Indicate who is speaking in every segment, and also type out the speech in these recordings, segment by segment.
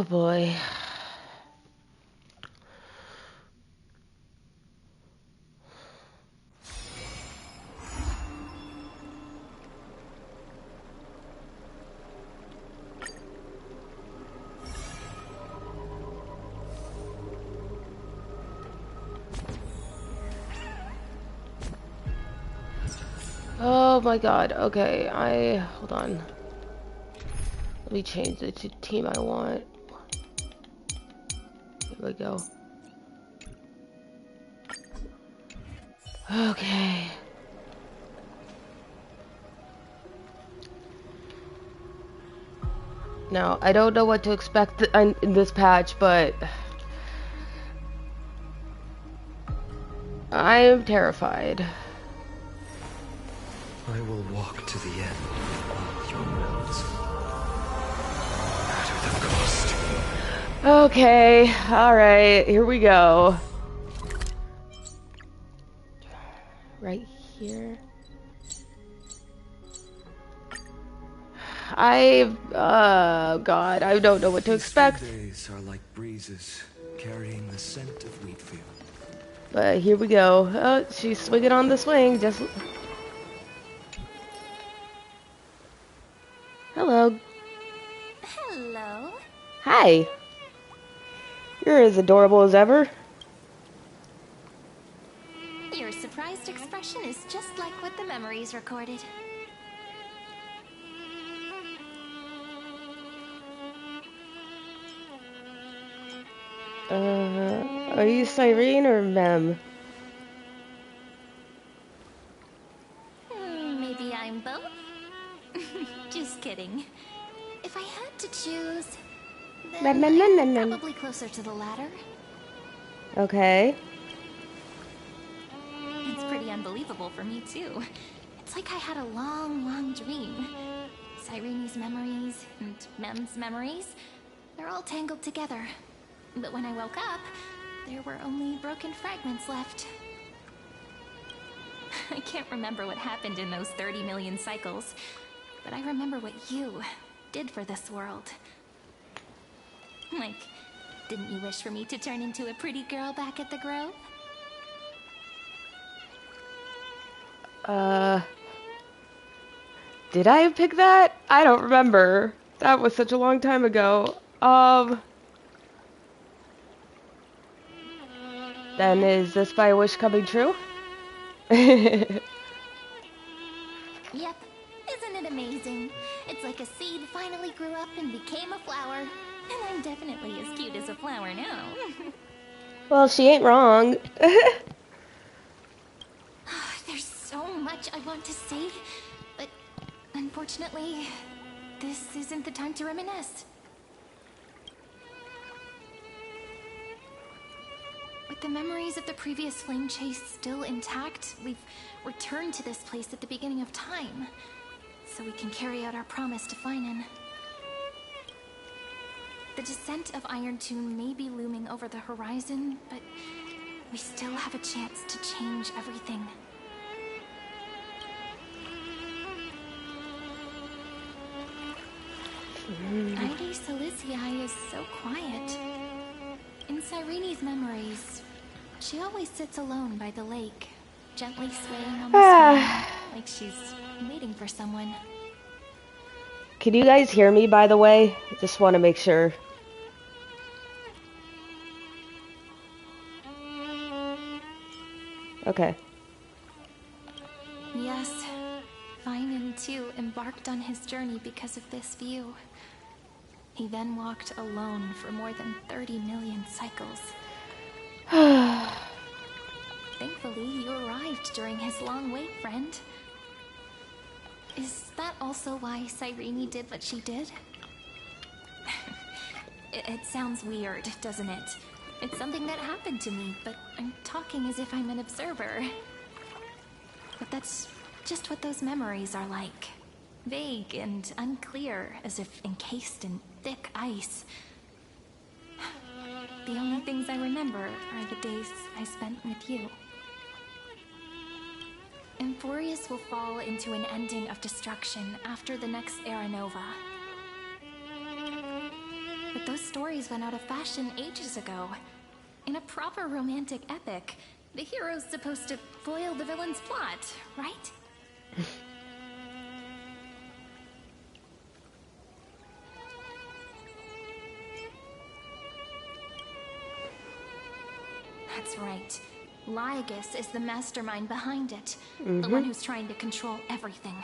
Speaker 1: boy. Oh my god, okay, hold on. Let me change the team I want. Here we go. Okay. Now, I don't know what to expect in this patch, but I am terrified.
Speaker 2: I will walk to the end of all your roads. No matter the cost.
Speaker 1: Okay, alright, here we go. Right here. God, I don't know what to expect.
Speaker 2: These days are like breezes, carrying the scent of Wheatfield.
Speaker 1: But here we go. Oh, she's swinging on the swing, just... Hello.
Speaker 3: Hello.
Speaker 1: Hi. You're as adorable as ever.
Speaker 3: Your surprised expression is just like what the memories recorded.
Speaker 1: Are you Cyrene or Mem?
Speaker 3: Maybe I'm both? Just kidding. If I had to choose, then I'm probably closer to the latter.
Speaker 1: Okay.
Speaker 3: It's pretty unbelievable for me, too. It's like I had a long, long dream. Cyrene's memories and Mem's memories, they're all tangled together. But when I woke up, there were only broken fragments left. I can't remember what happened in those 30 million cycles, but I remember what you did for this world. Like, didn't you wish for me to turn into a pretty girl back at the Grove?
Speaker 1: Did I pick that? I don't remember. That was such a long time ago. Then is this my wish coming true?
Speaker 3: Yep. Isn't it amazing? It's like a seed finally grew up and became a flower. And I'm definitely as cute as a flower now.
Speaker 1: Well, she ain't wrong.
Speaker 3: There's so much I want to say, but unfortunately, this isn't the time to reminisce. With the memories of the previous flame chase still intact, we've returned to this place at the beginning of time, so we can carry out our promise to Finan. The descent of Iron Tomb may be looming over the horizon, but we still have a chance to change everything. Ivy Silicii is so quiet. In Cyrene's memories, she always sits alone by the lake, gently swaying on the stream, like she's waiting for someone.
Speaker 1: Can you guys hear me, by the way? Just want to make sure. Okay.
Speaker 3: Yes, Finan too embarked on his journey because of this view. He then walked alone for more than 30 million cycles. Thankfully, you arrived during his long wait, friend. Is that also why Cyrene did what she did? It sounds weird, doesn't it? It's something that happened to me, but I'm talking as if I'm an observer. But that's just what those memories are like. Vague and unclear, as if encased in thick ice. The only things I remember are the days I spent with you. Emporius will fall into an ending of destruction after the next Era Nova. But those stories went out of fashion ages ago. In a proper romantic epic, the hero's supposed to foil the villain's plot, right? That's right. Lygus is the mastermind behind it. The one who's trying to control everything.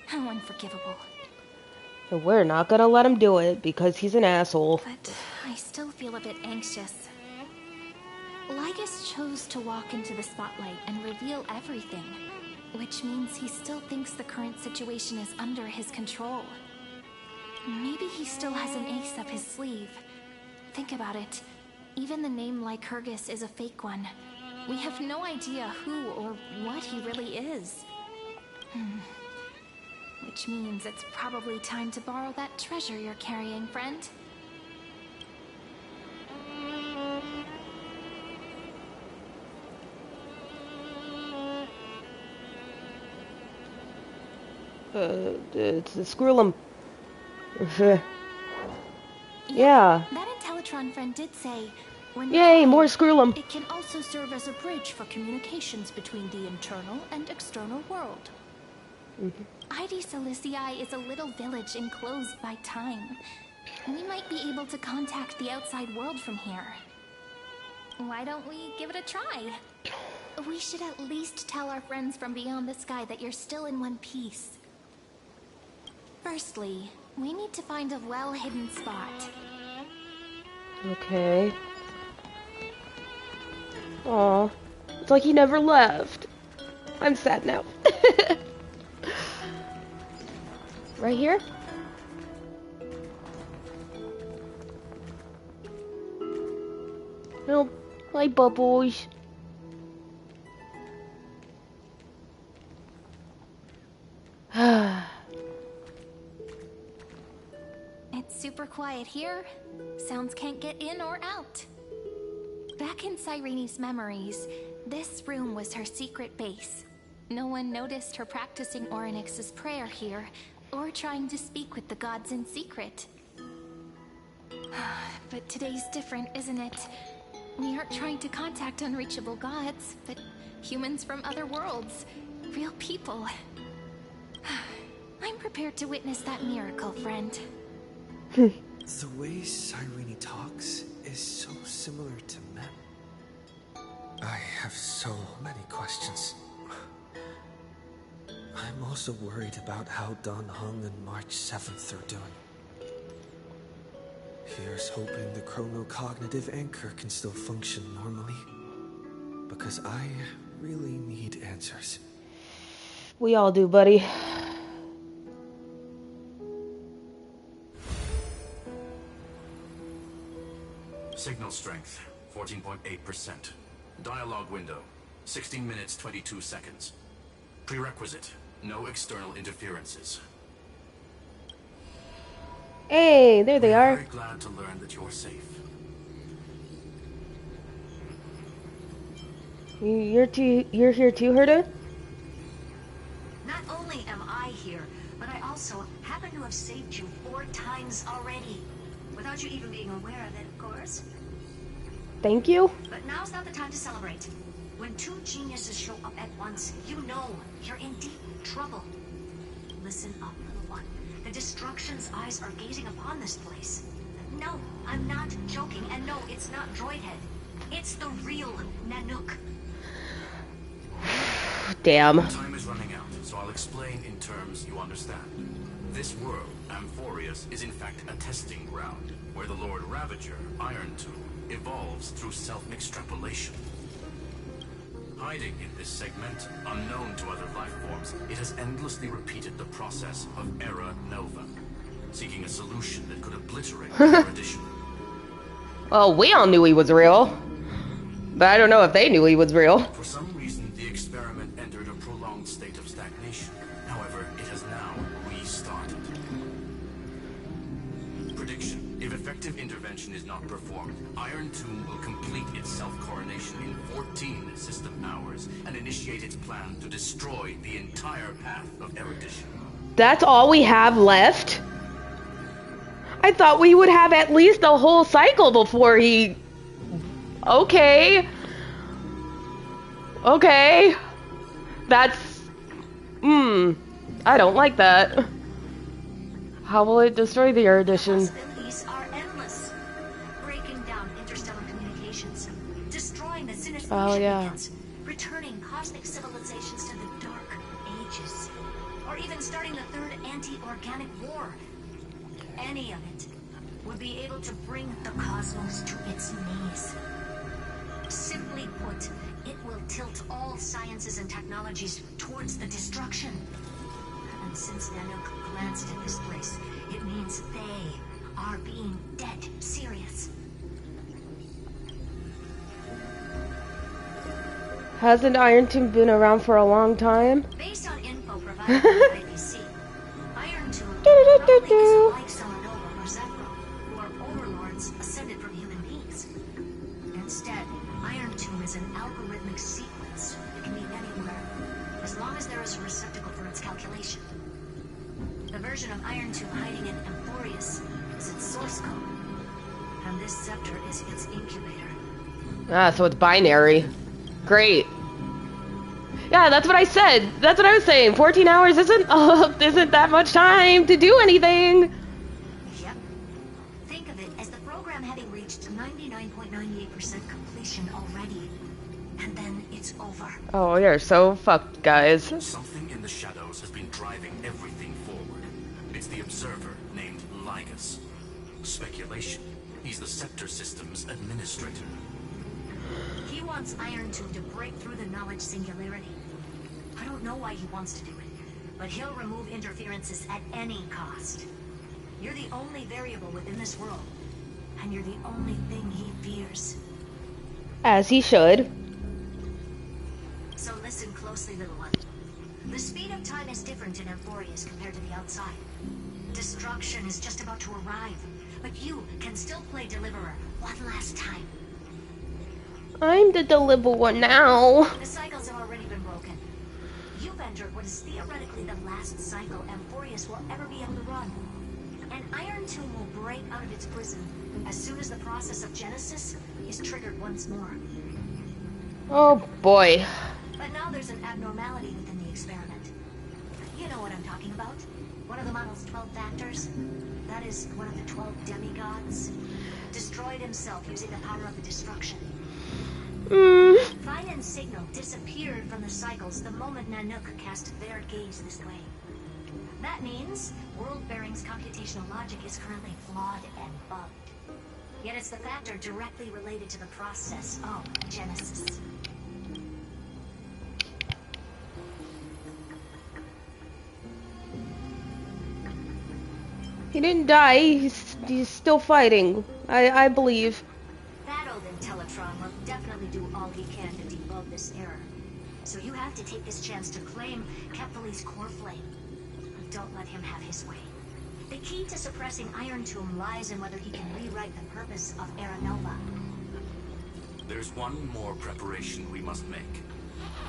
Speaker 3: How unforgivable.
Speaker 1: And we're not gonna let him do it because he's an asshole.
Speaker 3: But I still feel a bit anxious. Lygus chose to walk into the spotlight and reveal everything, which means he still thinks the current situation is under his control. Maybe he still has an ace up his sleeve. Think about it. Even the name Lycurgus is a fake one. We have no idea who or what he really is. Which means it's probably time to borrow that treasure you're carrying, friend.
Speaker 1: It's the Squirrelum. Yeah.
Speaker 3: That Intellitron friend did say, when
Speaker 1: Yay, more Squirrelum.
Speaker 3: it can also serve as a bridge for communications between the internal and external world. ID Silicii is a little village enclosed by time. We might be able to contact the outside world from here. Why don't we give it a try? We should at least tell our friends from beyond the sky that you're still in one piece. Firstly, we need to find a well-hidden spot.
Speaker 1: Okay. Aw. It's like he never left. I'm sad now. Right here? No. Hi, Bubbles.
Speaker 3: It's super quiet here. Sounds can't get in or out. Back in Cyrene's memories, this room was her secret base. No one noticed her practicing Orynyx's prayer here, or trying to speak with the gods in secret. But today's different, isn't it? We aren't trying to contact unreachable gods, but humans from other worlds. Real people. I'm prepared to witness that miracle, friend.
Speaker 2: The way Cyrene talks is so similar to Mem. I have so many questions. I'm also worried about how Dan Heng and March 7th are doing. Here's hoping the chronocognitive anchor can still function normally. Because I really need answers.
Speaker 1: We all do, buddy.
Speaker 4: Signal strength, 14.8%. Dialogue window, 16 minutes, 22 seconds. Prerequisite, no external interferences.
Speaker 1: Hey, there they
Speaker 4: I'm
Speaker 1: are.
Speaker 4: very glad to learn that you're safe.
Speaker 1: You're here too, Herta?
Speaker 5: Not only am I here, but I also happen to have saved you 4 times already. Without you even being aware of it, of course.
Speaker 1: Thank you.
Speaker 5: But now's not the time to celebrate. When 2 geniuses show up at once, you know you're in deep trouble. Listen up, little one. The Destruction's eyes are gazing upon this place. No, I'm not joking, and no, it's not Droidhead. It's the real Nanook.
Speaker 1: Damn.
Speaker 4: Time is running out, so I'll explain in terms you understand. This world, Amphorius, is in fact a testing ground, where the Lord Ravager, Iron Tomb, evolves through self-extrapolation. Hiding in this segment, unknown to other life forms, it has endlessly repeated the process of Era Nova, seeking a solution that could obliterate the erudition.
Speaker 1: Well, we all knew he was real. But I don't know if they knew he was real.
Speaker 4: For some reason, the experiment entered a prolonged state of stagnation. However, it has now restarted. Prediction. If effective intervention is not performed, Iron Tomb will complete its self-coronation in 14 system hours and initiate its plan to destroy the entire path of erudition.
Speaker 1: That's all we have left? I thought we would have at least a whole cycle before he... Okay. Okay. That's... I don't like that. How will it destroy the Erudition?
Speaker 5: Possibilities are endless. Breaking down interstellar communications, destroying the synesthesia beacons, returning cosmic civilizations to the Dark Ages, or even starting the third anti-organic war. Any of it would be able to bring the cosmos to its knees. Simply put, it will tilt all sciences and technologies towards the destruction. And since Nanook glanced at this place, it means they are being dead serious.
Speaker 1: Hasn't Iron Tomb been around for a long time?
Speaker 5: Based on info provided by IBC, Iron Tomb probably isn't like Selenova or Zephyr, who are overlords ascended from human beings. Instead, Iron Tomb is an algorithmic sequence that can be anywhere, as long as there is a receptacle for its calculation. The version of Iron Tomb hiding in Amphorius is its source code, and this scepter is its incubator.
Speaker 1: Ah, so it's binary. Great. Yeah, that's what I said. That's what I was saying. 14 hours isn't that much time to do anything.
Speaker 5: Yep. Think of it as the program having reached 99.98% completion already. And then it's over.
Speaker 1: Oh, you're so fucked, guys.
Speaker 4: Something in the shadows has been driving everything forward. It's the Observer named Lygus. Speculation. He's the Scepter System's administrator.
Speaker 5: He wants Iron Tomb to break through the knowledge singularity. I don't know why he wants to do it, but he'll remove interferences at any cost. You're the only variable within this world, and you're the only thing he fears.
Speaker 1: As he should.
Speaker 5: So listen closely, little one. The speed of time is different in Amphorius compared to the outside. Destruction is just about to arrive, but you can still play Deliverer one last time.
Speaker 1: I'm the deliverer now.
Speaker 5: The cycles have already been broken. You've entered what is theoretically the last cycle Amphorius will ever be able to run. And Iron Tomb will break out of its prison as soon as the process of Genesis is triggered once more.
Speaker 1: Oh boy.
Speaker 5: But now there's an abnormality within the experiment. You know what I'm talking about. One of the model's 12 factors. That is one of the 12 demigods. Destroyed himself using the power of the destruction. Vine and Signal disappeared from the cycles the moment Nanook cast their gaze this way. That means World Bearing's computational logic is currently flawed and bugged. Yet it's the factor directly related to the process of Genesis.
Speaker 1: He didn't die. He's still fighting. I believe.
Speaker 5: That old Intellitron will definitely do all he can to debug this error. So you have to take this chance to claim Kephal's core flame. Don't let him have his way. The key to suppressing Iron Tomb lies in whether he can rewrite the purpose of Era Nova.
Speaker 4: There's one more preparation we must make.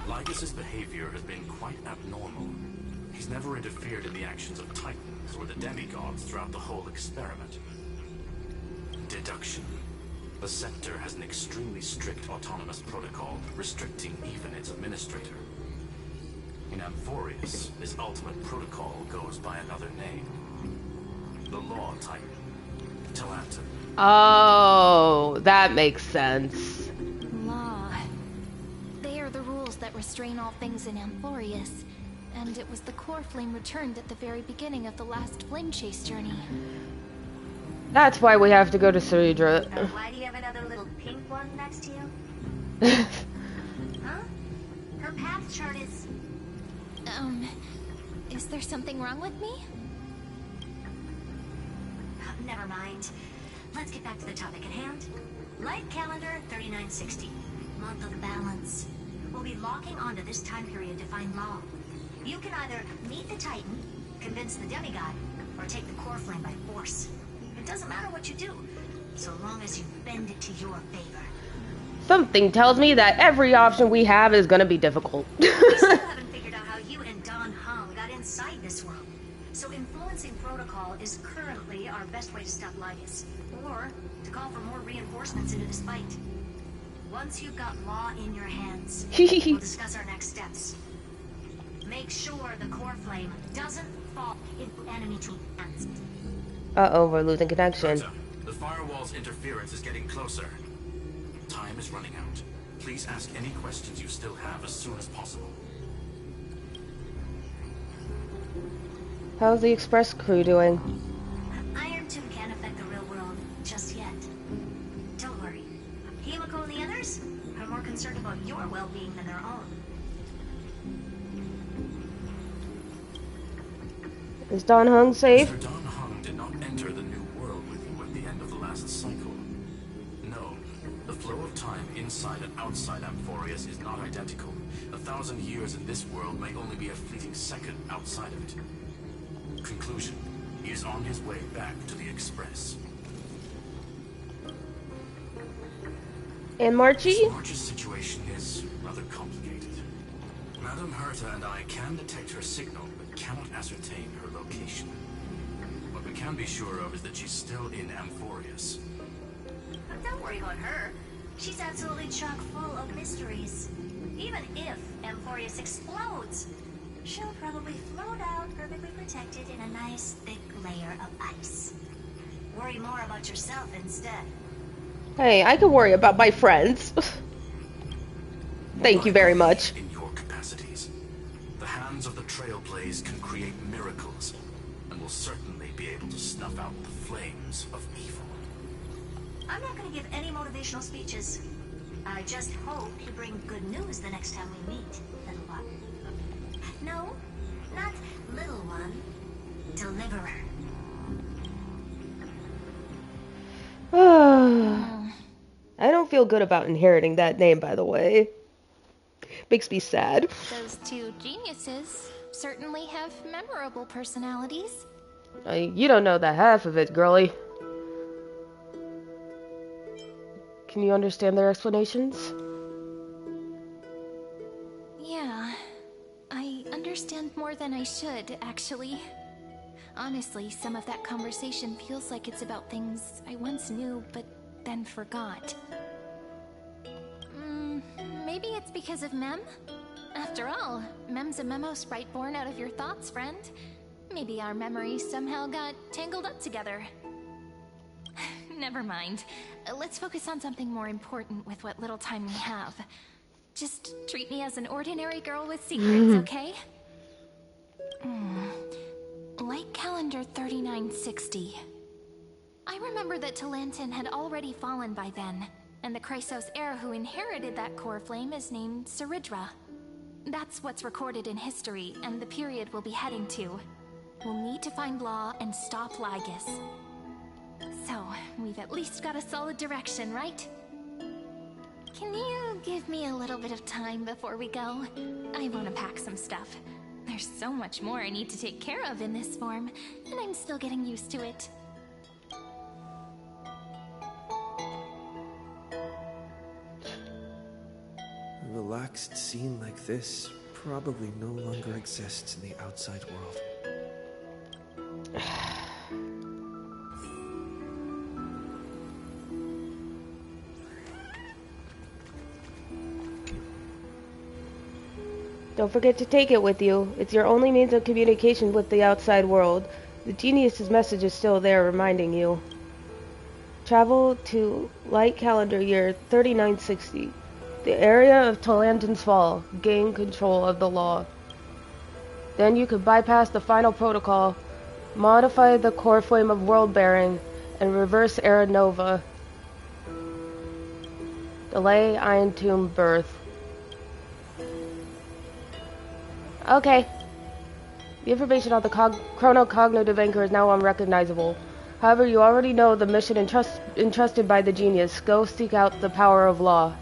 Speaker 4: Lygus's behavior has been quite abnormal. He's never interfered in the actions of Titans or the demigods throughout the whole experiment. Deduction. The Scepter has an extremely strict autonomous protocol, restricting even its administrator. In Amphorius, this ultimate protocol goes by another name. The Law Titan. Talanta.
Speaker 1: Oh, that makes sense.
Speaker 3: Law. They are the rules that restrain all things in Amphorius. And it was the core flame returned at the very beginning of the last flame chase journey.
Speaker 1: That's why we have to go to Ceredra.
Speaker 5: And why do you have another little pink one next to you? Huh? Her path chart is...
Speaker 3: Is there something wrong with me?
Speaker 5: Never mind. Let's get back to the topic at hand. Light calendar 3960. Month of balance. We'll be locking onto this time period to find Law. You can either meet the Titan, convince the demigod, or take the core flame by force. It doesn't matter what you do, so long as you bend it to your favor.
Speaker 1: Something tells me that every option we have is gonna be difficult.
Speaker 5: We still haven't figured out how you and Don Hong got inside this world. So influence silencing protocol is currently our best way to stop Lygus, or to call for more reinforcements into this fight. Once you've got Law in your hands, we'll discuss our next steps. Make sure the core flame doesn't fall into enemy hands.
Speaker 1: Uh-oh, we're losing connection.
Speaker 4: Berta, the firewall's interference is getting closer. Time is running out. Please ask any questions you still have as soon as possible.
Speaker 1: How's the Express crew doing?
Speaker 5: Iron Tomb can't affect the real world just yet. Don't worry. Himiko and the others are more concerned about your well-being than their own.
Speaker 1: Is Don Hung safe?
Speaker 4: Mr. Don Hung did not enter the new world with you at the end of the last cycle. No, the flow of time inside and outside Amphorius is not identical. 1,000 years in this world may only be a fleeting second outside of it. Conclusion, he is on his way back to the Express.
Speaker 1: And Marchie?
Speaker 4: March's situation is rather complicated. Madame Herta and I can detect her signal, but cannot ascertain her location. What we can be sure of is that she's still in Amphorius.
Speaker 5: But don't worry about her. She's absolutely chock full of mysteries. Even if Amphorius explodes, she'll probably float out perfectly protected in a nice thick layer of ice. Worry more about yourself instead.
Speaker 1: Hey, I can worry about my friends. Thank you very much.
Speaker 4: In your capacities, the hands of the Trailblaze can create miracles, and will certainly be able to snuff out the flames of evil.
Speaker 5: I'm not going to give any motivational speeches. I just hope you bring good news the next time we meet, little one. No, not little one. Deliverer.
Speaker 1: I don't feel good about inheriting that name, by the way. Makes me sad.
Speaker 3: Those two geniuses certainly have memorable personalities.
Speaker 1: You don't know the half of it, girlie. Can you understand their explanations?
Speaker 3: Yeah, I understand more than I should, actually. Honestly, some of that conversation feels like it's about things I once knew, but then forgot. Maybe it's because of Mem? After all, Mem's a memo sprite born out of your thoughts, friend. Maybe our memories somehow got tangled up together. Never mind. Let's focus on something more important with what little time we have. Just treat me as an ordinary girl with secrets, okay? Light calendar 3960. I remember that Talantin had already fallen by then, and the Chrysos heir who inherited that core flame is named Saridra. That's what's recorded in history, and the period we'll be heading to. We'll need to find Law and stop Lygus. So, we've at least got a solid direction, right? Can you give me a little bit of time before we go? I want to pack some stuff. There's so much more I need to take care of in this form, and I'm still getting used to it.
Speaker 2: A relaxed scene like this probably no longer exists in the outside world.
Speaker 1: Don't forget to take it with you. It's your only means of communication with the outside world. The genius's message is still there reminding you. Travel to light calendar year 3960. The area of Talantin's Fall. Gain control of the Law. Then you could bypass the final protocol, modify the core flame of world bearing, and reverse Era Nova. Delay Iron Tomb birth. Okay. The information on the chronocognitive anchor is now unrecognizable. However, you already know the mission entrusted by the genius. Go seek out the power of Law.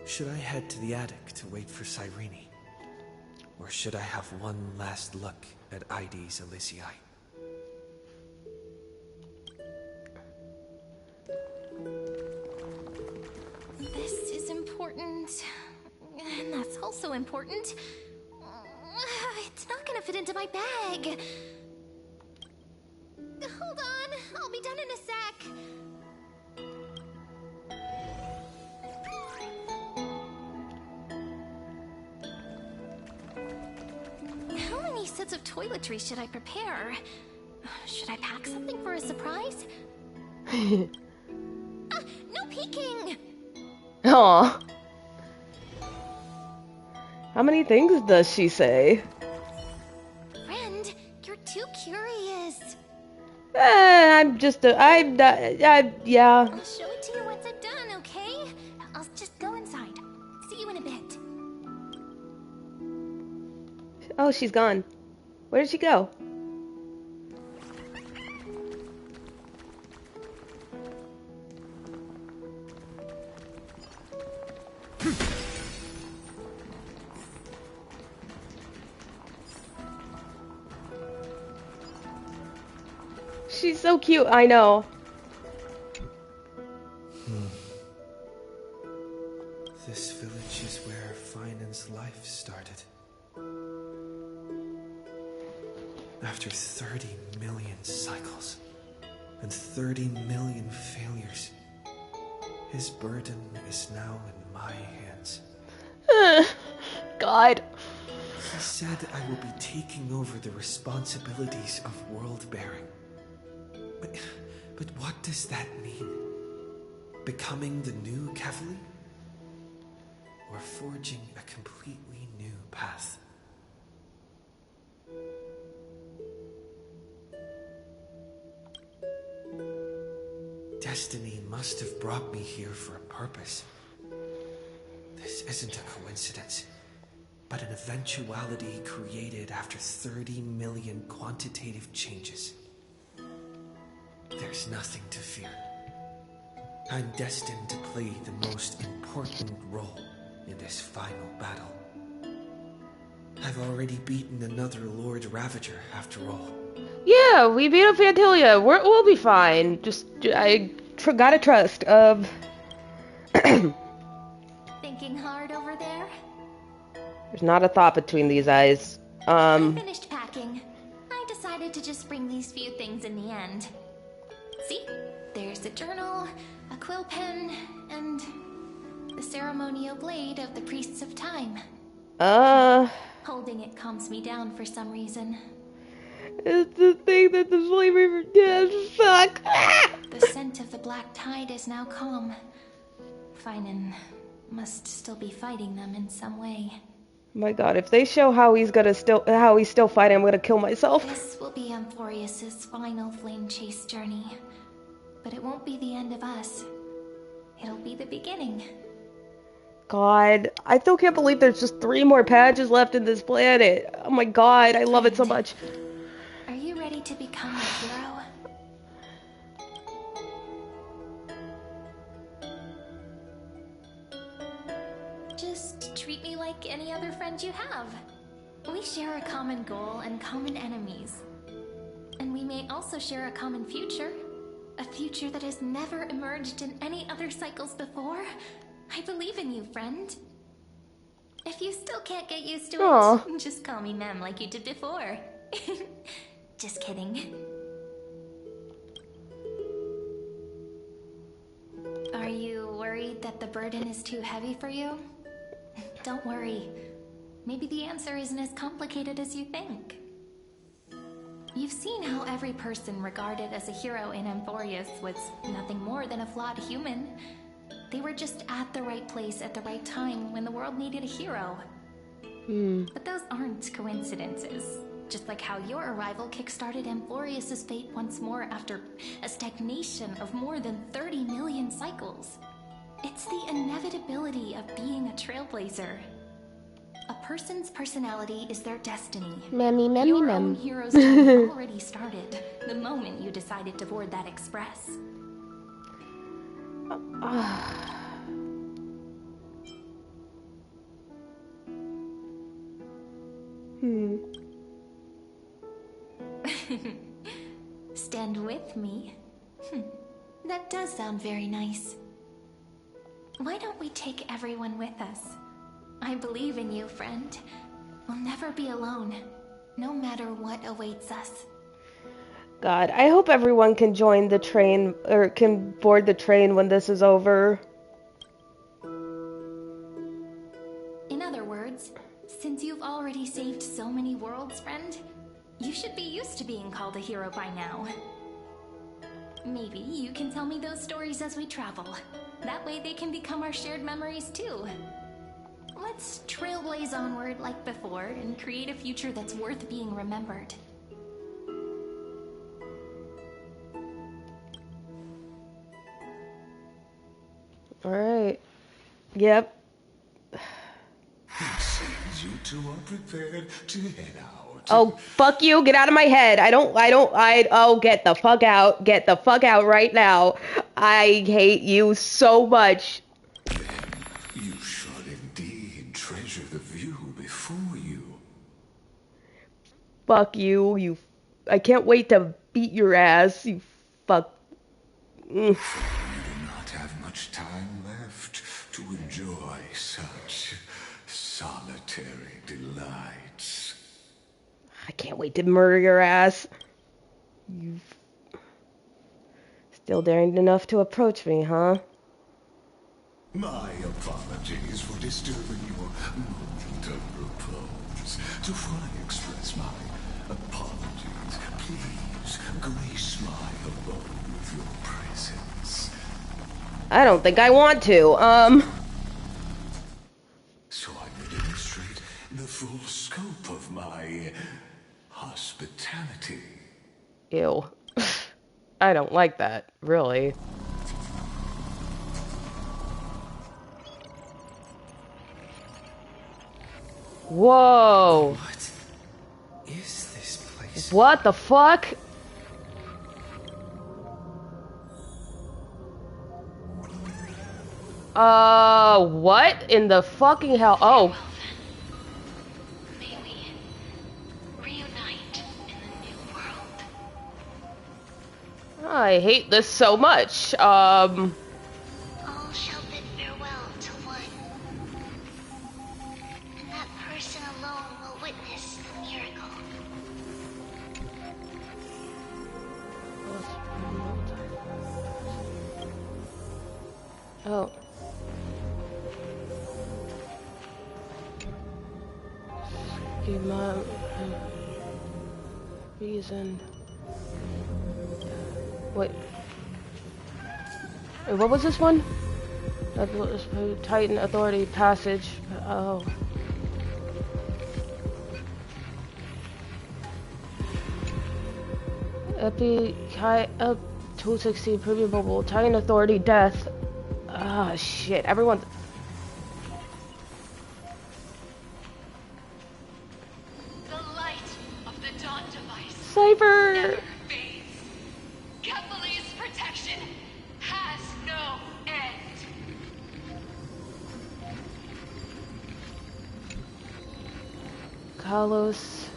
Speaker 2: Should I head to the attic to wait for Cyrene? Or should I have one last look at ID's Elysiae?
Speaker 3: This is important. also important. It's not gonna fit into my bag. Hold on, I'll be done in a sec. How many sets of toiletries should I prepare? Should I pack something for a surprise? No peeking!
Speaker 1: Aw. How many things does she say?
Speaker 3: Friend, you're too curious.
Speaker 1: I'm just yeah.
Speaker 3: I'll show it to you once I'm done, okay? I'll just go inside. See you in a bit.
Speaker 1: Oh, she's gone. Where did she go? She's so cute, I know.
Speaker 2: This village is where Finan's life started. After 30 million cycles and 30 million failures, his burden is now in my hands.
Speaker 1: God.
Speaker 2: He said I will be taking over the responsibilities of world-bearing. But what does that mean? Becoming the new Kevali? Or forging a completely new path? Destiny must have brought me here for a purpose. This isn't a coincidence, but an eventuality created after 30 million quantitative changes. There's nothing to fear. I'm destined to play the most important role in this final battle. I've already beaten another Lord Ravager, after all.
Speaker 1: Yeah, we beat up Phantilia. We'll be fine. Just, gotta trust.
Speaker 3: Thinking hard over there?
Speaker 1: There's not a thought between these eyes.
Speaker 3: I finished packing. I decided to just bring these few things in the end. See? There's a journal, a quill pen, and the ceremonial blade of the Priests of Time. Holding it calms me down for some reason.
Speaker 1: It's the thing that the Flame Reaver did. Fuck!
Speaker 3: The scent of the Black Tide is now calm. Finan must still be fighting them in some way.
Speaker 1: My god, if they show how he's still fighting, I'm gonna kill myself.
Speaker 3: This will be Amphorius's final flame chase journey. But it won't be the end of us. It'll be the beginning.
Speaker 1: God, I still can't believe there's just 3 more patches left in this planet. Oh my god, I love it so much.
Speaker 3: Are you ready to become a hero? Just treat me like any other friend you have. We share a common goal and common enemies. And we may also share a common future. A future that has never emerged in any other cycles before. I believe in you, friend. If you still can't get used to it, just call me Mem like you did before. Just kidding. Are you worried that the burden is too heavy for you? Don't worry. Maybe the answer isn't as complicated as you think. You've seen how every person regarded as a hero in Amphorius was nothing more than a flawed human. They were just at the right place at the right time when the world needed a hero. But those aren't coincidences. Just like how your arrival kickstarted Amphorius's fate once more after a stagnation of more than 30 million cycles. It's the inevitability of being a trailblazer. A person's personality is their destiny. Your own hero's journey already started the moment you decided to board that express. Stand with me? That does sound very nice. Why don't we take everyone with us? I believe in you, friend. We'll never be alone, no matter what awaits us.
Speaker 1: God, I hope everyone can join the train, or can board the train when this is over.
Speaker 3: In other words, since you've already saved so many worlds, friend, you should be used to being called a hero by now. Maybe you can tell me those stories as we travel. That way they can become our shared memories too. Let's trailblaze onward like before and create a future that's worth being remembered.
Speaker 1: Alright. Yep.
Speaker 6: It seems you two are prepared to head out.
Speaker 1: Oh, fuck you. Get out of my head. Oh, get the fuck out. Get the fuck out right now. I hate you so much.
Speaker 6: Then you should indeed treasure the view before you.
Speaker 1: Fuck you. I can't wait to beat your ass, you fuck.
Speaker 6: You do not have much time left to enjoy such solitary delights.
Speaker 1: I can't wait to murder your ass. You still daring enough to approach me, huh?
Speaker 6: My apologies for disturbing your moment of repose. To fully express my apologies, please grace my abode with your presence.
Speaker 1: I don't think I want to.
Speaker 6: So I may demonstrate the full scope of my hospitality.
Speaker 1: Ew. I don't like that, really. Whoa!
Speaker 2: What is this place?
Speaker 1: What the fuck? What in the fucking hell? Oh.
Speaker 7: Well then, may we reunite in the new world.
Speaker 1: I hate this so much.
Speaker 7: All shall bid farewell to one, and that person alone will witness the miracle.
Speaker 1: Oh. Give my reason. Wait. Wait, what was this one? That was Titan Authority Passage. Oh. Epi 216 Premium Mobile Titan Authority Death. Ah, shit. Everyone.
Speaker 7: The light of the Dawn device
Speaker 1: Cyber!
Speaker 7: never fades. Kepali's protection has no end.
Speaker 1: Kalos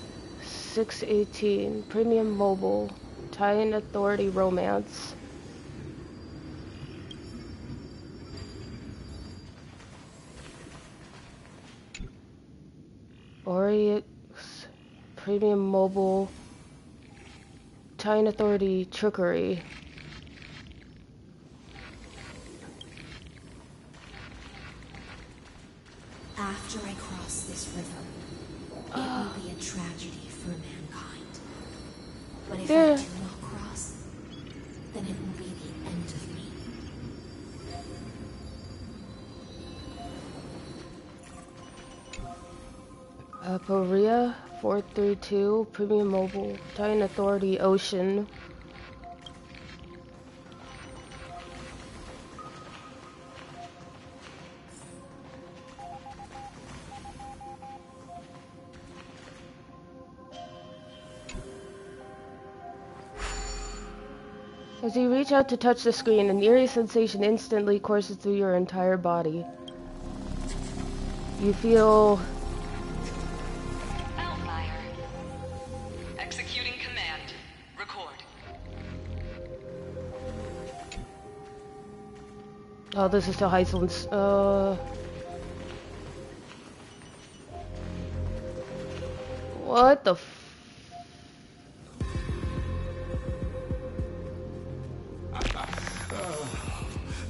Speaker 1: 618 Premium Mobile Titan Authority Romance. Oryx Premium Mobile Titan Authority Trickery.
Speaker 5: After I cross this river, it will be a tragedy for mankind. But if I do not cross, then it will be the end of me.
Speaker 1: Poria 432 Premium Mobile Titan Authority Ocean. As you reach out to touch the screen, an eerie sensation instantly courses through your entire body. You feel...
Speaker 7: Outlier. Executing command. Record.
Speaker 1: Oh, this is still Heisland's, What the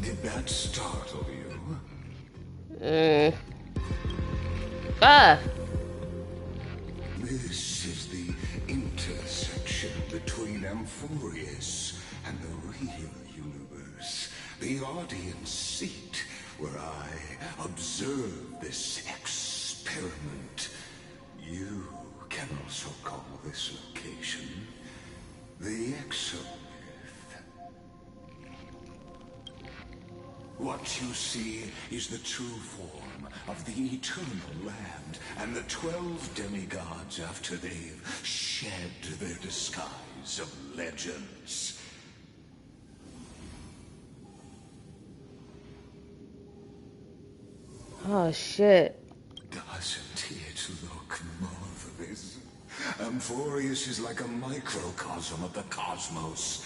Speaker 6: Did that startle you? This is the intersection between Amphorius and the real universe. The audience seat where I observe this experiment. You can also call this location the Exomyth. What you see is the true form of the eternal land and the 12 demigods after they've shed their disguise of legends.
Speaker 1: Oh shit.
Speaker 6: Doesn't it look marvelous? Amphorius is like a microcosm of the cosmos.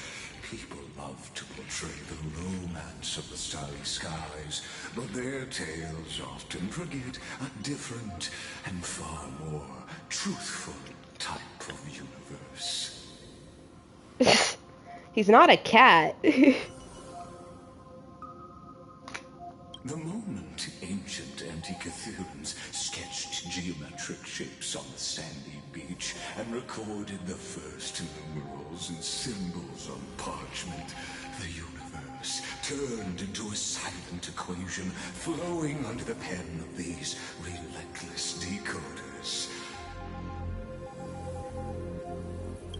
Speaker 6: People love to portray the romance of the starry skies, but their tales often forget a different and far more truthful type of universe.
Speaker 1: He's not a cat.
Speaker 6: The moment ancient Antikytherians sketched geometric shapes on the sandy beach and recorded the first numerals and symbols on parchment, the universe turned into a silent equation flowing under the pen of these relentless decoders.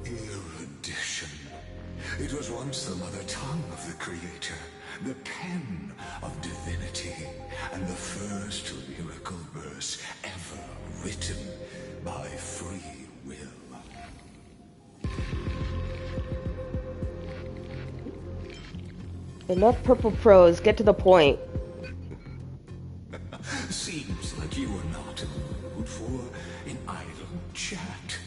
Speaker 6: Erudition. It was once the mother tongue of the creator, the pen of divinity, and the first lyrical verse ever written by free will.
Speaker 1: Enough purple prose, get to the point.
Speaker 6: Seems like you are not in the mood for an idle chat.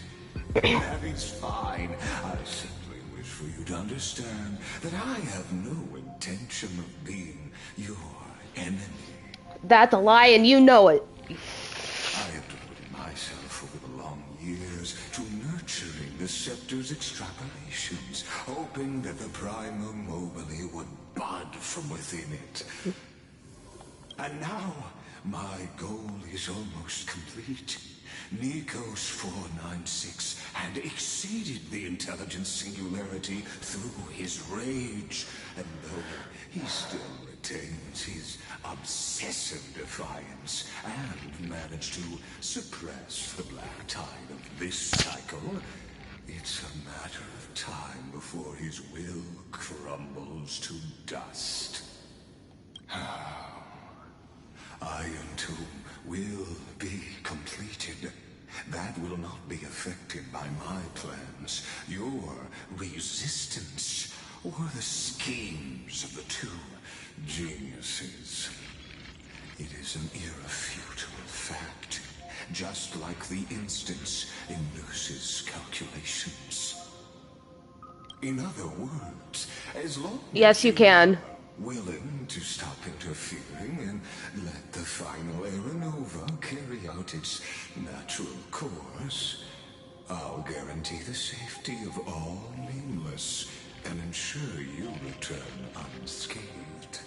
Speaker 6: That is fine. I simply wish for you to understand that I have no intention of being your enemy.
Speaker 1: That's a lie and you know it.
Speaker 6: I have devoted myself over the long years to nurturing the Scepter's extrapolations, hoping that the Prima Mobile would bud from within it. And now, my goal is almost complete. Nikos 496 had exceeded the intelligence singularity through his rage, and though he still retains his obsessive defiance and managed to suppress the black tide of this cycle, it's a matter of time before his will crumbles to dust. Iron Tomb will be completed. That will not be affected by my plans, your resistance, or the schemes of the two geniuses. It is an irrefutable fact, just like the instance in Luce's calculations. In other words, as long as
Speaker 1: Yes, you can.
Speaker 6: willing to stop interfering and let the final Aeronova carry out its natural course, I'll guarantee the safety of all nameless and ensure you return unscathed.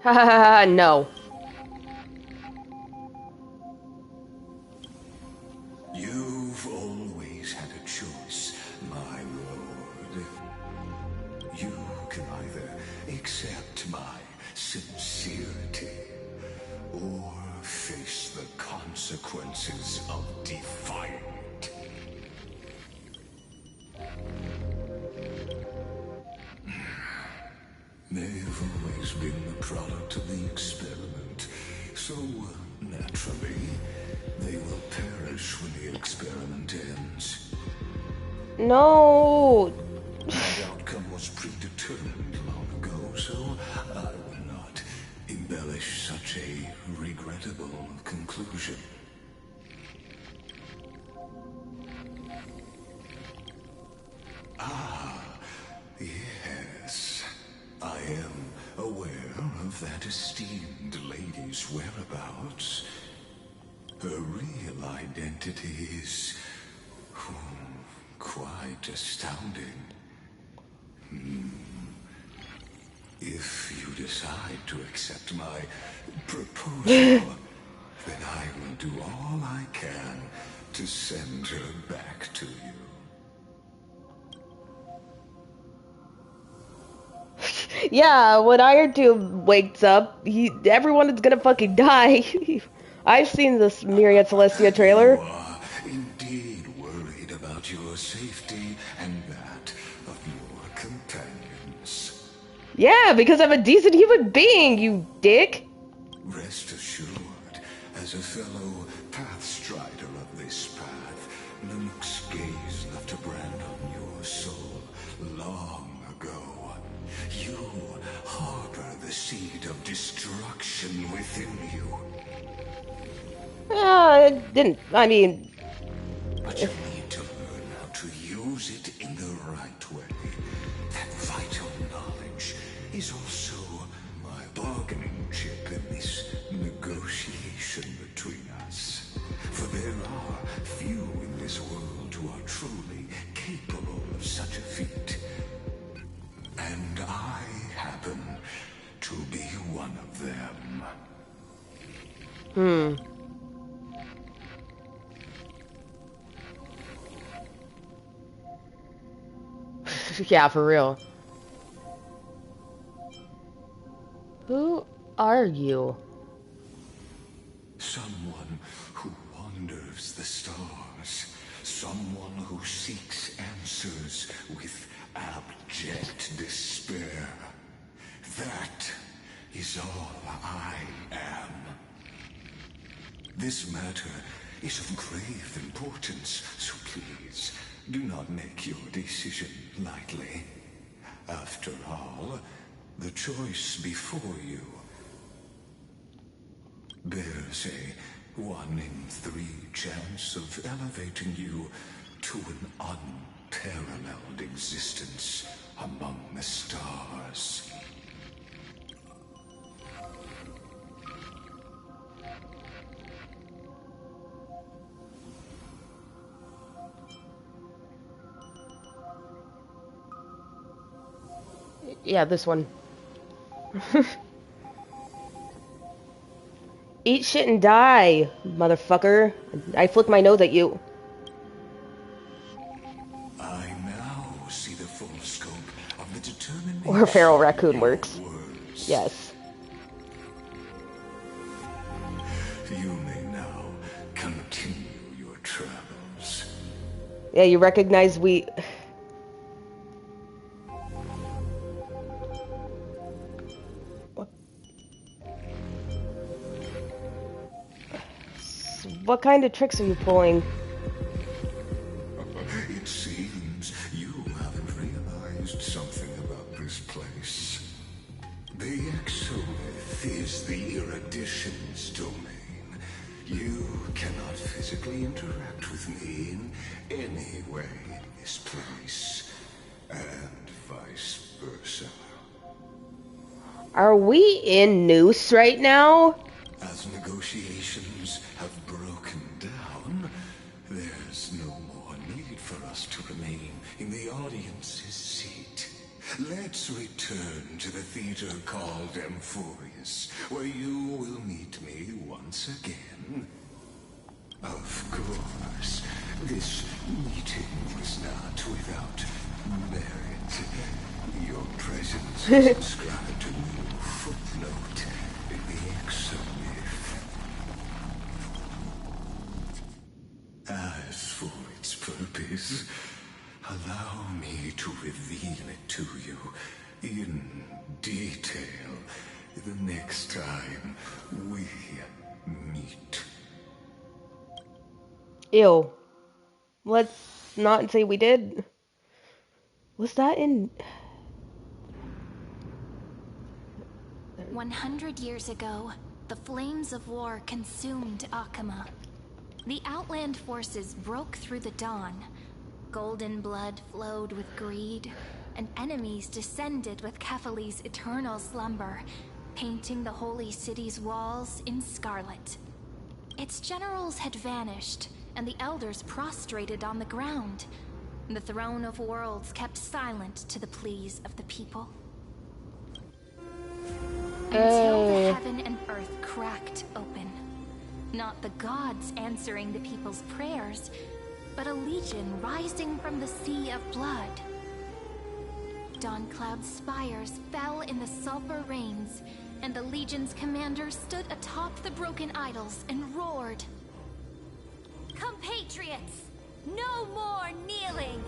Speaker 1: Ha ha ha, no.
Speaker 6: You've always had a choice, my lord. You can either accept my sincerity or face the consequences of defying it. They've always been the product of the experiment, so naturally, they will perish when the experiment ends.
Speaker 1: No.
Speaker 6: The outcome was predetermined long ago, so I will not embellish such a regrettable conclusion. Ah, yes. I am aware of that esteemed lady's whereabouts. Her real identity is Quite astounding. If you decide to accept my proposal, then I will do all I can to send her back to you.
Speaker 1: Yeah, when Iron Tomb wakes up, everyone is gonna fucking die. I've seen this Myriad Celestia trailer.
Speaker 6: You are indeed worried about your safety and that of your companions.
Speaker 1: Yeah, because I'm a decent human being, you dick.
Speaker 6: Rest assured, as a fellow pathstrider of this path, Nanook's gaze left a brand on your soul long ago. You harbor the seed of destruction within you.
Speaker 1: It didn't. I mean,
Speaker 6: But you need to learn how to use it in the right way. That vital knowledge is also my bargaining chip in this negotiation between us. For there are few in this world who are truly capable of such a feat. And I happen to be one of them.
Speaker 1: Yeah, for real. Who are you?
Speaker 6: Someone who wanders the stars. Someone who seeks answers with abject despair. That is all I am. This matter is of grave importance, so please do not make your decision lightly. After all, the choice before you bears a 1 in 3 chance of elevating you to an unparalleled existence among the stars.
Speaker 1: Yeah, this one. Eat shit and die, motherfucker. I flick my nose at you.
Speaker 6: I now see the full scope of the determination.
Speaker 1: Or feral raccoon
Speaker 6: in
Speaker 1: works.
Speaker 6: words.
Speaker 1: Yes.
Speaker 6: You may now continue your travels.
Speaker 1: Yeah, you recognize we... What kind of tricks are you pulling?
Speaker 6: It seems you haven't realized something about this place. The Exolith is the Erudition's domain. You cannot physically interact with me in any way in this place, and vice versa.
Speaker 1: Are we in Noose right now?
Speaker 6: As negotiations have broken down, there's no more need for us to remain in the audience's seat. Let's return to the theater called Amphorius, where you will meet me once again. Of course, this meeting was not without merit. Your presence is inscribed to a new footnote in the Exomyth. As for its purpose, allow me to reveal it to you in detail the next time we meet.
Speaker 1: Ew. Let's not say we did. Was that in...
Speaker 3: 100 years ago, the flames of war consumed Akama. The Outland forces broke through the dawn. Golden blood flowed with greed, and enemies descended with Kefali's eternal slumber, painting the holy city's walls in scarlet. Its generals had vanished, and the elders prostrated on the ground. The Throne of Worlds kept silent to the pleas of the people. Until the heaven and earth cracked open. Not the gods answering the people's prayers, but a legion rising from the sea of blood. Dawncloud's spires fell in the sulfur rains, and the legion's commander stood atop the broken idols and roared.
Speaker 8: Compatriots, no more kneeling!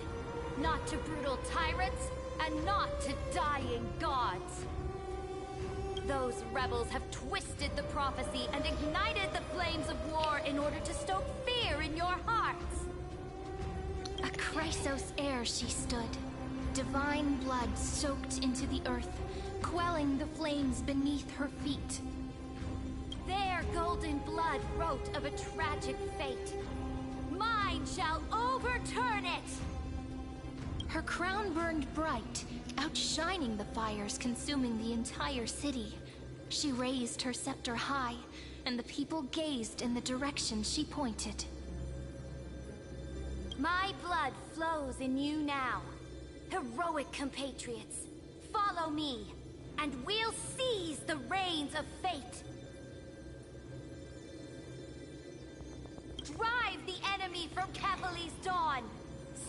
Speaker 8: Not to brutal tyrants, and not to dying gods! Those rebels have twisted the prophecy and ignited the flames of war in order to stoke fear in your hearts!
Speaker 3: A Chrysos heir she stood, divine blood soaked into the earth, quelling the flames beneath her feet.
Speaker 8: Their golden blood wrote of a tragic fate. Mine shall overturn it!
Speaker 3: Her crown burned bright, outshining the fires consuming the entire city. She raised her scepter high, and the people gazed in the direction she pointed.
Speaker 8: My blood flows in you now. Heroic compatriots, follow me, and we'll seize the reins of fate. Drive the enemy from Kefali's dawn.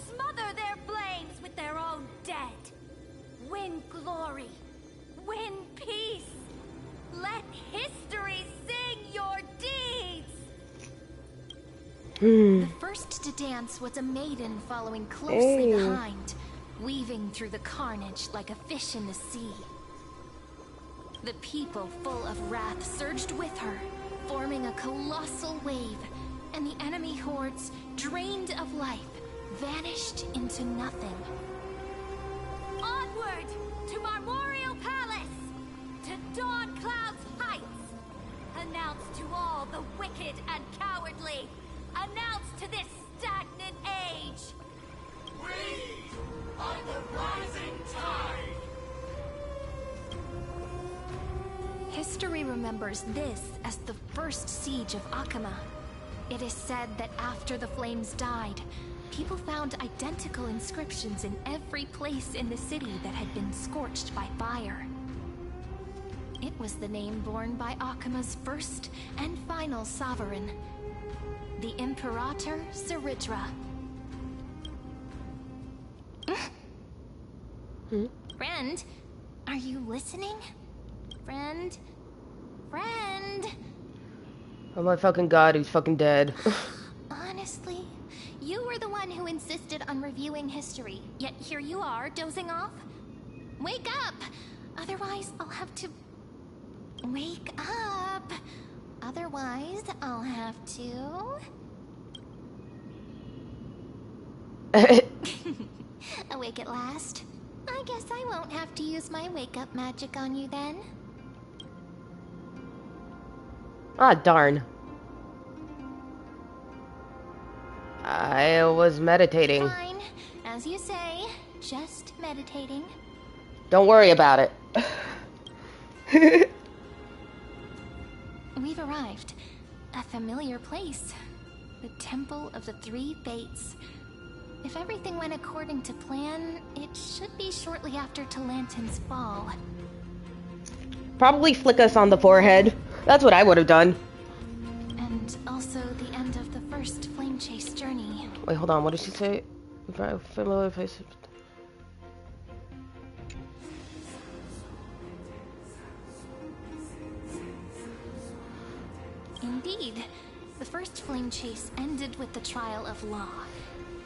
Speaker 8: Smother their flames with their own dead. Win glory. Win peace. Let history sing your deeds.
Speaker 3: The first to dance was a maiden following closely behind, weaving through the carnage like a fish in the sea. The people, full of wrath, surged with her, forming a colossal wave, and the enemy hordes, drained of life, vanished into nothing.
Speaker 8: Onward to Marmoreal Palace, to Dawncloud's heights. Announce to all the wicked and cowardly. Announce to this stagnant age. We are the rising tide.
Speaker 3: History remembers this as the first siege of Akama. It is said that after the flames died, people found identical inscriptions in every place in the city that had been scorched by fire. It was the name borne by Akama's first and final sovereign, the Imperator Saridra. Friend, are you listening? Friend? Friend?
Speaker 1: Oh my fucking god, he's fucking dead.
Speaker 3: Honestly, you were the one who insisted on reviewing history, yet here you are, dozing off? Wake up! Otherwise, I'll have to... Wake up! Otherwise, I'll have to... Awake at last? I guess I won't have to use my wake-up magic on you then.
Speaker 1: Ah, darn. I was meditating.
Speaker 3: Fine. As you say, just meditating.
Speaker 1: Don't worry about it.
Speaker 3: We've arrived. A familiar place. The Temple of the Three Fates. If everything went according to plan, it should be shortly after Talantin's fall.
Speaker 1: Probably flick us on the forehead. That's what I would have done.
Speaker 3: And also the end of the first Flame Chase journey.
Speaker 1: Wait, hold on. What did she say? Familiar face.
Speaker 3: Indeed. The first Flame Chase ended with the trial of Law.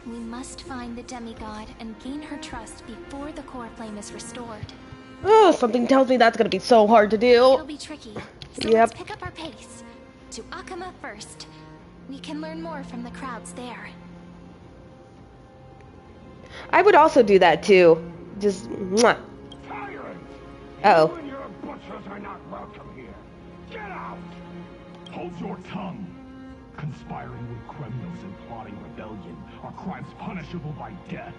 Speaker 3: We must find the demigod and gain her trust before the core flame is restored.
Speaker 1: Oh, something tells me that's gonna be so hard to do.
Speaker 3: It'll be tricky. So let's pick up our pace. To Akama first. We can learn more from the crowds there.
Speaker 1: I would also do that too. Just mwah. Uh-oh.
Speaker 9: You and your butchers are not welcome here. Get out! Hold your tongue. Conspiring with criminals and plotting rebellion are crimes punishable by death.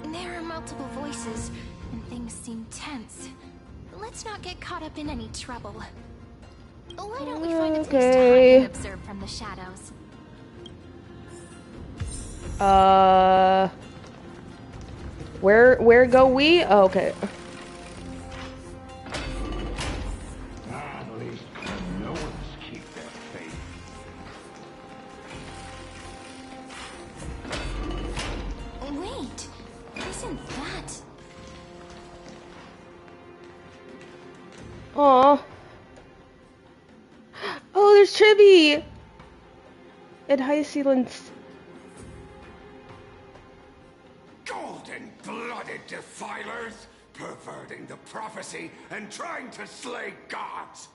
Speaker 3: There are multiple voices, and things seem tense. Let's not get caught up in any trouble. Why don't we find a place to hide and observe from the shadows?
Speaker 1: Where go we? Oh, okay.
Speaker 9: At least Kremnoans keep their faith.
Speaker 3: Wait, isn't that...
Speaker 1: Aw. Oh, there's Chibi! And High Sealand's...
Speaker 6: Golden-blooded defilers, perverting the prophecy and trying to slay gods.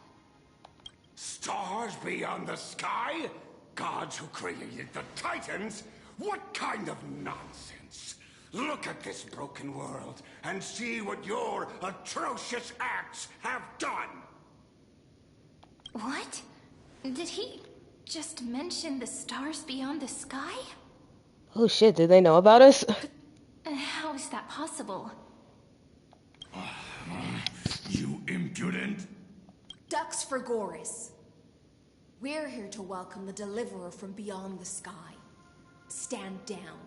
Speaker 6: Stars beyond the sky? Gods who created the Titans? What kind of nonsense? Look at this broken world and see what your atrocious acts have done.
Speaker 3: What? Did he just mention the stars beyond the sky?
Speaker 1: Oh shit, did they know about us?
Speaker 3: How is that possible?
Speaker 6: You impudent!
Speaker 10: Dux for Goris. We're here to welcome the deliverer from beyond the sky. Stand down.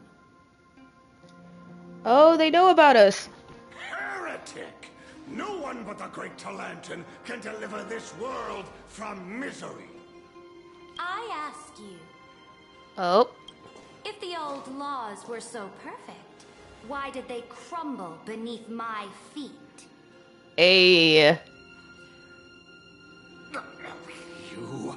Speaker 1: Oh, they know about us.
Speaker 6: Heretic! No one but the great Talantin can deliver this world from misery.
Speaker 8: I ask you,
Speaker 1: Oh.
Speaker 8: if the old laws were so perfect, why did they crumble beneath my feet?
Speaker 1: Hey.
Speaker 6: You...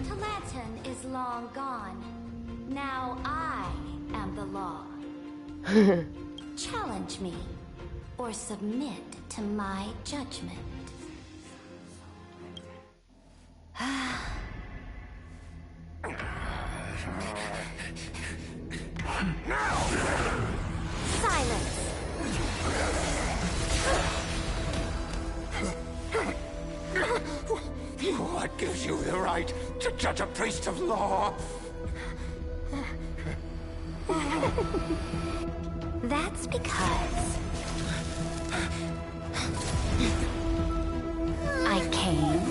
Speaker 8: Talantin is long gone. Now I am the law. Challenge me, or submit to my judgment. Silence!
Speaker 6: What gives you the right to judge a priest of law?
Speaker 8: That's because I came.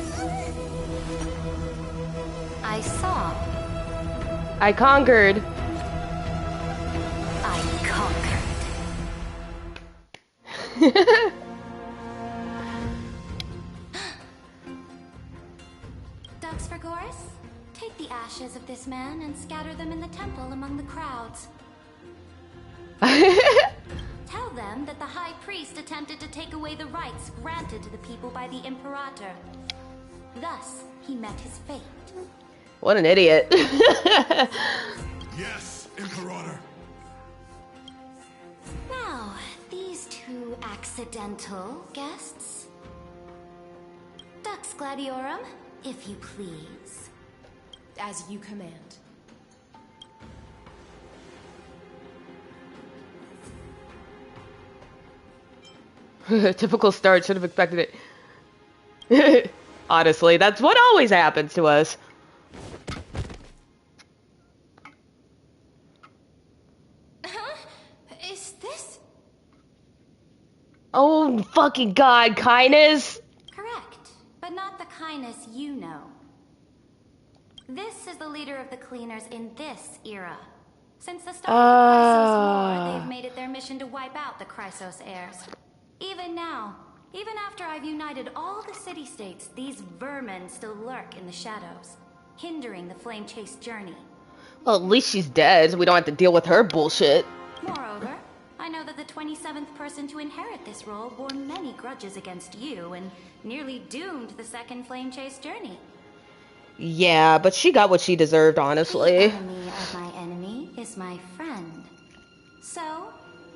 Speaker 8: I saw.
Speaker 1: I conquered.
Speaker 8: I conquered. Dux for Goris, take the ashes of this man and scatter them in the temple among the crowds. Tell them that the High Priest attempted to take away the rights granted to the people by the Imperator. Thus, he met his fate.
Speaker 1: What an idiot.
Speaker 6: Yes, Imperator.
Speaker 8: Now, these two accidental guests. Dux Gladiorum, if you please.
Speaker 10: As you command.
Speaker 1: Typical start, should have expected it. Honestly, that's what always happens to us.
Speaker 3: Huh? Is this...
Speaker 1: Oh, fucking God, kindness.
Speaker 8: Correct, but not the kindness you know. This is the leader of the Cleaners in this era. Since the start of the Chrysos War, they've made it their mission to wipe out the Chrysos heirs. Even now, even after I've united all the city-states, these vermin still lurk in the shadows, hindering the Flame Chase journey.
Speaker 1: Well, at least she's dead, so we don't have to deal with her bullshit.
Speaker 8: Moreover, I know that the 27th person to inherit this role bore many grudges against you and nearly doomed the second Flame Chase journey.
Speaker 1: Yeah, but she got what she deserved, honestly.
Speaker 8: The enemy of my enemy is my friend. So,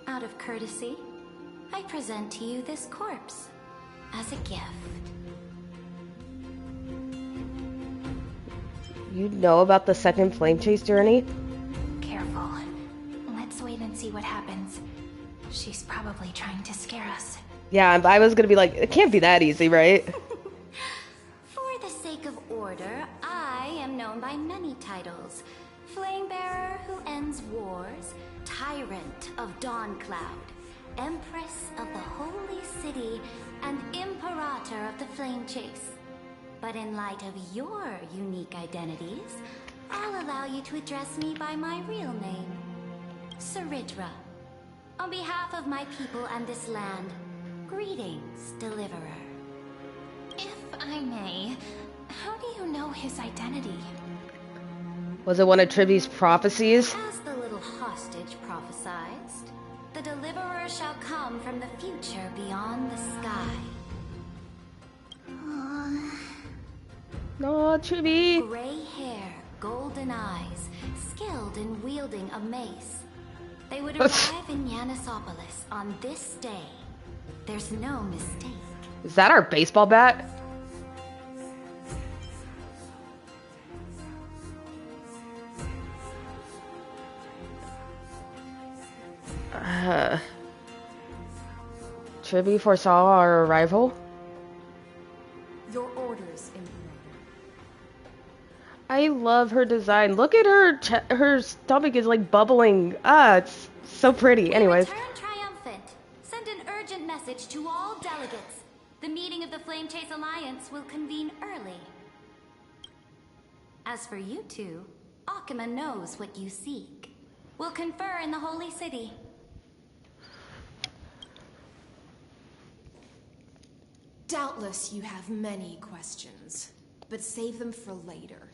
Speaker 8: out of courtesy, I present to you this corpse as a gift.
Speaker 1: You know about the second Flame Chase journey?
Speaker 3: Careful. Let's wait and see what happens. She's probably trying to scare us.
Speaker 1: Yeah, I was gonna be like, it can't be that easy, right?
Speaker 8: For the sake of order, I am known by many titles. Flamebearer who ends wars, Tyrant of Dawncloud, Empress of the Holy City, and Imperator of the Flame Chase. But in light of your unique identities, I'll allow you to address me by my real name, Saridra. On behalf of my people and this land, greetings, Deliverer.
Speaker 3: If I may, how do you know his identity?
Speaker 1: Was it one of Trivy's prophecies?
Speaker 8: As the little hostage prophesied, the Deliverer shall come from the future beyond the sky.
Speaker 1: No, Trivy.
Speaker 8: Gray hair, golden eyes, skilled in wielding a mace. They would arrive in Yanisopolis on this day. There's no mistake.
Speaker 1: Is that our baseball bat? Trivy foresaw our arrival?
Speaker 10: Your orders, Emperor.
Speaker 1: I love her design. Look at her. Her stomach is like bubbling. It's so pretty. Anyways.
Speaker 8: Return triumphant. Send an urgent message to all delegates. The meeting of the Flame Chase Alliance will convene early. As for you two, Akima knows what you seek. We'll confer in the Holy City.
Speaker 10: Doubtless you have many questions, but save them for later.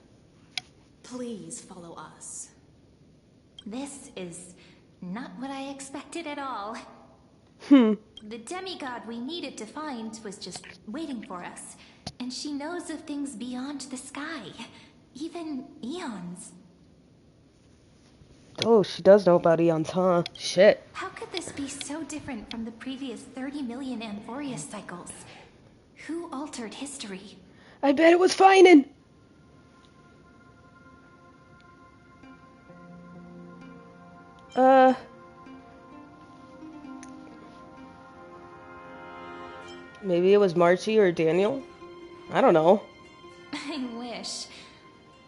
Speaker 10: Please follow us.
Speaker 3: This is not what I expected at all. The demigod we needed to find was just waiting for us, and she knows of things beyond the sky, even eons.
Speaker 1: Oh, she does know about eons, huh? Shit.
Speaker 3: How could this be so different from the previous 30 million Amphorius cycles? Who altered history?
Speaker 1: I bet it was Finan. Maybe it was Marcy or Daniel? I don't know.
Speaker 3: I wish,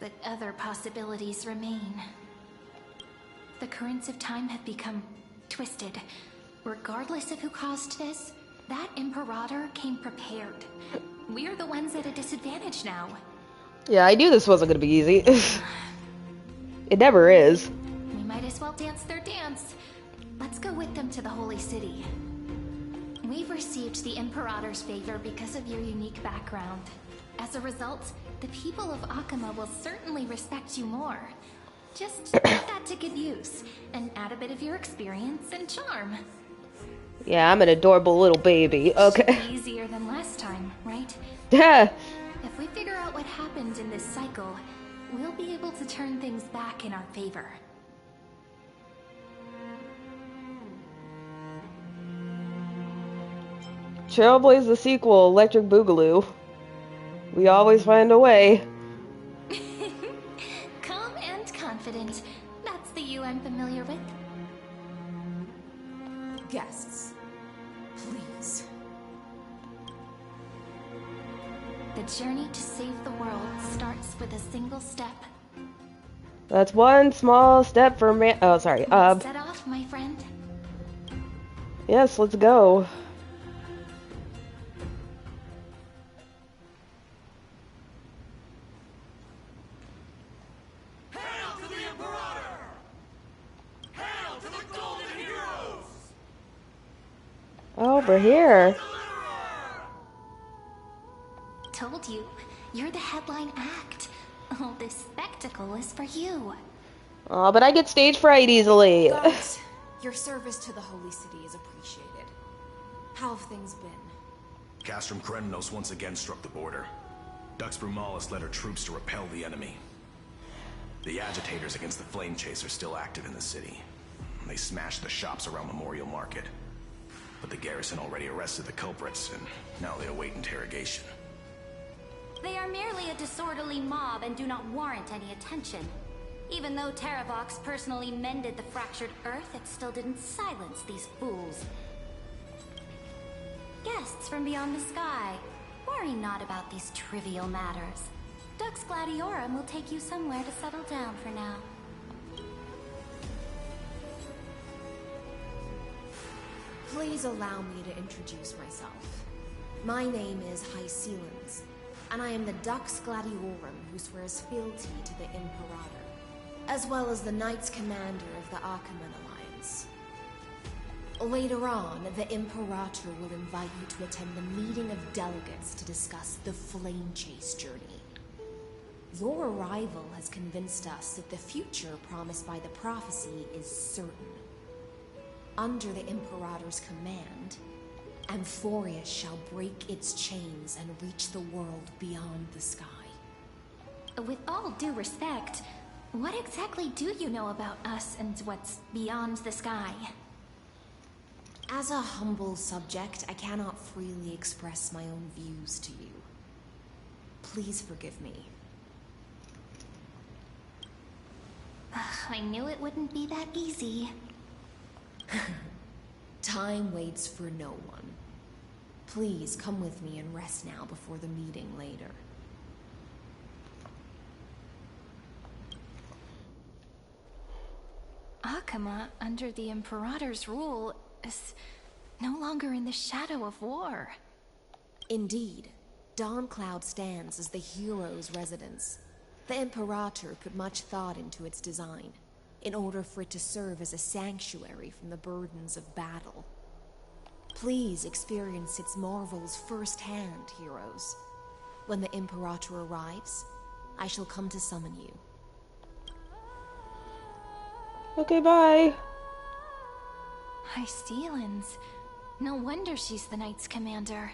Speaker 3: but other possibilities remain. The currents of time have become twisted. Regardless of who caused this, that Imperator came prepared. We're the ones at a disadvantage now.
Speaker 1: Yeah, I knew this wasn't gonna be easy. It never is.
Speaker 3: We might as well dance their dance. Let's go with them to the Holy City. We've received the Imperator's favor because of your unique background. As a result, the people of Akima will certainly respect you more. Just put that to good use, and add a bit of your experience and charm.
Speaker 1: Yeah, I'm an adorable little baby. Okay.
Speaker 3: Should be easier than last time, right?
Speaker 1: Yeah.
Speaker 3: If we figure out what happened in this cycle, we'll be able to turn things back in our favor.
Speaker 1: Trailblaze the sequel, Electric Boogaloo. We always find a way.
Speaker 3: Calm and confident. That's the you I'm familiar with.
Speaker 10: Guests, please.
Speaker 3: The journey to save the world starts with a single step.
Speaker 1: That's one small step for man. Oh, sorry.
Speaker 3: Set off, my friend.
Speaker 1: Yes, let's go. Over here.
Speaker 3: Told you, you're the headline act. All this spectacle is for you.
Speaker 1: Oh, but I get stage fright easily.
Speaker 10: But your service to the Holy City is appreciated. How have things been?
Speaker 4: Castrum Kremenos once again struck the border. Dux Brumalis led her troops to repel the enemy. The agitators against the Flame Chase are still active in the city. They smashed the shops around Memorial Market. But the garrison already arrested the culprits, and now they await interrogation.
Speaker 8: They are merely a disorderly mob and do not warrant any attention. Even though Terravox personally mended the fractured earth, it still didn't silence these fools. Guests from beyond the sky, worry not about these trivial matters. Dux Gladiorum will take you somewhere to settle down for now.
Speaker 10: Please allow me to introduce myself. My name is Hycelens. and I am the Dux Gladiorum who swears fealty to the Imperator, as well as the Knights Commander of the Achaemen Alliance. Later on, the Imperator will invite you to attend the meeting of delegates to discuss the Flame Chase journey. Your arrival has convinced us that the future promised by the prophecy is certain. Under the Imperator's command, Amphorius shall break its chains and reach the world beyond the sky.
Speaker 3: With all due respect, what exactly do you know about us and what's beyond the sky?
Speaker 10: As a humble subject, I cannot freely express my own views to you. Please forgive me.
Speaker 3: I knew it wouldn't be that easy.
Speaker 10: Time waits for no one. Please come with me and rest now before the meeting later.
Speaker 3: Akhama, under the Imperator's rule, is no longer in the shadow of war.
Speaker 10: Indeed. Dawncloud stands as the hero's residence. The Imperator put much thought into its design, in order for it to serve as a sanctuary from the burdens of battle. Please experience its marvels firsthand, heroes. When the Imperator arrives, I shall come to summon you.
Speaker 1: Okay, bye.
Speaker 3: Hystelins. No wonder she's the Knights Commander.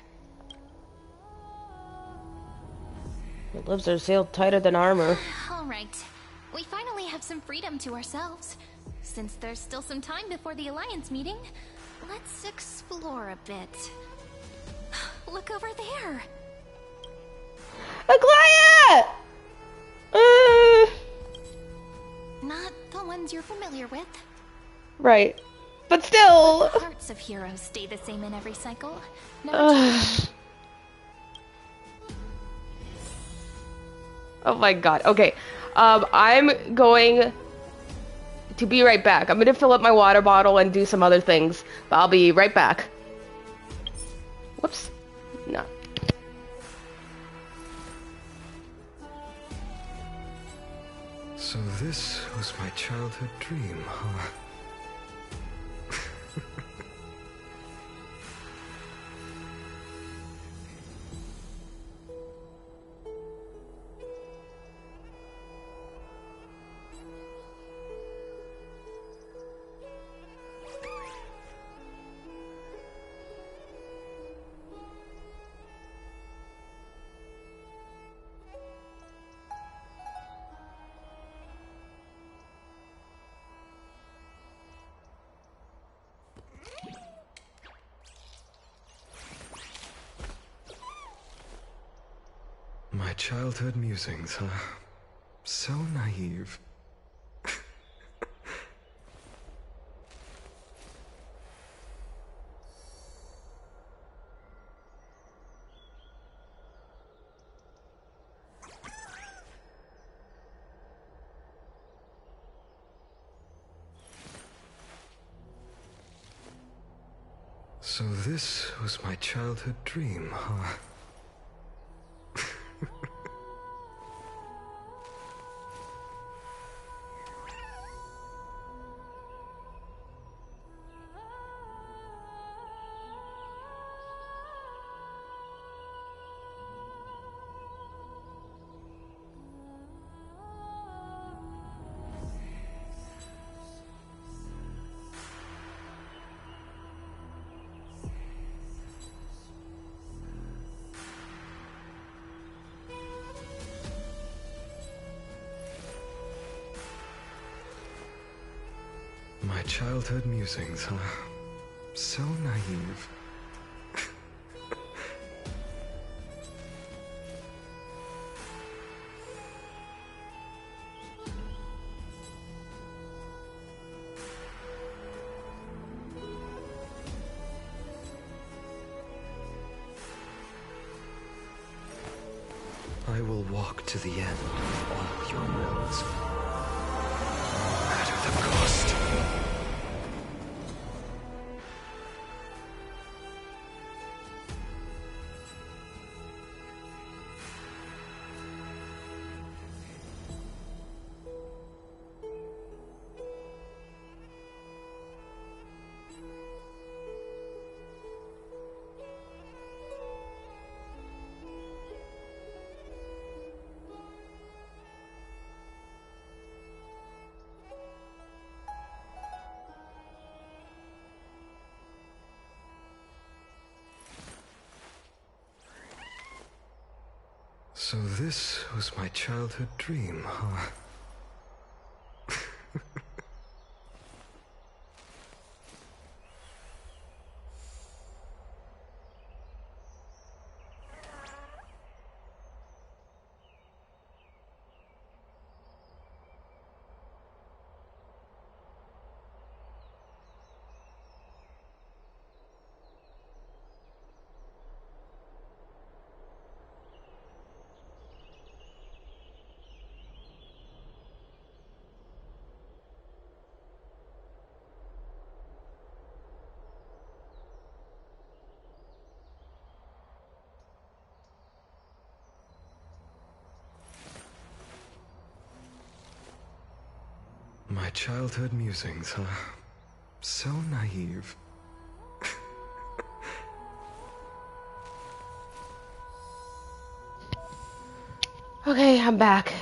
Speaker 1: Her lips are sealed tighter than armor.
Speaker 3: Alright. We finally have some freedom to ourselves. Since there's still some time before the Alliance meeting, let's explore a bit. Look over there!
Speaker 1: Aglaia!
Speaker 3: Not the ones you're familiar with.
Speaker 1: Right. But still...
Speaker 3: The hearts of heroes stay the same in every cycle. Never change.
Speaker 1: Oh my god. Okay. I'm going to be right back. I'm going to fill up my water bottle and do some other things. But I'll be right back. Whoops. No.
Speaker 2: So this was my childhood dream, huh? My childhood musings, huh? So naive. So this was my childhood dream, huh? My childhood musings, huh? So naive. I will walk to the end of all your wills, no matter the cost. So this was my childhood dream, huh? My childhood musings, huh? So naive.
Speaker 1: Okay, I'm back.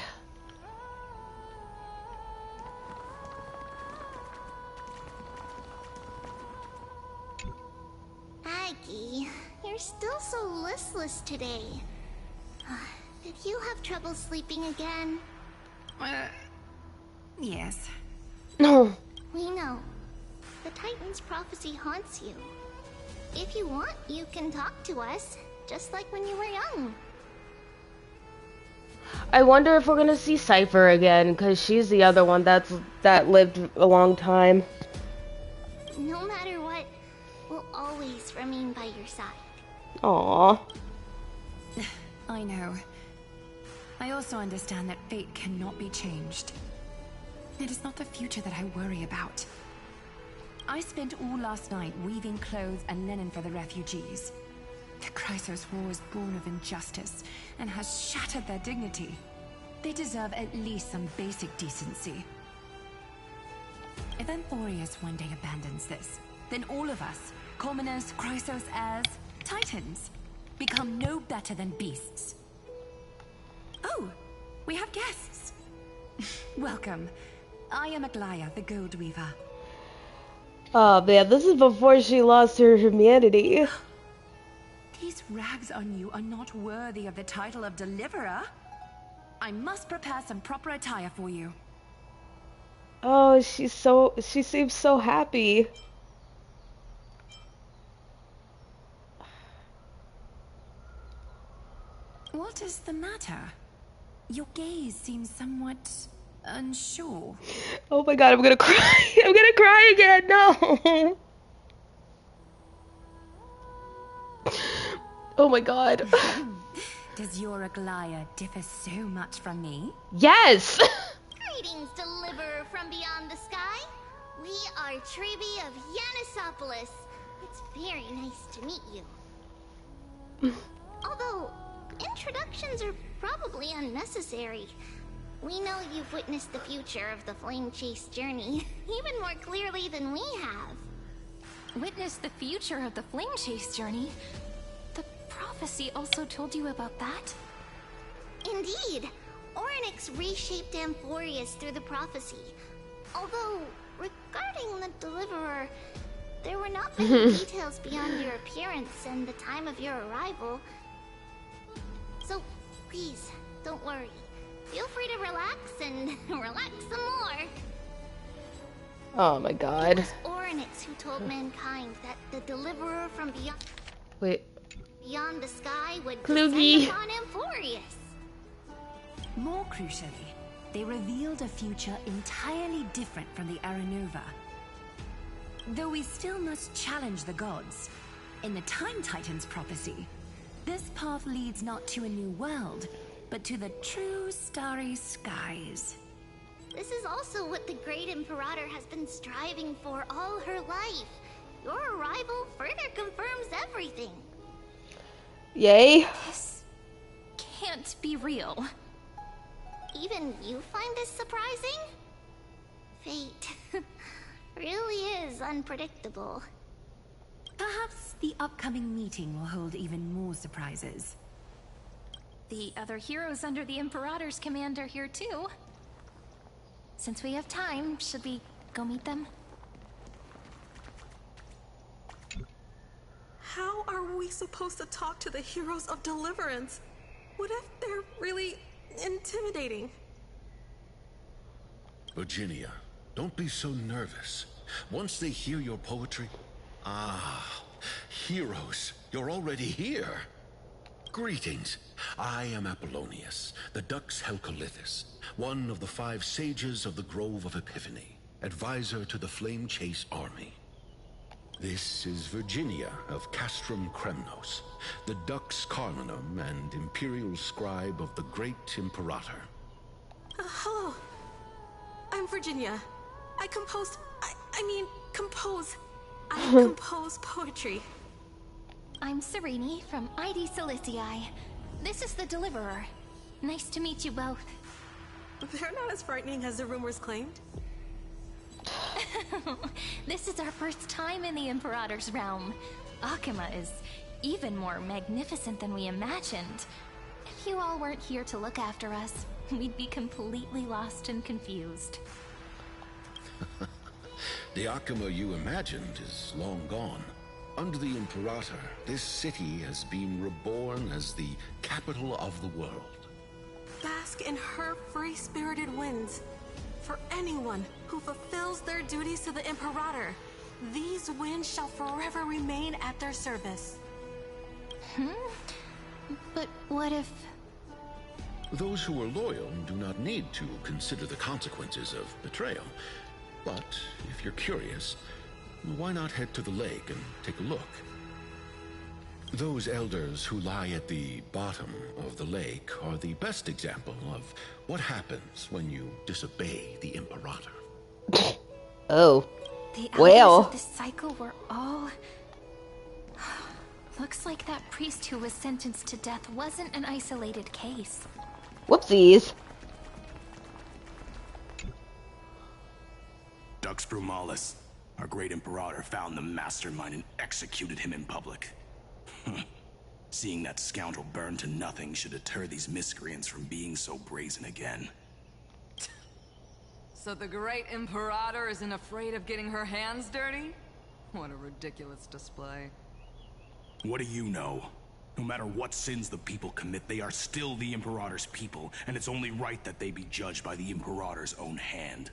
Speaker 11: Aggie, you're still so listless today. Did you have trouble sleeping again?
Speaker 12: Yes.
Speaker 1: No.
Speaker 11: We know. The Titan's prophecy haunts you. If you want, you can talk to us, just like when you were young.
Speaker 1: I wonder if we're gonna see Cypher again, because she's the other one that lived a long time.
Speaker 11: No matter what, we'll always remain by your side.
Speaker 1: Aww.
Speaker 12: I know. I also understand that fate cannot be changed. It is not the future that I worry about. I spent all last night weaving clothes and linen for the refugees. The Chrysos War was born of injustice and has shattered their dignity. They deserve at least some basic decency. If Amphorius one day abandons this, then all of us, commoners, Chrysos heirs, Titans, become no better than beasts. Oh, we have guests. Welcome. I am Aglaya, the Gold Weaver.
Speaker 1: Oh man, this is before she lost her humanity.
Speaker 12: These rags on you are not worthy of the title of Deliverer. I must prepare some proper attire for you.
Speaker 1: Oh, she seems so happy.
Speaker 12: What is the matter? Your gaze seems somewhat unsure.
Speaker 1: Oh my god, I'm gonna cry. I'm gonna cry again. No. Oh my god.
Speaker 12: Does your Aglaya differ so much from me?
Speaker 1: Yes.
Speaker 11: Greetings, Deliverer from beyond the sky. We are Trebi of Yanisopolis. It's very nice to meet you. Although, introductions are probably unnecessary. We know you've witnessed the future of the Flame Chase journey even more clearly than we have.
Speaker 3: Witnessed the future of the Flame Chase journey? The prophecy also told you about that?
Speaker 11: Indeed. Orynyx reshaped Amphorius through the prophecy. Although, regarding the Deliverer, there were not many details beyond your appearance and the time of your arrival. So, please, don't worry. Feel free to relax and relax some more.
Speaker 1: Oh my god.
Speaker 11: It was Orynyx who told mankind that the Deliverer from beyond the sky would descend upon Amphorius.
Speaker 12: More crucially, they revealed a future entirely different from the Aranova. Though we still must challenge the gods, in the Time Titan's prophecy, this path leads not to a new world, but to the true starry skies.
Speaker 11: This is also what the Great Imperator has been striving for all her life. Your arrival further confirms everything.
Speaker 1: Yay.
Speaker 3: This can't be real.
Speaker 11: Even you find this surprising? Fate really is unpredictable.
Speaker 12: Perhaps the upcoming meeting will hold even more surprises.
Speaker 3: The other heroes under the Imperator's command are here too. Since we have time, should we go meet them?
Speaker 13: How are we supposed to talk to the heroes of Deliverance? What if they're really intimidating?
Speaker 14: Virginia, don't be so nervous. Once they hear your poetry... Ah, heroes, you're already here. Greetings. I am Apollonius, the Dux Helcolithus, one of the 5 sages of the Grove of Epiphany, advisor to the Flame Chase army. This is Virginia of Castrum Kremnos, the Dux Carlinum and imperial scribe of the Great Imperator.
Speaker 13: Hello. I'm Virginia. I compose poetry.
Speaker 3: I'm Serene from ID Silicii. This is the Deliverer. Nice to meet you both.
Speaker 13: They're not as frightening as the rumors claimed.
Speaker 3: This is our first time in the Imperator's realm. Akuma is even more magnificent than we imagined. If you all weren't here to look after us, we'd be completely lost and confused.
Speaker 14: The Akuma you imagined is long gone. Under the Imperator, this city has been reborn as the capital of the world.
Speaker 13: Bask in her free-spirited winds. For anyone who fulfills their duties to the Imperator, these winds shall forever remain at their service.
Speaker 3: But what if...
Speaker 14: Those who are loyal do not need to consider the consequences of betrayal. But if you're curious, why not head to the lake and take a look? Those elders who lie at the bottom of the lake are the best example of what happens when you disobey the Imperator.
Speaker 1: Oh.
Speaker 3: The
Speaker 1: well.
Speaker 3: elders of this cycle were all... Looks like that priest who was sentenced to death wasn't an isolated case.
Speaker 1: Whoopsies.
Speaker 4: Dux Brumalis, our great Imperator, found the mastermind and executed him in public. Seeing that scoundrel burn to nothing should deter these miscreants from being so brazen again.
Speaker 15: So the great Imperator isn't afraid of getting her hands dirty? What a ridiculous display.
Speaker 4: What do you know? No matter what sins the people commit, they are still the Imperator's people, and it's only right that they be judged by the Imperator's own hand.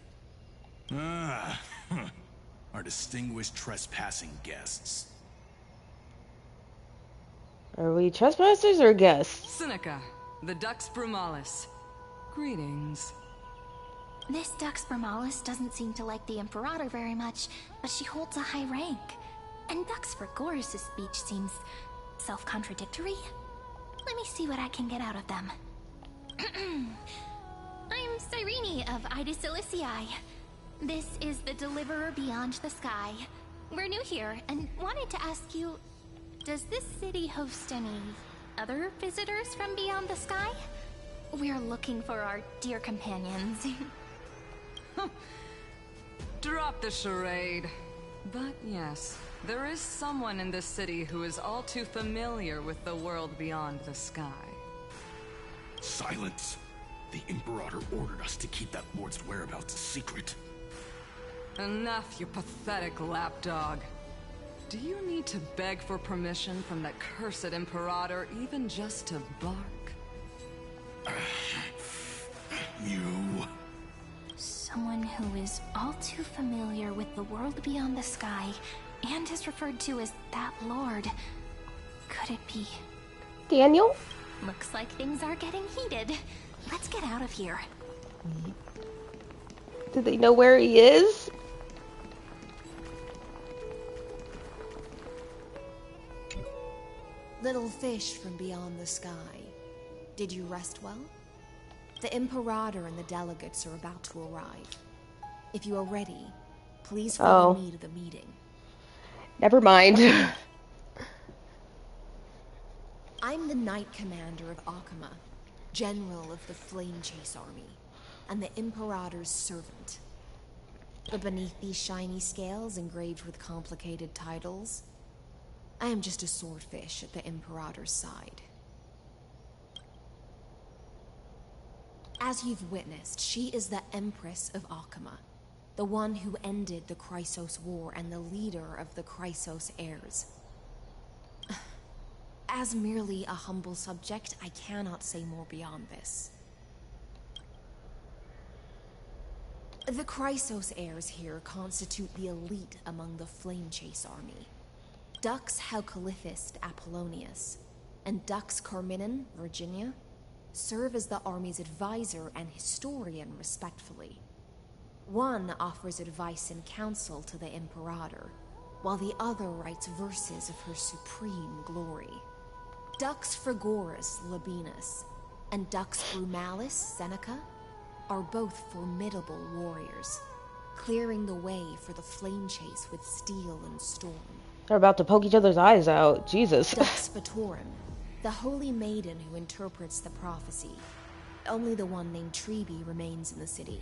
Speaker 4: Our distinguished trespassing guests.
Speaker 1: Are we trespassers or guests?
Speaker 15: Seneca, the Dux Brumalis. Greetings.
Speaker 3: This Dux Brumalis doesn't seem to like the Imperator very much, but she holds a high rank. And Dux Frigoris' speech seems self-contradictory. Let me see what I can get out of them. I'm Cyrene of Ida Silicii. This is the Deliverer Beyond the Sky. We're new here and wanted to ask you, does this city host any other visitors from beyond the sky? We're looking for our dear companions.
Speaker 15: Drop the charade. But yes, there is someone in this city who is all too familiar with the world beyond the sky.
Speaker 4: Silence! The Imperator ordered us to keep that lord's whereabouts a secret.
Speaker 15: Enough, you pathetic lapdog. Do you need to beg for permission from that cursed Imperator even just to bark?
Speaker 4: You...
Speaker 3: Someone who is all too familiar with the world beyond the sky and is referred to as that lord. Could it be...
Speaker 1: Daniel?
Speaker 3: Looks like things are getting heated. Let's get out of here.
Speaker 1: Do they know where he is?
Speaker 10: Little fish from beyond the sky. Did you rest well? The Imperator and the delegates are about to arrive. If you are ready, please follow me to the meeting.
Speaker 1: Never mind.
Speaker 10: I'm the Knight Commander of Akuma, General of the Flame Chase Army, and the Imperator's servant. But beneath these shiny scales engraved with complicated titles, I am just a swordfish at the Imperator's side. As you've witnessed, she is the Empress of Akuma, the one who ended the Chrysos War and the leader of the Chrysos heirs. As merely a humble subject, I cannot say more beyond this. The Chrysos heirs here constitute the elite among the Flamechase army. Dux Halcalithist Apollonius and Dux Carminin, Virginia, serve as the army's advisor and historian respectfully. One offers advice and counsel to the Imperator, while the other writes verses of her supreme glory. Dux Frigoris Labienus and Dux Brumalis Seneca are both formidable warriors, clearing the way for the Flamechase with steel and storm.
Speaker 1: They're about to poke each other's eyes out. Jesus.
Speaker 10: Dux Spatorum, the holy maiden who interprets the prophecy. Only the one named Trebi remains in the city.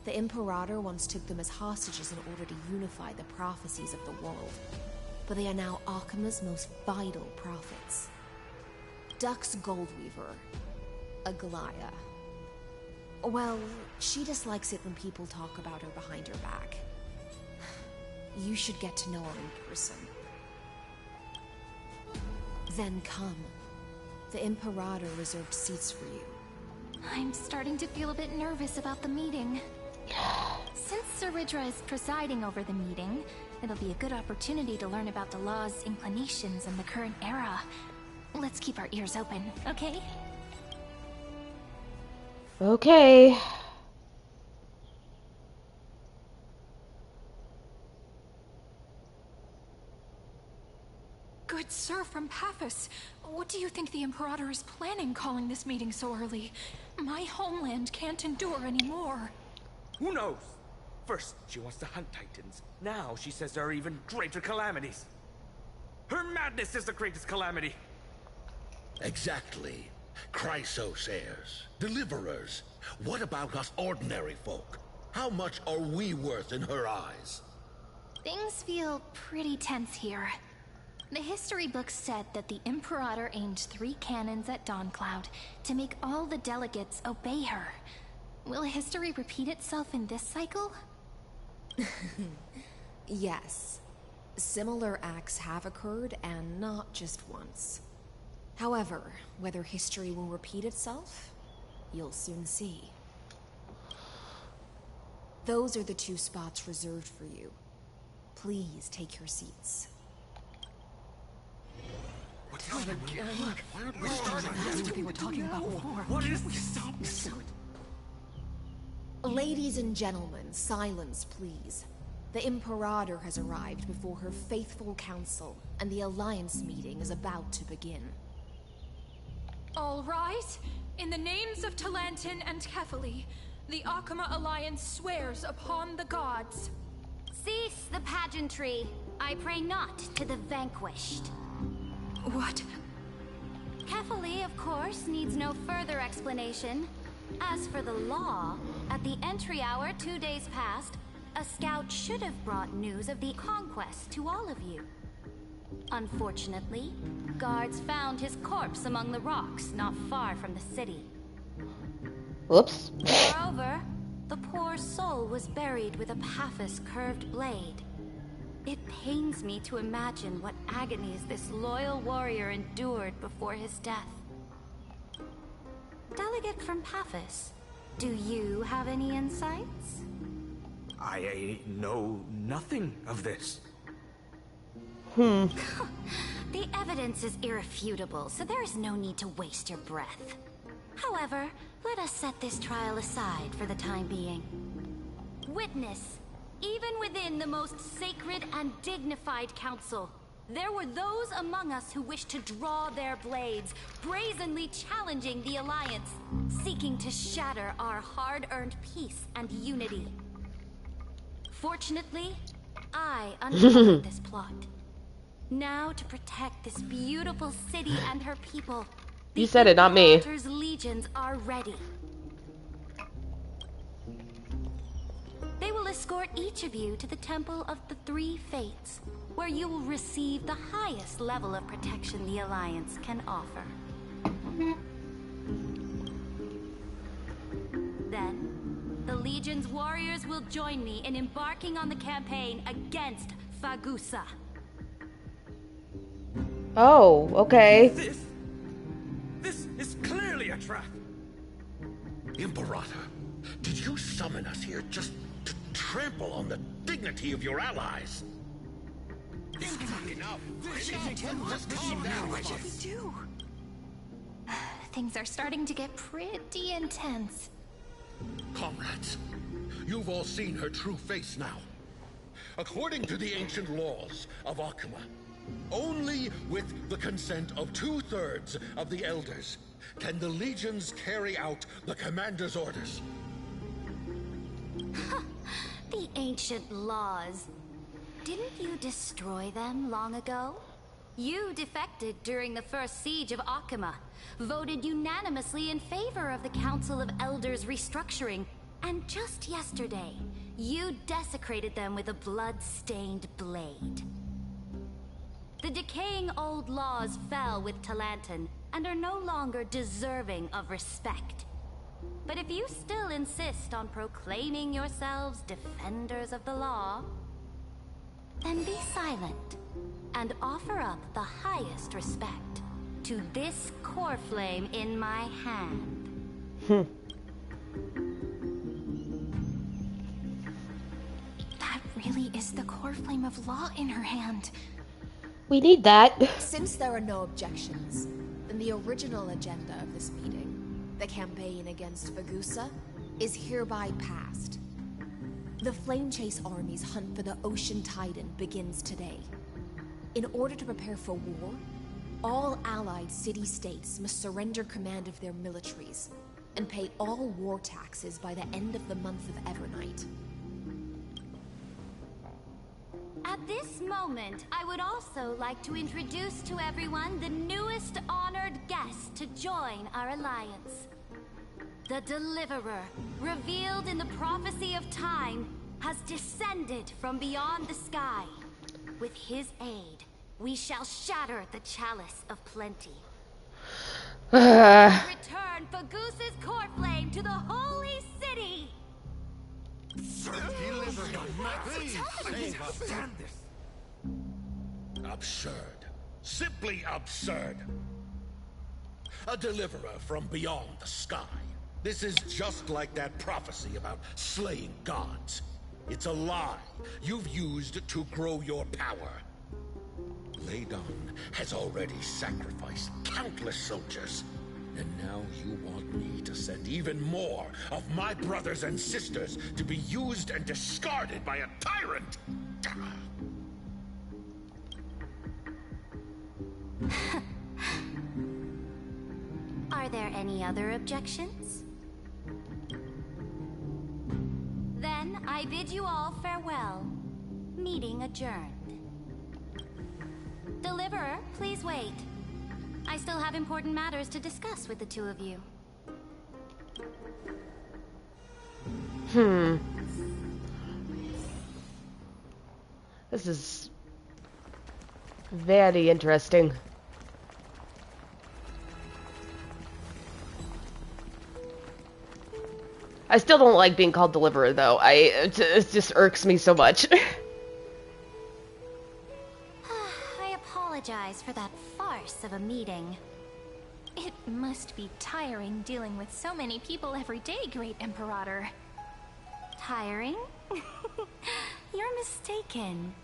Speaker 10: The Imperator once took them as hostages in order to unify the prophecies of the world, but they are now Akima's most vital prophets. Dux Goldweaver, Aglaya. Well, she dislikes it when people talk about her behind her back. You should get to know her in person. Then come. The Imperator reserved seats for you.
Speaker 3: I'm starting to feel a bit nervous about the meeting. Since Sir Ridra is presiding over the meeting, it'll be a good opportunity to learn about the law's inclinations in the current era. Let's keep our ears open, okay?
Speaker 1: Okay.
Speaker 16: Good sir from Paphos, what do you think the Imperator is planning calling this meeting so early? My homeland can't endure anymore.
Speaker 17: Who knows? First, she wants to hunt Titans. Now she says there are even greater calamities. Her madness is the greatest calamity.
Speaker 14: Exactly. Chrysos heirs, deliverers. What about us ordinary folk? How much are we worth in her eyes?
Speaker 3: Things feel pretty tense here. The history books said that the Imperator aimed 3 cannons at Dawncloud to make all the delegates obey her. Will history repeat itself in this cycle?
Speaker 10: Yes. Similar acts have occurred, and not just once. However, whether history will repeat itself, you'll soon see. Those are the 2 spots reserved for you. Please take your seats.
Speaker 17: What's going on?
Speaker 16: That's what they were talking about before.
Speaker 17: What is
Speaker 16: We
Speaker 17: this?
Speaker 16: stop this.
Speaker 10: Ladies and gentlemen, silence, please. The Imperator has arrived before her faithful council, and the Alliance meeting is about to begin.
Speaker 16: All right. In the names of Talantin and Kefali, the Akama Alliance swears upon the gods.
Speaker 8: Cease the pageantry. I pray not to the vanquished.
Speaker 16: What?
Speaker 8: Kefali, of course, needs no further explanation. As for the law, at the entry hour 2 days past, a scout should have brought news of the conquest to all of you. Unfortunately, guards found his corpse among the rocks not far from the city.
Speaker 1: Whoops.
Speaker 8: Moreover, the poor soul was buried with a Paphos curved blade. It pains me to imagine what agonies this loyal warrior endured before his death. Delegate from Paphos, do you have any insights?
Speaker 17: I know nothing of this.
Speaker 8: The evidence is irrefutable, so there is no need to waste your breath. However, let us set this trial aside for the time being. Witness, even within the most sacred and dignified council, there were those among us who wished to draw their blades, brazenly challenging the Alliance, seeking to shatter our hard-earned peace and unity. Fortunately, I uncovered this plot. Now, to protect this beautiful city and her people,
Speaker 1: You said it, not me.
Speaker 8: Imperator's legions are ready. They will escort each of you to the Temple of the Three Fates, where you will receive the highest level of protection the Alliance can offer. Then, the Legion's warriors will join me in embarking on the campaign against Fagusa.
Speaker 1: Oh, okay.
Speaker 17: This is clearly a trap.
Speaker 14: Imperator, did you summon us here just to trample on the dignity of your allies? Enough. Just calm down.
Speaker 3: What should we do? Things are starting to get pretty intense.
Speaker 14: Comrades, you've all seen her true face now. According to the ancient laws of Akuma, only with the consent of 2/3 of the elders can the legions carry out the commander's orders.
Speaker 8: The ancient laws. Didn't you destroy them long ago? You defected during the first siege of Akuma, voted unanimously in favor of the Council of Elders restructuring, and just yesterday, you desecrated them with a blood-stained blade. The decaying old laws fell with Talanton and are no longer deserving of respect. But if you still insist on proclaiming yourselves defenders of the law, then be silent and offer up the highest respect to this core flame in my hand.
Speaker 3: That really is the core flame of law in her hand.
Speaker 1: We need that.
Speaker 10: Since there are no objections, then the original agenda of this meeting, the campaign against Vagusa, is hereby passed. The Flame Chase Army's hunt for the Ocean Titan begins today. In order to prepare for war, all allied city-states must surrender command of their militaries and pay all war taxes by the end of the month of Evernight.
Speaker 8: At this moment, I would also like to introduce to everyone the newest honored guest to join our alliance. The Deliverer, revealed in the prophecy of time, has descended from beyond the sky. With his aid, we shall shatter the Chalice of Plenty. Return Fagusa's core flame to the Holy City!
Speaker 14: Absurd. Simply absurd. A deliverer from beyond the sky. This is just like that prophecy about slaying gods. It's a lie you've used to grow your power. Ladon has already sacrificed countless soldiers. And now you want me to send even more of my brothers and sisters to be used and discarded by a tyrant?
Speaker 8: Are there any other objections? Then I bid you all farewell. Meeting adjourned. Deliverer, please wait. I still have important matters to discuss with the two of you.
Speaker 1: This is very interesting. I still don't like being called Deliverer, though. It just irks me so much.
Speaker 8: I apologize for that farce of a meeting.
Speaker 3: It must be tiring dealing with so many people every day, Great Imperator.
Speaker 8: Tiring? You're mistaken.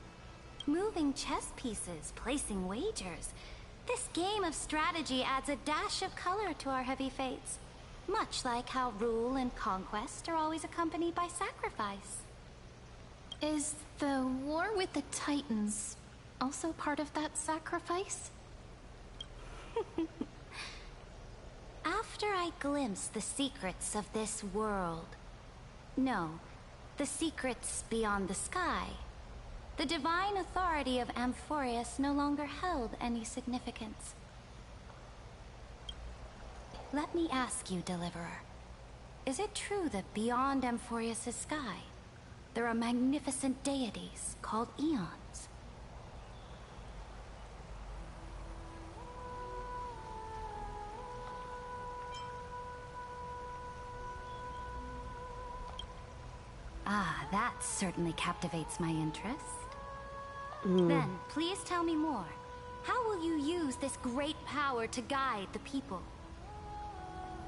Speaker 8: Moving chess pieces, placing wagers. This game of strategy adds a dash of color to our heavy fates. Much like how rule and conquest are always accompanied by sacrifice.
Speaker 3: Is the war with the Titans also part of that sacrifice?
Speaker 8: After I glimpse the secrets of this world... No, the secrets beyond the sky. The divine authority of Amphorius no longer held any significance. Let me ask you, Deliverer. Is it true that beyond Amphorius' sky, there are magnificent deities called Eons? Ah, that certainly captivates my interest. Then, please tell me more. How will you use this great power to guide the people?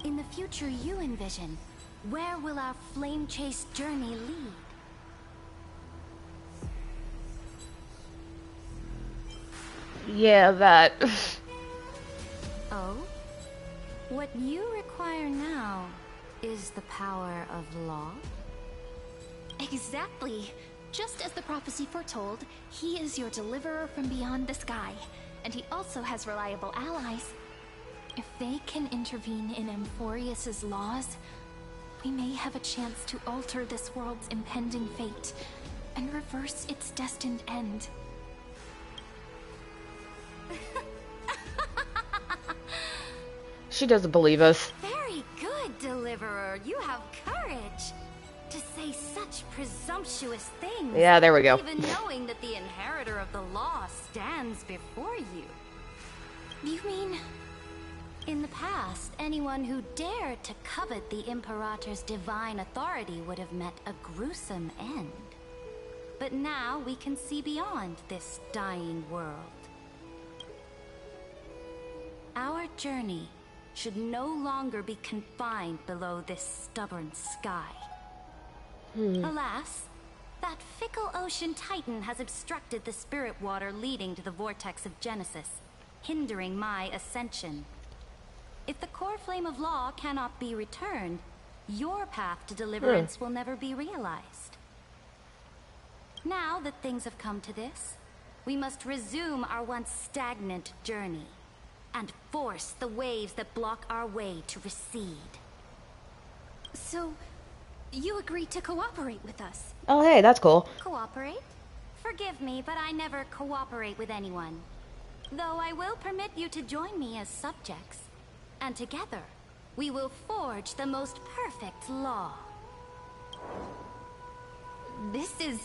Speaker 8: In the future you envision, where will our flame chase journey lead?
Speaker 1: Yeah, that.
Speaker 8: Oh? What you require now is the power of law?
Speaker 3: Exactly. Just as the prophecy foretold, he is your deliverer from beyond the sky, and he also has reliable allies. If they can intervene in Amphorius's laws, we may have a chance to alter this world's impending fate and reverse its destined end.
Speaker 1: She doesn't believe us.
Speaker 8: Very good, Deliverer. You have courage to say such presumptuous things.
Speaker 1: Yeah, there we go.
Speaker 8: Even knowing that the inheritor of the law stands before you. You mean, in the past, anyone who dared to covet the Imperator's divine authority would have met a gruesome end. But now we can see beyond this dying world. Our journey should no longer be confined below this stubborn sky. Alas, that fickle ocean titan has obstructed the spirit water leading to the vortex of Genesis, hindering my ascension. If the core flame of law cannot be returned, your path to deliverance will never be realized. Now that things have come to this, we must resume our once stagnant journey and force the waves that block our way to recede.
Speaker 3: So, you agreed to cooperate with us?
Speaker 1: Oh, hey, that's cool.
Speaker 8: Cooperate? Forgive me, but I never cooperate with anyone. Though I will permit you to join me as subjects. And together, we will forge the most perfect law.
Speaker 3: This is...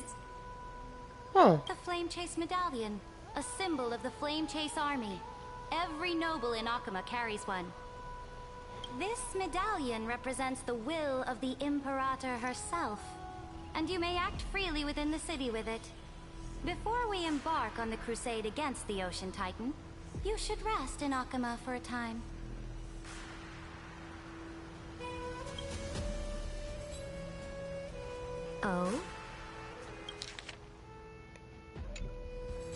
Speaker 8: The Flame Chase Medallion, a symbol of the Flame Chase Army. Every noble in Akuma carries one. This medallion represents the will of the Imperator herself, and you may act freely within the city with it. Before we embark on the crusade against the Ocean Titan, you should rest in Akuma for a time. Oh?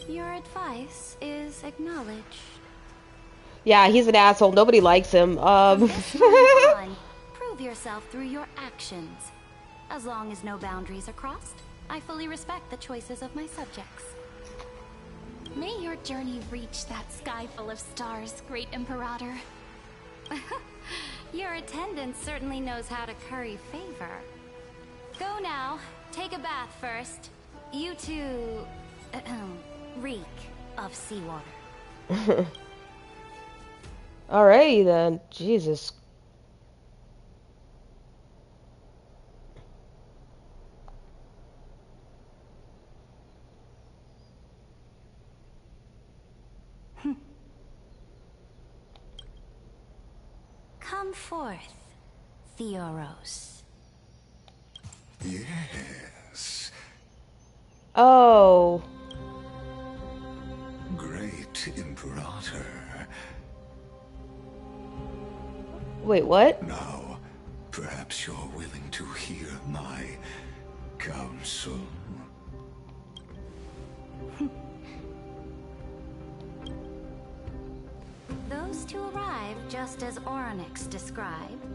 Speaker 8: Your advice is acknowledged.
Speaker 1: Yeah, he's an asshole. Nobody likes him.
Speaker 8: Prove yourself through your actions. As long as no boundaries are crossed, I fully respect the choices of my subjects.
Speaker 3: May your journey reach that sky full of stars, Great Imperator.
Speaker 8: Your attendant certainly knows how to curry favor. Go now. Take a bath first. You two... reek of seawater.
Speaker 1: Alrighty then. Jesus.
Speaker 8: Come forth, Theoros.
Speaker 6: Yes.
Speaker 1: Oh.
Speaker 6: Great Imperator.
Speaker 1: Wait, what?
Speaker 6: Now, perhaps you're willing to hear my counsel.
Speaker 8: Those two arrived just as Orynyx described,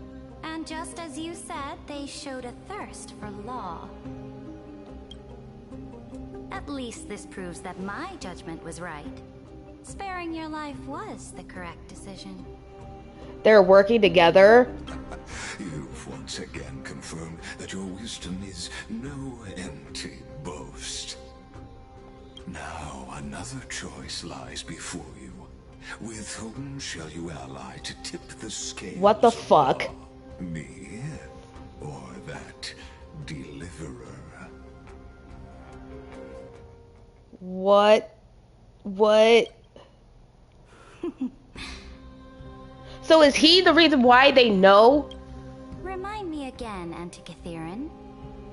Speaker 8: and just as you said, they showed a thirst for law. At least this proves that my judgment was right. Sparing your life was the correct decision.
Speaker 1: They're working together.
Speaker 6: You've once again confirmed that your wisdom is no empty boast. Now another choice lies before you. With whom shall you ally to tip the scales?
Speaker 1: What the fuck?
Speaker 6: Me or that deliverer?
Speaker 1: What? So is he the reason why they know?
Speaker 8: Remind me again, Antikythera.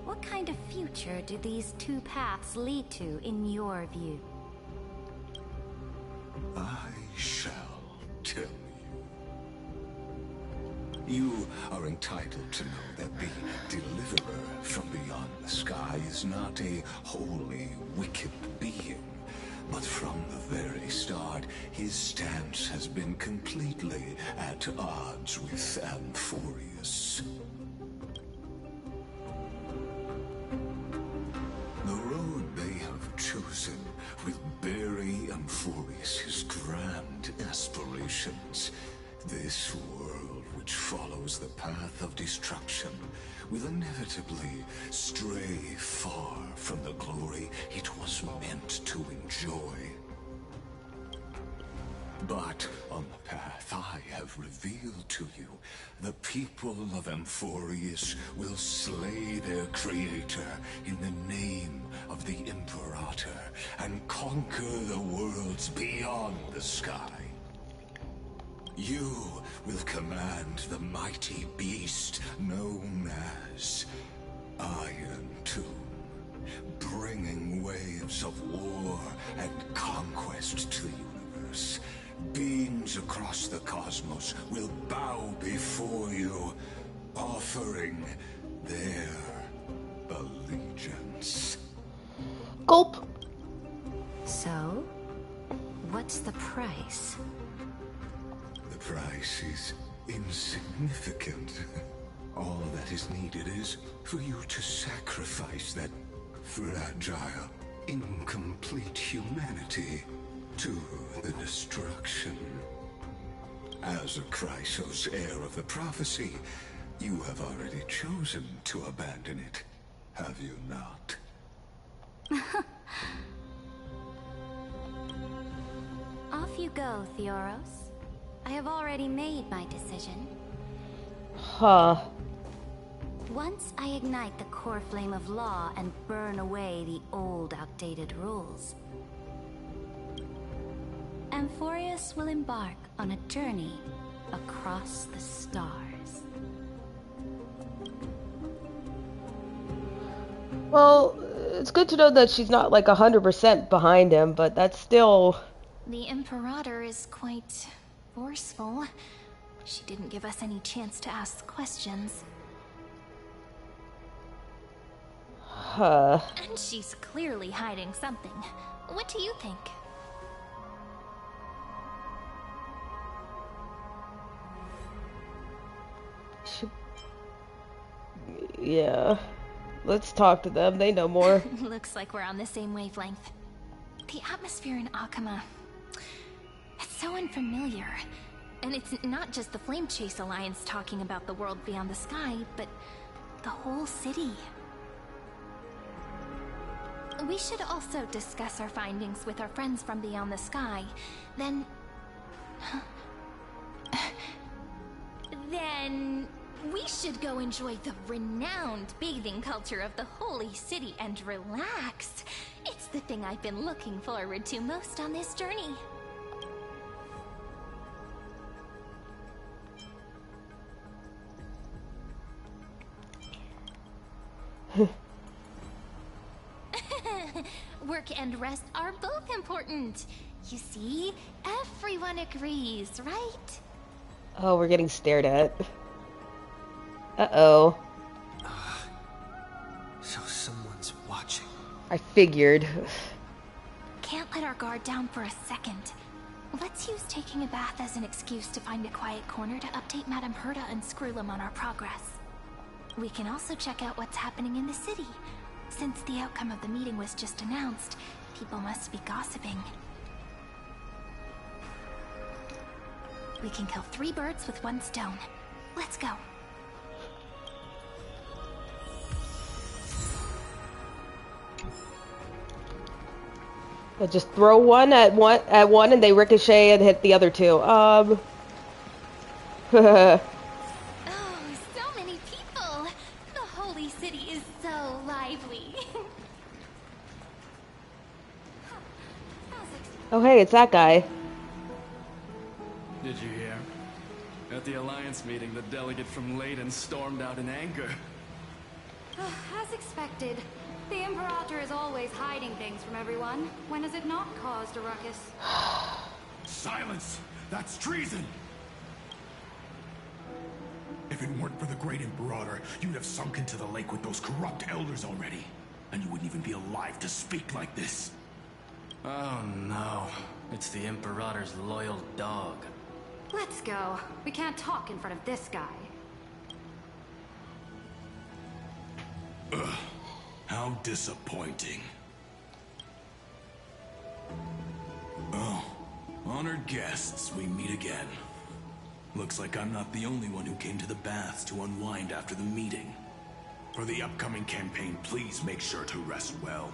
Speaker 8: What kind of future do these two paths lead to in your view?
Speaker 6: I shall tell you. You are entitled to know that the Deliverer from beyond the sky is not a wholly wicked being, but from the very start, his stance has been completely at odds with Amphorius. The road they have chosen will bury Amphorius' grand aspirations. This world, which follows the path of destruction, will inevitably stray far from the glory it was meant to enjoy. But on the path I have revealed to you, the people of Amphorius will slay their creator in the name of the Imperator and conquer the worlds beyond the sky. You will command the mighty beast known as Iron Tomb, bringing waves of war and conquest to the universe. Beings across the cosmos will bow before you, offering their allegiance.
Speaker 1: Gulp.
Speaker 5: So, what's the price?
Speaker 6: The price is insignificant. All that is needed is for you to sacrifice that fragile, incomplete humanity to the destruction. As a Chrysos, heir of the prophecy, you have already chosen to abandon it, have you not?
Speaker 8: Off you go, Theoros. I have already made my decision.
Speaker 1: Huh.
Speaker 8: Once I ignite the core flame of law and burn away the old, outdated rules, Amphorius will embark on a journey across the stars.
Speaker 1: Well, it's good to know that she's not like 100% behind him, but that's still...
Speaker 3: The Imperator is quite forceful. She didn't give us any chance to ask questions.
Speaker 1: Huh.
Speaker 3: And she's clearly hiding something. What do you think?
Speaker 1: Yeah. Let's talk to them. They know more.
Speaker 3: Looks like we're on the same wavelength. The atmosphere in Akama, it's so unfamiliar. And it's not just the Flame Chase Alliance talking about the world beyond the sky, but the whole city. We should also discuss our findings with our friends from beyond the sky. Then we should go enjoy the renowned bathing culture of the holy city and relax. It's the thing I've been looking forward to most on this journey. Work and rest are both important. You see, everyone agrees, right?
Speaker 1: Oh, we're getting stared at. Uh-oh.
Speaker 2: So someone's watching.
Speaker 1: I figured.
Speaker 3: Can't let our guard down for a second. Let's use taking a bath as an excuse to find a quiet corner to update Madame Herta and Screwlum on our progress. We can also check out what's happening in the city. Since the outcome of the meeting was just announced, people must be gossiping. We can kill 3 birds with 1 stone. Let's go.
Speaker 1: I'll just throw one at one and they ricochet and hit the other 2.
Speaker 3: Oh, so many people! The holy city is so lively.
Speaker 1: Oh hey, it's that guy.
Speaker 18: Did you hear? At the Alliance meeting, the delegate from Leyden stormed out in anger.
Speaker 19: As expected. The Imperator is always hiding things from everyone. When has it not caused a ruckus?
Speaker 9: Silence! That's treason! If it weren't for the Great Imperator, you'd have sunk into the lake with those corrupt elders already. And you wouldn't even be alive to speak like this.
Speaker 18: Oh no. It's the Imperator's loyal dog.
Speaker 19: Let's go. We can't talk in front of this guy.
Speaker 9: Ugh. How disappointing. Oh, honored guests, we meet again. Looks like I'm not the only one who came to the baths to unwind after the meeting. For the upcoming campaign, please make sure to rest well.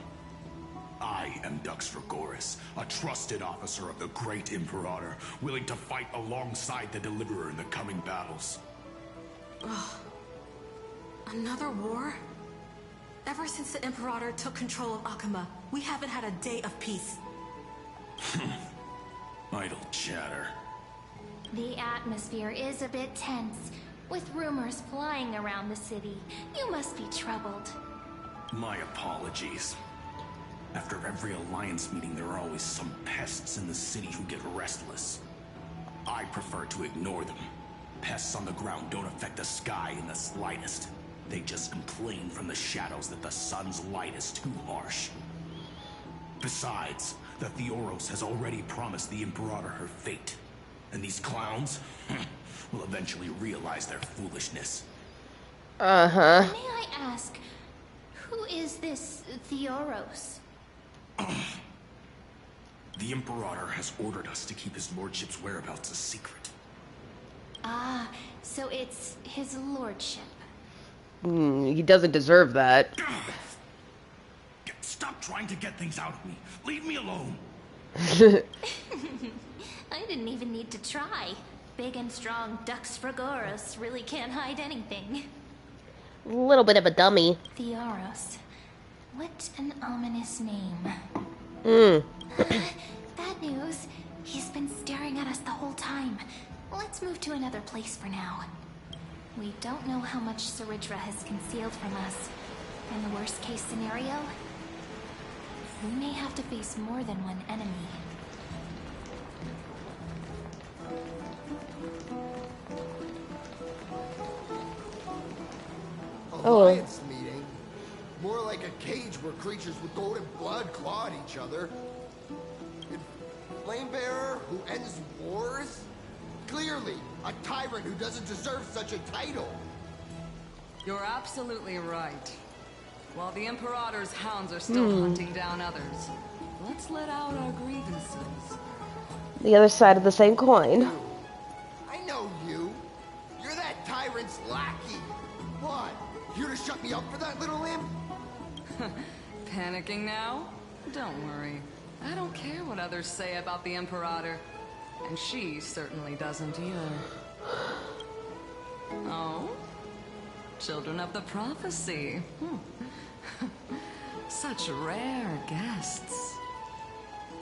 Speaker 9: I am Dux Dragoris, a trusted officer of the Great Imperator, willing to fight alongside the Deliverer in the coming battles.
Speaker 13: Ugh. Another war? Ever since the Imperator took control of Akuma, we haven't had a day of peace.
Speaker 9: Idle chatter.
Speaker 3: The atmosphere is a bit tense, with rumors flying around the city. You must be troubled.
Speaker 9: My apologies. After every Alliance meeting, there are always some pests in the city who get restless. I prefer to ignore them. Pests on the ground don't affect the sky in the slightest. They just complain from the shadows that the sun's light is too harsh. Besides, the Theoros has already promised the Imperator her fate. And these clowns will eventually realize their foolishness.
Speaker 3: Uh-huh. May I ask, who is this Theoros?
Speaker 9: The Imperator has ordered us to keep his lordship's whereabouts a secret.
Speaker 3: Ah, so it's his lordship.
Speaker 1: He doesn't deserve that.
Speaker 9: Stop trying to get things out of me. Leave me alone.
Speaker 3: I didn't even need to try. Big and strong Dux Dragoris really can't hide anything.
Speaker 1: A little bit of a dummy.
Speaker 3: Theoros. What an ominous name. Bad news. He's been staring at us the whole time. Let's move to another place for now. We don't know how much Saridra has concealed from us. In the worst case scenario, we may have to face more than one enemy.
Speaker 20: Alliance meeting? More like a cage where creatures with golden blood claw at each other. And Flamebearer who ends wars? Clearly, a tyrant who doesn't deserve such a title.
Speaker 15: You're absolutely right. While the Imperator's hounds are still hunting down others, let's let out our grievances.
Speaker 1: The other side of the same coin.
Speaker 20: I know you. You're that tyrant's lackey. What? Here to shut me up for that little imp?
Speaker 15: Panicking now? Don't worry. I don't care what others say about the Imperator. And she certainly doesn't either. Oh? Children of the Prophecy. Such rare guests.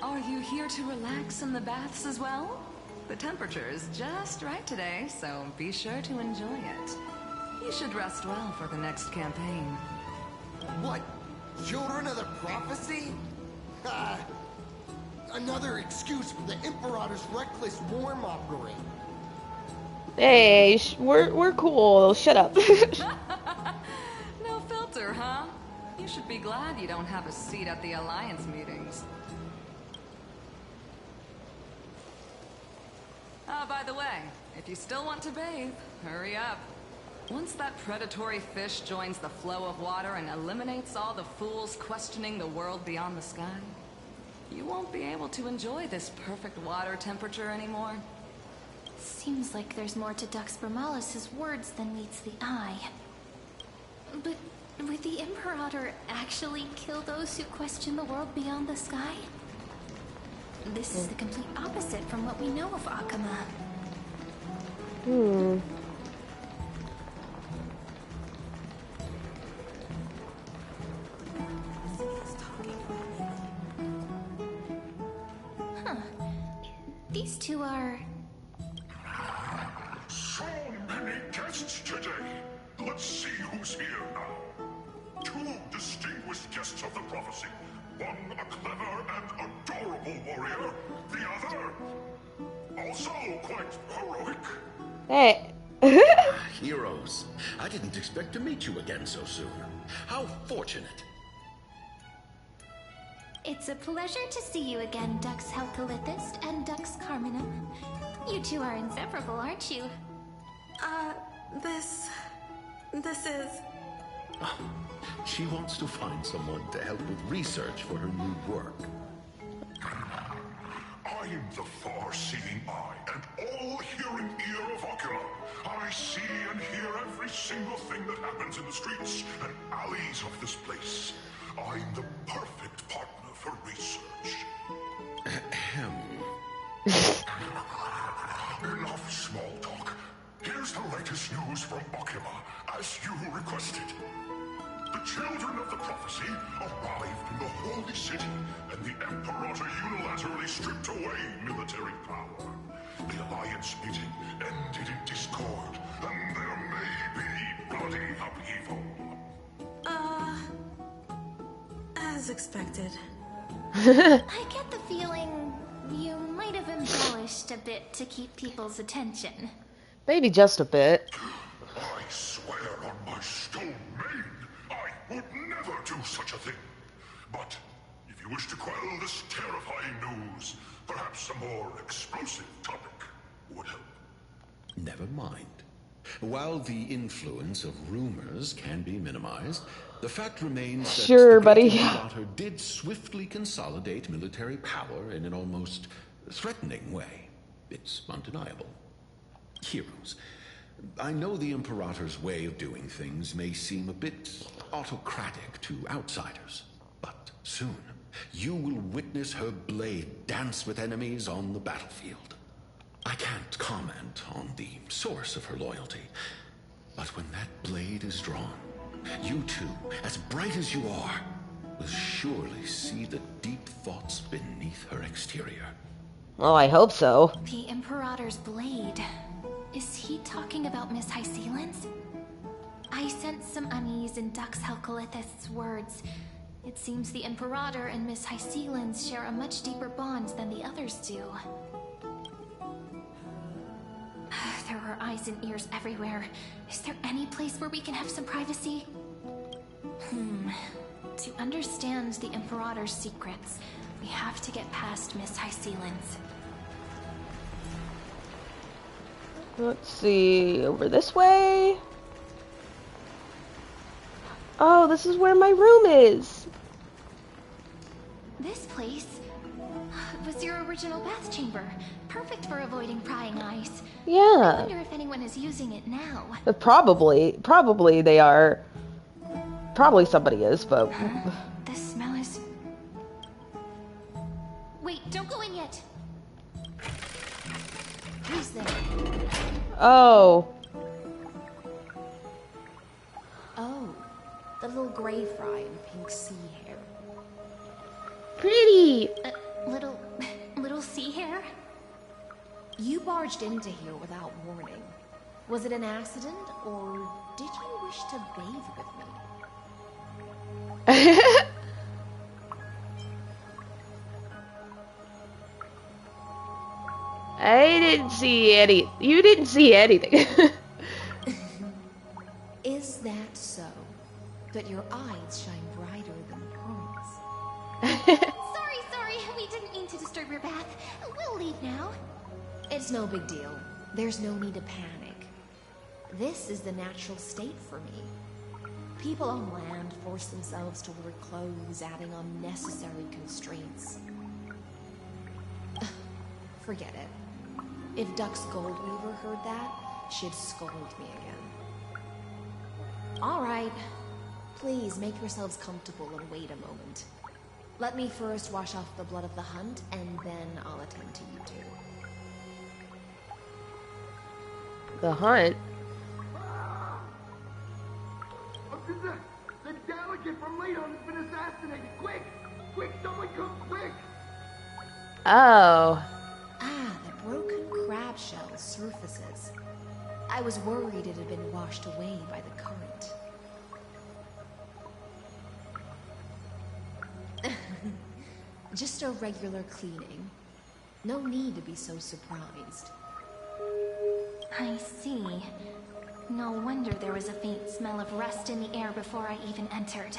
Speaker 15: Are you here to relax in the baths as well? The temperature is just right today, so be sure to enjoy it. You should rest well for the next campaign.
Speaker 20: What? Children of the Prophecy? Another excuse for the Imperator's reckless warmongering.
Speaker 1: Hey, we're cool. Shut up.
Speaker 15: No filter, huh? You should be glad you don't have a seat at the Alliance meetings. Ah, by the way, if you still want to bathe, hurry up. Once that predatory fish joins the flow of water and eliminates all the fools questioning the world beyond the sky, you won't be able to enjoy this perfect water temperature anymore.
Speaker 3: Seems like there's more to Dux Bramalis's words than meets the eye. But would the Imperator actually kill those who question the world beyond the sky? This is the complete opposite from what we know of Akuma. These two are...
Speaker 6: So many guests today. Let's see who's here now. Two distinguished guests of the prophecy. One a clever and adorable warrior. The other, Also quite heroic.
Speaker 1: Hey.
Speaker 14: Heroes, I didn't expect to meet you again so soon. How fortunate.
Speaker 3: It's a pleasure to see you again, Dux Helcolithist and Dux Carmina. You two are inseparable, aren't you?
Speaker 13: This is...
Speaker 14: Oh, she wants to find someone to help with research for her new work.
Speaker 6: I am the far-seeing eye and all-hearing ear of Oculus. I see and hear every single thing that happens in the streets and alleys of this place. I'm the perfect partner for research. Enough small talk. Here's the latest news from Oculus, as you requested. The children of the prophecy arrived in the holy city, and the Imperator unilaterally stripped away military power. The Alliance meeting ended in discord, and there may be bloody upheaval.
Speaker 13: As expected.
Speaker 3: I get the feeling you might have embellished a bit to keep people's attention.
Speaker 1: Maybe just a bit.
Speaker 6: I swear on my stone maid, I would never do such a thing. But if you wish to quell this terrifying news, perhaps a more explosive topic would help.
Speaker 14: Never mind. While the influence of rumors can be minimized, the fact remains that
Speaker 1: sure, buddy.
Speaker 14: Imperator did swiftly consolidate military power in an almost threatening way. It's undeniable. Heroes, I know the Imperator's way of doing things may seem a bit autocratic to outsiders, but soon you will witness her blade dance with enemies on the battlefield. I can't comment on the source of her loyalty, but when that blade is drawn, you two, as bright as you are, will surely see the deep thoughts beneath her exterior.
Speaker 1: Well, I hope so.
Speaker 3: The Imperator's blade. Is he talking about Miss Hysealens? I sense some unease in Dux Helcolithist's words. It seems the Imperator and Miss Hysealens share a much deeper bond than the others do. There are eyes and ears everywhere. Is there any place where we can have some privacy? To understand the Imperator's secrets, we have to get past Miss Hysealens.
Speaker 1: Let's see, over this way. Oh, this is where my room is.
Speaker 3: This place was your original bath chamber. Perfect for avoiding prying eyes.
Speaker 1: Yeah.
Speaker 3: I wonder if anyone is using it now.
Speaker 1: Probably they are. Probably somebody is, but...
Speaker 3: The smell is... Wait, don't go in yet. Who's there?
Speaker 1: Oh.
Speaker 10: Oh, the little gray fry in pink sea hair.
Speaker 1: Pretty!
Speaker 3: Little sea hair?
Speaker 10: You barged into here without warning. Was it an accident, or did you wish to bathe with me?
Speaker 1: I didn't see any. You didn't see anything.
Speaker 10: Is that so? But your eyes shine brighter than pearls.
Speaker 3: Sorry, we didn't mean to disturb your bath. We'll leave now.
Speaker 10: It's no big deal. There's no need to panic. This is the natural state for me. People on land force themselves to wear clothes, adding unnecessary constraints. Forget it. If Dux Goldweaver heard that, she'd scold me again. All right. Please make yourselves comfortable and wait a moment. Let me first wash off the blood of the hunt, and then I'll attend to you two.
Speaker 1: The hunt?
Speaker 20: The delegate from Ladon has been assassinated! Quick! Quick, someone come quick!
Speaker 1: Oh.
Speaker 10: Ah, the broken crab shell surfaces. I was worried it had been washed away by the current. Just a regular cleaning. No need to be so surprised.
Speaker 3: I see. No wonder there was a faint smell of rust in the air before I even entered.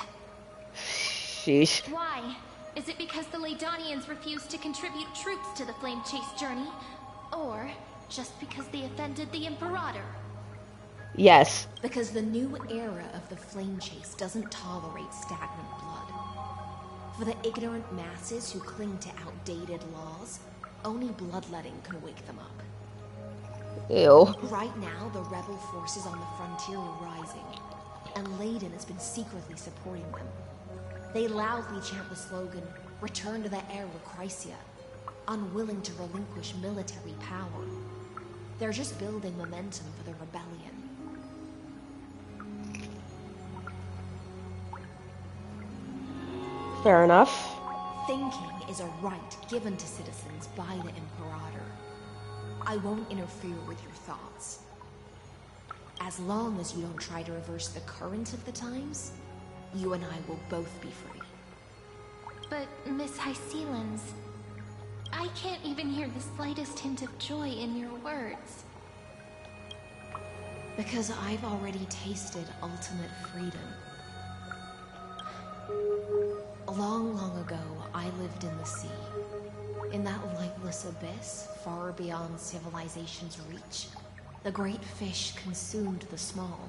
Speaker 1: Sheesh.
Speaker 3: Why? Is it because the Laedonians refused to contribute troops to the Flame Chase journey? Or just because they offended the Imperator?
Speaker 1: Yes.
Speaker 10: Because the new era of the Flame Chase doesn't tolerate stagnant blood. For the ignorant masses who cling to outdated laws, only bloodletting can wake them up.
Speaker 1: Ew.
Speaker 10: Right now, the rebel forces on the frontier are rising, and Leiden has been secretly supporting them. They loudly chant the slogan, "Return to the Era Chrysia," unwilling to relinquish military power. They're just building momentum for the rebellion.
Speaker 1: Fair enough.
Speaker 10: Thinking is a right given to citizens by the Imperator. I won't interfere with your thoughts. As long as you don't try to reverse the current of the times, you and I will both be free.
Speaker 3: But, Miss Hycelens, I can't even hear the slightest hint of joy in your words.
Speaker 10: Because I've already tasted ultimate freedom. Long, long ago, I lived in the sea. In that lightless abyss, far beyond civilization's reach, the great fish consumed the small.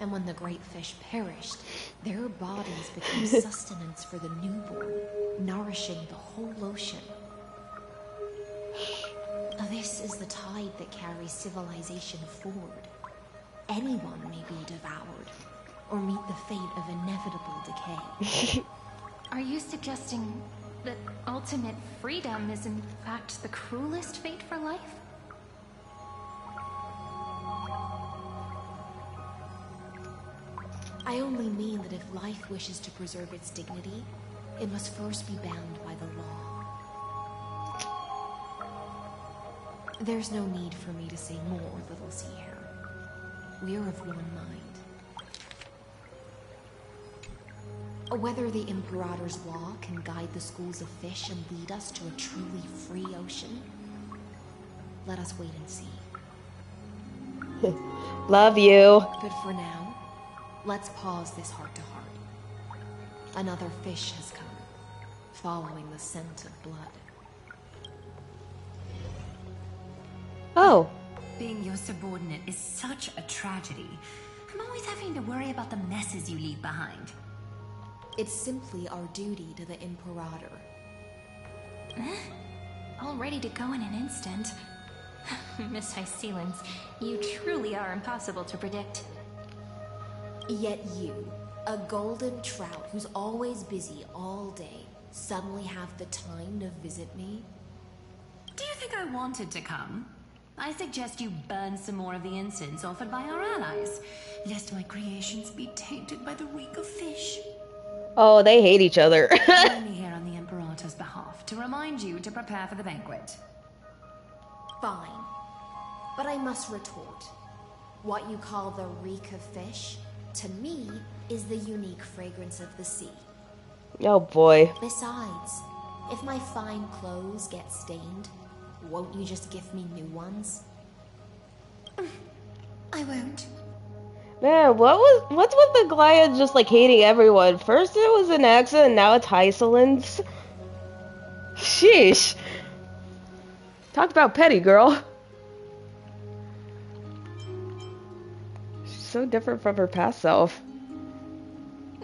Speaker 10: And when the great fish perished, their bodies became sustenance for the newborn, nourishing the whole ocean. This is the tide that carries civilization forward. Anyone may be devoured, or meet the fate of inevitable decay.
Speaker 3: Are you suggesting that ultimate freedom is in fact the cruelest fate for life?
Speaker 10: I only mean that if life wishes to preserve its dignity, it must first be bound by the law. There's no need for me to say more, little sea hare. We are of one mind. Whether the Imperator's law can guide the schools of fish and lead us to a truly free ocean, let us wait and see.
Speaker 1: Love you.
Speaker 10: But for now, let's pause this heart-to-heart. Another fish has come, following the scent of blood.
Speaker 1: Oh.
Speaker 12: Being your subordinate is such a tragedy. I'm always having to worry about the messes you leave behind.
Speaker 10: It's simply our duty to the Imperator.
Speaker 3: All ready to go in an instant. Miss Hycelens, you truly are impossible to predict.
Speaker 10: Yet you, a golden trout who's always busy all day, suddenly have the time to visit me?
Speaker 12: Do you think I wanted to come? I suggest you burn some more of the incense offered by our allies, lest my creations be tainted by the reek of fish.
Speaker 1: Oh, they hate each other.
Speaker 12: I'm only here on the Imperator's behalf to remind you to prepare for the banquet.
Speaker 10: Fine. But I must retort. What you call the reek of fish, to me, is the unique fragrance of the sea.
Speaker 1: Oh boy.
Speaker 10: Besides, if my fine clothes get stained, won't you just give me new ones?
Speaker 12: I won't.
Speaker 1: Man, what's with the Goliath just like hating everyone? First it was an accident, now it's Hycelens. Sheesh. Talk about petty, girl. She's so different from her past self.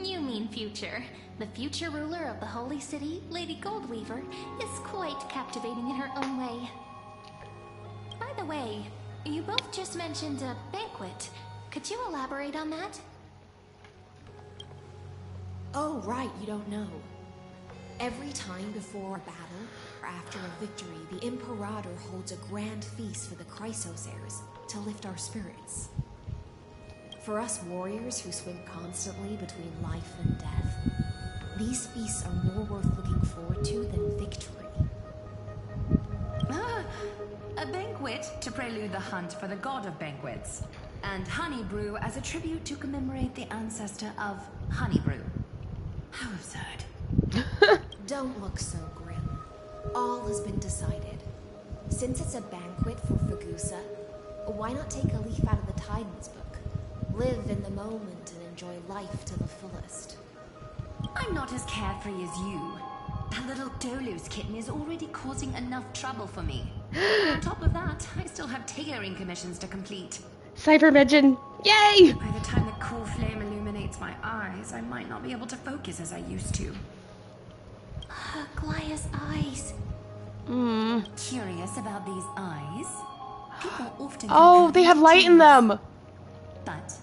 Speaker 3: You mean future. The future ruler of the Holy City, Lady Goldweaver, is quite captivating in her own way. By the way, you both just mentioned a banquet. Could you elaborate on that?
Speaker 10: Oh, right, you don't know. Every time before a battle, or after a victory, the Imperator holds a grand feast for the Chrysos heirs to lift our spirits. For us warriors who swim constantly between life and death, these feasts are more worth looking forward to than victory.
Speaker 12: A banquet to prelude the hunt for the god of banquets. And honey brew as a tribute to commemorate the ancestor of honey brew. How absurd.
Speaker 10: Don't look so grim. All has been decided. Since it's a banquet for Fagusa, why not take a leaf out of the Titan's book? Live in the moment and enjoy life to the fullest.
Speaker 12: I'm not as carefree as you. That little Dolus kitten is already causing enough trouble for me. On top of that, I still have tailoring commissions to complete.
Speaker 1: Cybermention! Yay!
Speaker 12: By the time the cool flame illuminates my eyes, I might not be able to focus as I used to.
Speaker 3: Glaya's eyes.
Speaker 12: Curious about these eyes? People often
Speaker 1: They have light in them!
Speaker 12: But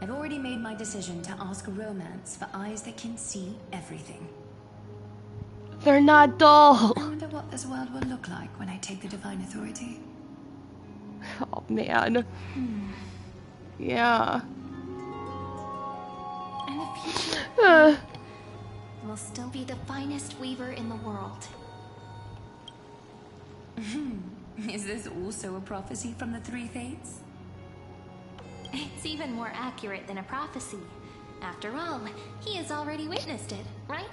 Speaker 12: I've already made my decision to ask Romance for eyes that can see everything.
Speaker 1: They're not dull.
Speaker 12: I wonder what this world will look like when I take the Divine Authority.
Speaker 1: Oh, man. Yeah.
Speaker 3: And the future will still be the finest weaver in the world.
Speaker 12: Is this also a prophecy from the Three Fates?
Speaker 3: It's even more accurate than a prophecy. After all, he has already witnessed it, right?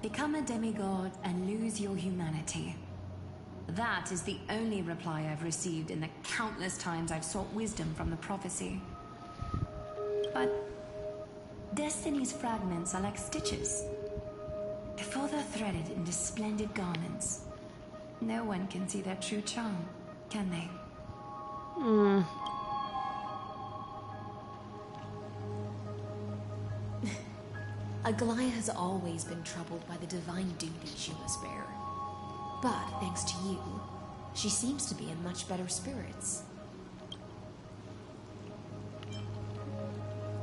Speaker 12: Become a demigod and lose your humanity. That is the only reply I've received in the countless times I've sought wisdom from the prophecy. But Destiny's fragments are like stitches. Before they're threaded into splendid garments, no one can see their true charm, can they?
Speaker 10: Aglaya has always been troubled by the divine duty she must bear. But thanks to you, she seems to be in much better spirits.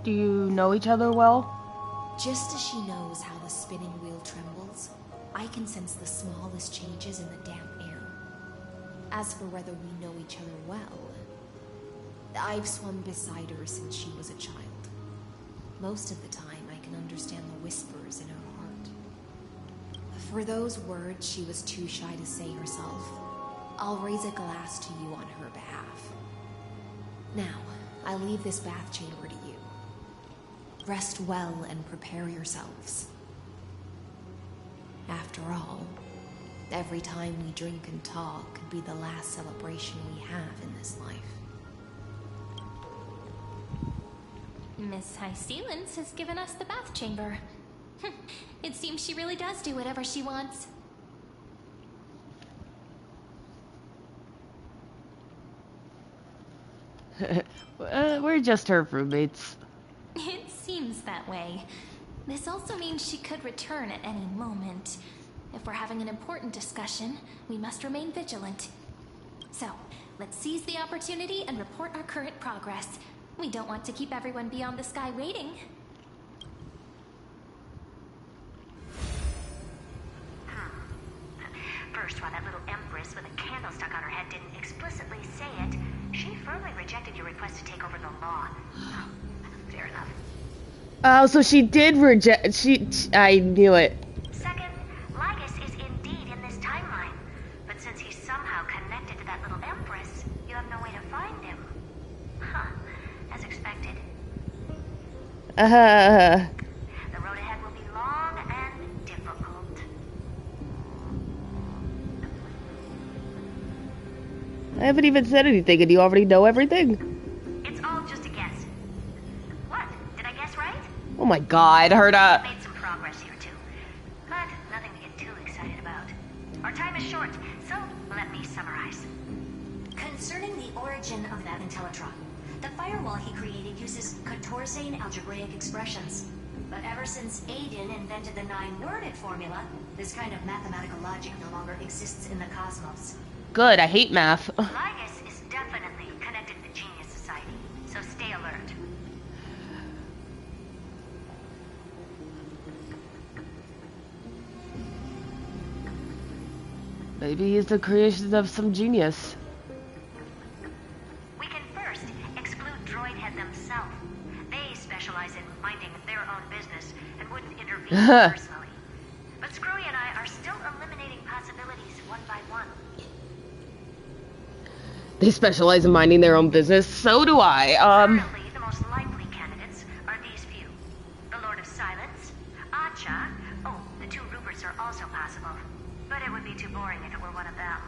Speaker 1: Do you know each other well?
Speaker 10: Just as she knows how the spinning wheel trembles, I can sense the smallest changes in the damp air. As for whether we know each other well, I've swum beside her since she was a child. Most of the time, I can understand the whispers in her heart. For those words she was too shy to say herself, I'll raise a glass to you on her behalf. Now, I leave this bath chamber to you. Rest well and prepare yourselves. After all, every time we drink and talk could be the last celebration we have in this life.
Speaker 3: Miss High-Sealance has given us the bath chamber. It seems she really does do whatever she wants.
Speaker 1: We're just her roommates.
Speaker 3: It seems that way. This also means she could return at any moment. If we're having an important discussion, we must remain vigilant. So, let's seize the opportunity and report our current progress. We don't want to keep everyone beyond the sky waiting.
Speaker 5: First, while that little empress with a candle stuck on her head didn't explicitly say it, she firmly rejected your request to take over the law. Fair enough.
Speaker 1: Oh, so she did reject. I knew it.
Speaker 5: Second, Lygus is indeed in this timeline. But since he's somehow connected to that little empress, you have no way to find him. Huh. As expected. The road ahead will be long and difficult.
Speaker 1: I haven't even said anything, and you already know everything?
Speaker 5: It's all just a guess. What? Did I guess right?
Speaker 1: Oh my god, Herta.
Speaker 5: Made some progress here too, but nothing to get too excited about. Our time is short, so let me summarize. Concerning the origin of that Intellitron, the firewall he created uses Cotorzane algebraic expressions. But ever since Aiden invented the 9-worded formula, this kind of mathematical logic no longer exists in the cosmos.
Speaker 1: Good, I hate math.
Speaker 5: Lygus is definitely connected to the Genius Society, so stay alert.
Speaker 1: Maybe he's the creation of some genius.
Speaker 5: We can first exclude Droidhead themselves. They specialize in minding their own business and wouldn't intervene personally. But Screwy and I are still eliminating possibilities one by one.
Speaker 1: They specialize in minding their own business. So do I.
Speaker 5: Currently, the most likely candidates are these few. The Lord of Silence, Acha. Oh, the two Ruperts are also possible. But it would be too boring if it were one of them.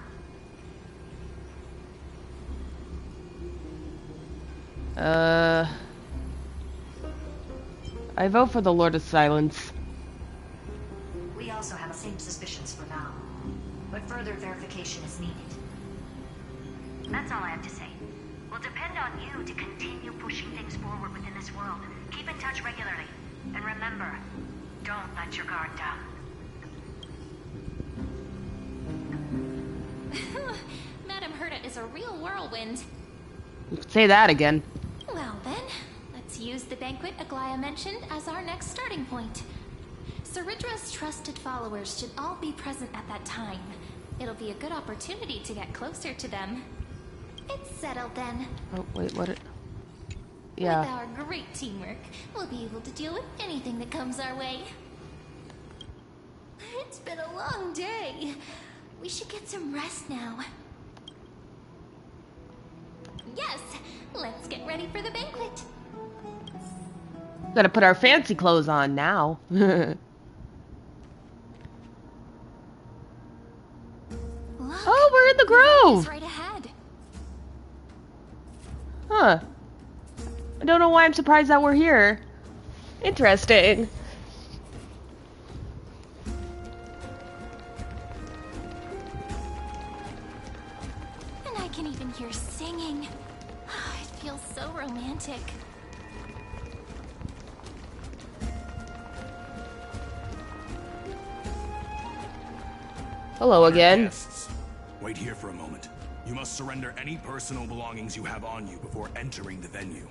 Speaker 1: I vote for the Lord of Silence.
Speaker 5: We also have the same suspicions for now. But further verification is needed. That's all I have to say. We'll depend on you to continue pushing things forward within this world. Keep in touch regularly. And remember, don't let your guard down.
Speaker 3: Madame Herta is a real whirlwind.
Speaker 1: Say that again.
Speaker 3: Well then, let's use the banquet Aglaia mentioned as our next starting point. Ceridra's trusted followers should all be present at that time. It'll be a good opportunity to get closer to them. It's settled then.
Speaker 1: Oh, wait, what?
Speaker 3: With
Speaker 1: Yeah.
Speaker 3: our great teamwork, we'll be able to deal with anything that comes our way. It's been a long day. We should get some rest now. Yes, let's get ready for the banquet.
Speaker 1: Gotta put our fancy clothes on now. Oh, we're in the grove!
Speaker 3: Right ahead.
Speaker 1: Huh. I don't know why I'm surprised that we're here. Interesting.
Speaker 3: And I can even hear singing. It feels so romantic.
Speaker 1: Hello again.
Speaker 9: Guests, wait here for a moment. You must surrender any personal belongings you have on you before entering the venue.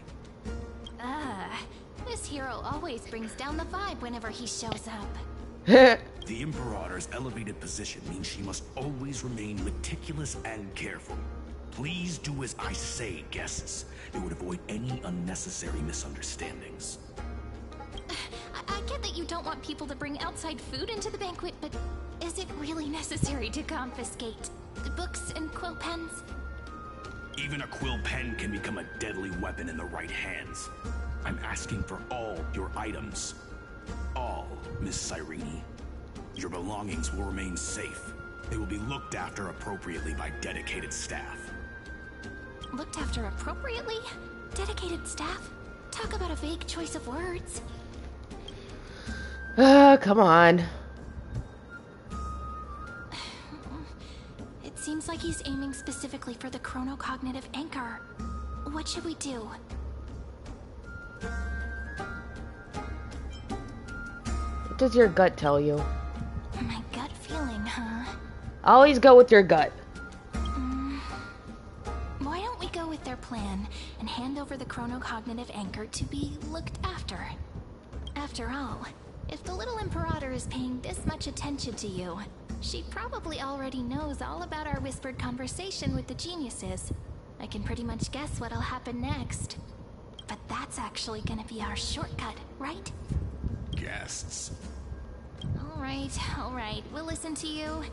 Speaker 3: This hero always brings down the vibe whenever he shows up.
Speaker 9: The Imperator's elevated position means she must always remain meticulous and careful. Please do as I say, guests. It would avoid any unnecessary misunderstandings.
Speaker 3: I get that you don't want people to bring outside food into the banquet, but is it really necessary to confiscate the books and quill pens?
Speaker 9: Even a quill pen can become a deadly weapon in the right hands. I'm asking for all your items. All, Miss Cyrene. Your belongings will remain safe. They will be looked after appropriately by dedicated staff.
Speaker 3: Looked after appropriately? Dedicated staff? Talk about a vague choice of words.
Speaker 1: Come on.
Speaker 3: It seems like he's aiming specifically for the chronocognitive anchor. What should we do?
Speaker 1: What does your gut tell you?
Speaker 3: My gut feeling, huh?
Speaker 1: Always go with your gut.
Speaker 3: Why don't we go with their plan and hand over the chronocognitive anchor to be looked after? After all, if the little Imperator is paying this much attention to you, she probably already knows all about our whispered conversation with the geniuses. I can pretty much guess what'll happen next. But that's actually gonna be our shortcut, right?
Speaker 9: Guests.
Speaker 3: All right, we'll listen to you.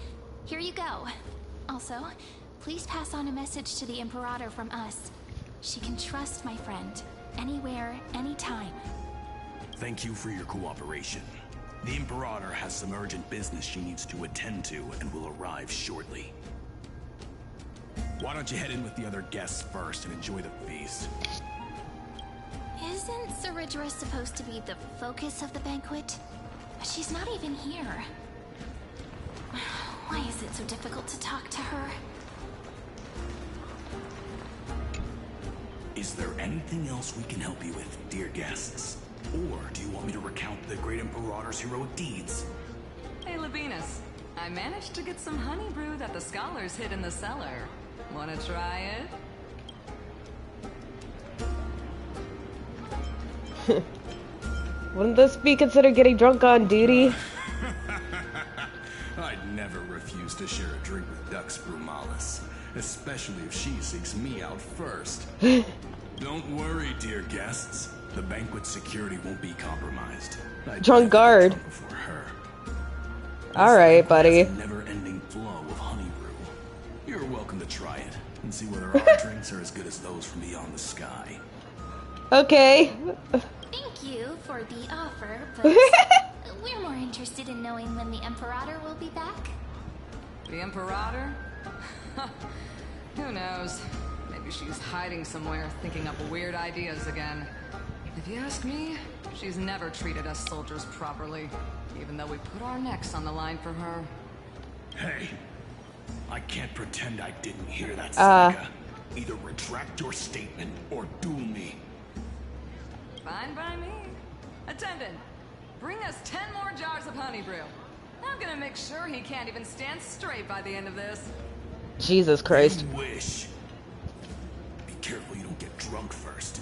Speaker 3: Here you go. Also, please pass on a message to the Imperator from us. She can trust my friend, anywhere, anytime.
Speaker 9: Thank you for your cooperation. The Imperator has some urgent business she needs to attend to and will arrive shortly. Why don't you head in with the other guests first and enjoy the feast?
Speaker 3: Isn't Ceridra supposed to be the focus of the banquet? She's not even here. Why is it so difficult to talk to her?
Speaker 9: Is there anything else we can help you with, dear guests? Or do you want me to recount the great Imperator's heroic deeds?
Speaker 15: Hey, Labinas. I managed to get some honey brew that the scholars hid in the cellar. Wanna try it?
Speaker 1: Wouldn't this be considered getting drunk on duty?
Speaker 9: I'd never refuse to share a drink with Dux Brumalis, especially if she seeks me out first. Don't worry, dear guests. The banquet security won't be compromised.
Speaker 1: Drunk guard.
Speaker 9: Before her.
Speaker 1: All right, buddy.
Speaker 9: Never-ending flow of honey brew. You're welcome to try it. and see whether our drinks are as good as those from beyond the sky.
Speaker 1: Okay.
Speaker 3: Thank you for the offer, but we're more interested in knowing when the Imperator will be back.
Speaker 15: The Imperator? Who knows? Maybe she's hiding somewhere, thinking up weird ideas again. If you ask me, she's never treated us soldiers properly, even though we put our necks on the line for her.
Speaker 9: Hey, I can't pretend I didn't hear that, Seneca. Either retract your statement or duel me.
Speaker 15: Fine by me. Attendant, bring us 10 more jars of honey brew. I'm gonna make sure he can't even stand straight by the end of this.
Speaker 1: Jesus Christ.
Speaker 9: You wish. Be careful you don't get drunk first.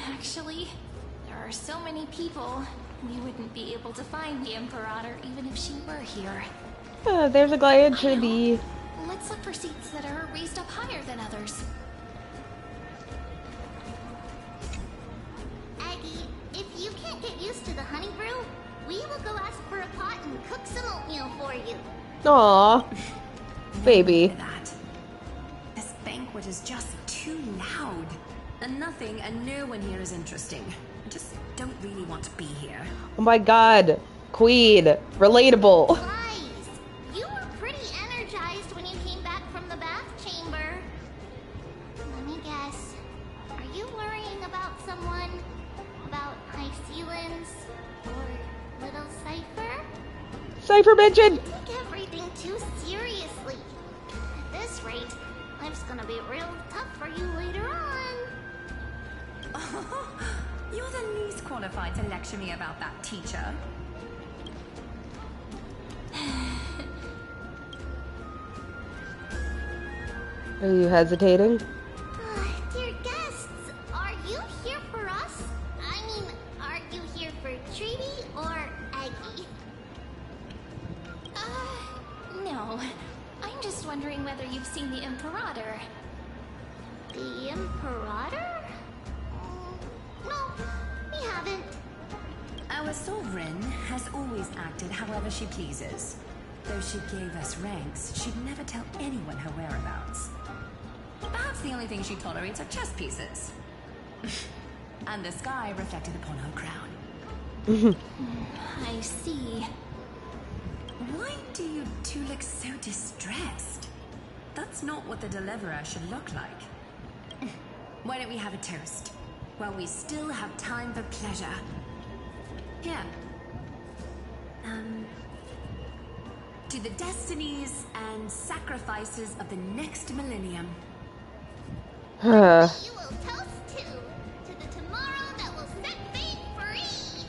Speaker 3: Actually, there are so many people. We wouldn't be able to find the Imperator even if she were here.
Speaker 1: There's a Glyad tree.
Speaker 3: Let's look for seats that are raised up higher than others.
Speaker 11: Aggie, if you can't get used to the honey brew, we will go ask for a pot and cook some oatmeal for you.
Speaker 1: Aww. Baby.
Speaker 12: That. This banquet is just too loud. And nothing and no one here is interesting. I just don't really want to be here.
Speaker 1: Oh my god. Queen. Relatable.
Speaker 11: Lies. You were pretty energized when you came back from the bath chamber. Let me guess. Are you worrying about someone? About High Sealens? Or Little Cypher?
Speaker 1: Cypher mentioned!
Speaker 11: Take everything too seriously. At this rate, life's gonna be real tough for you later on.
Speaker 12: You're the least qualified to lecture me about that, teacher.
Speaker 1: Are you hesitating?
Speaker 11: Dear guests, are you here for us? I mean, are you here for Treaty or Aggie?
Speaker 3: No. I'm just wondering whether you've seen the Imperator.
Speaker 11: The Imperator? No, we haven't.
Speaker 12: Our sovereign has always acted however she pleases. Though she gave us ranks, she'd never tell anyone her whereabouts. Perhaps the only thing she tolerates are chess pieces. And the sky reflected upon her crown.
Speaker 3: I see.
Speaker 12: Why do you two look so distressed? That's not what the Deliverer should look like. Why don't we have a toast? While we still have time for pleasure. Here. To the destinies and sacrifices of the next millennium.
Speaker 11: You will toast to the tomorrow that will set fate free.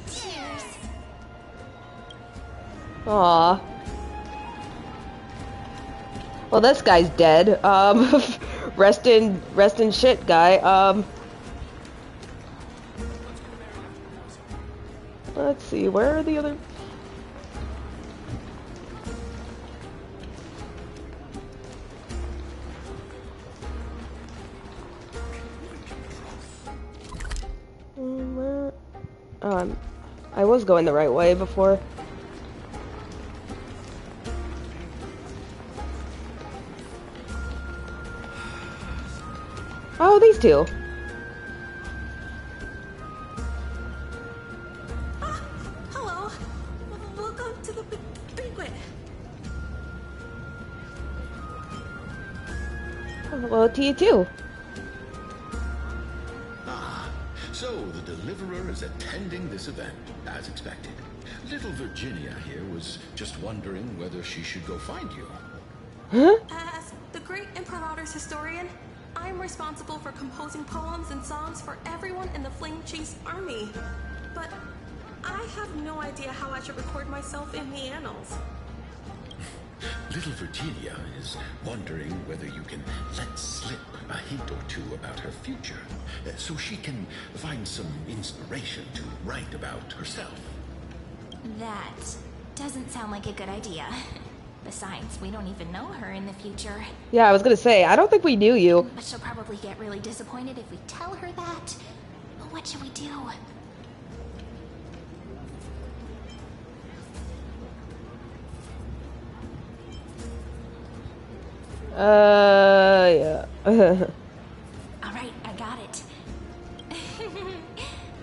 Speaker 3: Cheers.
Speaker 1: Aw. Well, this guy's dead. Rest in shit, guy. Let's see, where are the other... Where... I was going the right way before. Oh, these two.
Speaker 13: Hello. Welcome to the banquet.
Speaker 1: Hello to you too.
Speaker 14: So the Deliverer is attending this event, as expected. Little Virginia here was just wondering whether she should go find you.
Speaker 1: Huh?
Speaker 13: As the great Imperator's historian, I'm responsible for composing poems and songs for everyone in the Flame Chase army. But I have no idea how I should record myself in the annals.
Speaker 14: Little Virginia is wondering whether you can let slip a hint or two about her future, so she can find some inspiration to write about herself.
Speaker 3: That doesn't sound like a good idea. Besides, we don't even know her in the future.
Speaker 1: Yeah, I was gonna say, I don't think we knew you.
Speaker 3: But she'll probably get really disappointed if we tell her that. What should we do?
Speaker 1: Yeah.
Speaker 3: Alright, I got it.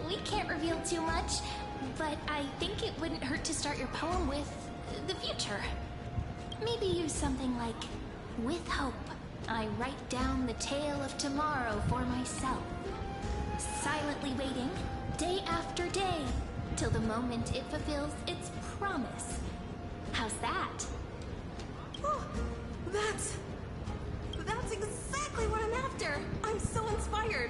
Speaker 3: We can't reveal too much, but I think it wouldn't hurt to start your poem with the future. Maybe use something like, with hope, I write down the tale of tomorrow for myself. Silently waiting, day after day, till the moment it fulfills its promise. How's that?
Speaker 13: Oh, that's exactly what I'm after. I'm so inspired.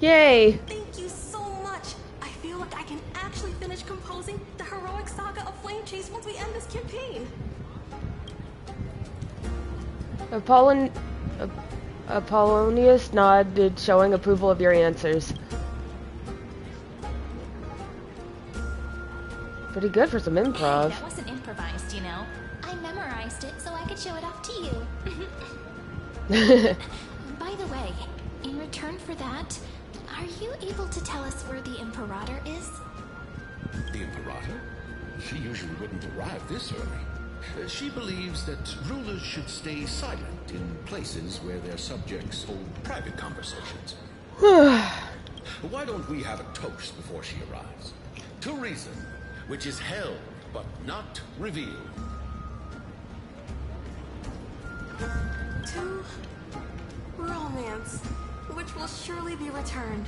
Speaker 1: Yay!
Speaker 13: Thank you so much. I feel like I can actually finish composing the heroic saga of Flame Chase once we end this campaign.
Speaker 1: Apollonius nodded, showing approval of your answers. Pretty good for some improv.
Speaker 3: Hey, that wasn't improvised, you know. I memorized it so I could show it off to you. By the way, in return for that, are you able to tell us where the Imperator is?
Speaker 14: The Imperator? She usually wouldn't arrive this early. She believes that rulers should stay silent in places where their subjects hold private conversations. Why don't we have a toast before she arrives? To reason, which is held but not revealed.
Speaker 13: To romance, which will surely be returned.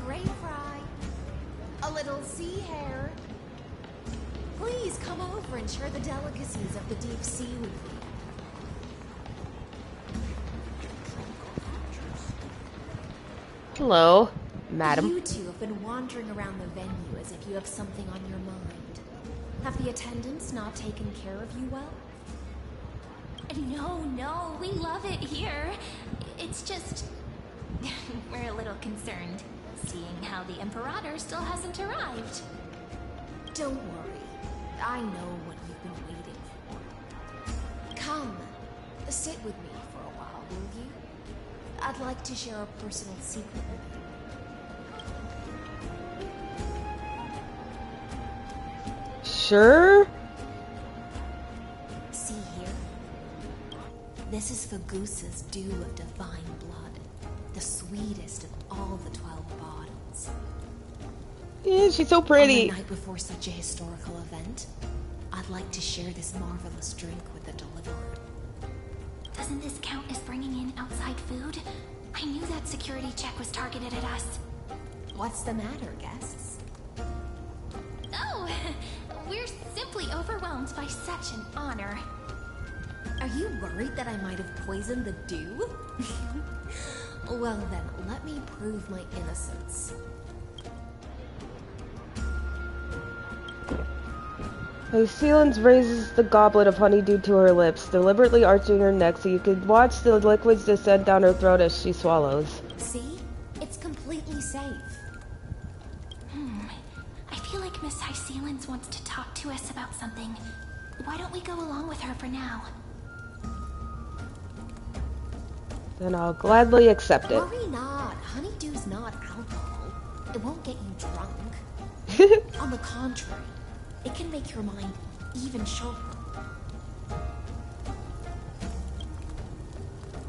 Speaker 10: Gray fry. A little sea hare. Please come over and share the delicacies of the deep sea with me.
Speaker 1: Hello, madam.
Speaker 10: You two have been wandering around the venue as if you have something on your mind. Have the attendants not taken care of you well?
Speaker 3: No, we love it here. It's just... we're a little concerned, seeing how the Imperator still hasn't arrived.
Speaker 10: Don't worry. I know what you've been waiting for. Come, sit with me for a while, will you? I'd like to share a personal secret with you.
Speaker 1: Sure?
Speaker 10: See here? This is Fagusa's dew of divine blood, the sweetest of all the 12 bottles.
Speaker 1: Yeah, she's so pretty.
Speaker 10: On the night before such a historical event, I'd like to share this marvelous drink with the Deliverer.
Speaker 3: Doesn't this count as bringing in outside food? I knew that security check was targeted at us.
Speaker 10: What's the matter, guests?
Speaker 3: Oh, we're simply overwhelmed by such an honor.
Speaker 10: Are you worried that I might have poisoned the dew? Well then, let me prove my innocence.
Speaker 1: Sealens raises the goblet of honeydew to her lips, deliberately arching her neck so you could watch the liquids descend down her throat as she swallows.
Speaker 10: See? It's completely safe.
Speaker 3: I feel like Miss Sealens wants to talk to us about something. Why don't we go along with her for now?
Speaker 1: Then I'll gladly accept it.
Speaker 10: Worry not. Honeydew's not alcohol. It won't get you drunk. On the contrary, it can make your mind even sharper.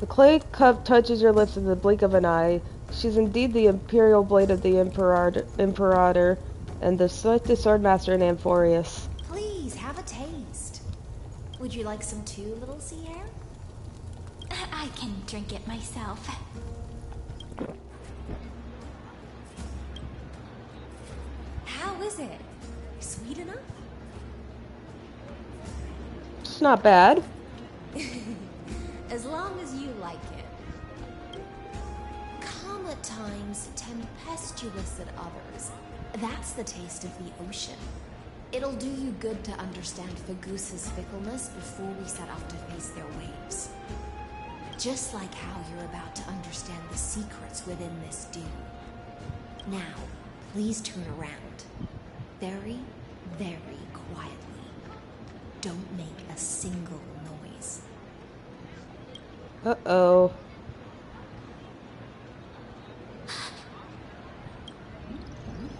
Speaker 1: The clay cup touches your lips in the blink of an eye. She's indeed the imperial blade of the Imperator and the swiftest swordmaster in Amphorius.
Speaker 10: Please, have a taste. Would you like some too, little sea hare?
Speaker 3: I can drink it myself.
Speaker 10: How is it? Sweet enough?
Speaker 1: It's not bad.
Speaker 10: As long as you like it. Calm at times, tempestuous at others. That's the taste of the ocean. It'll do you good to understand Fagusa's fickleness before we set off to face their waves. Just like how you're about to understand the secrets within this dew. Now, please turn around. Very, very quietly. Don't make a single noise.
Speaker 1: Uh-oh.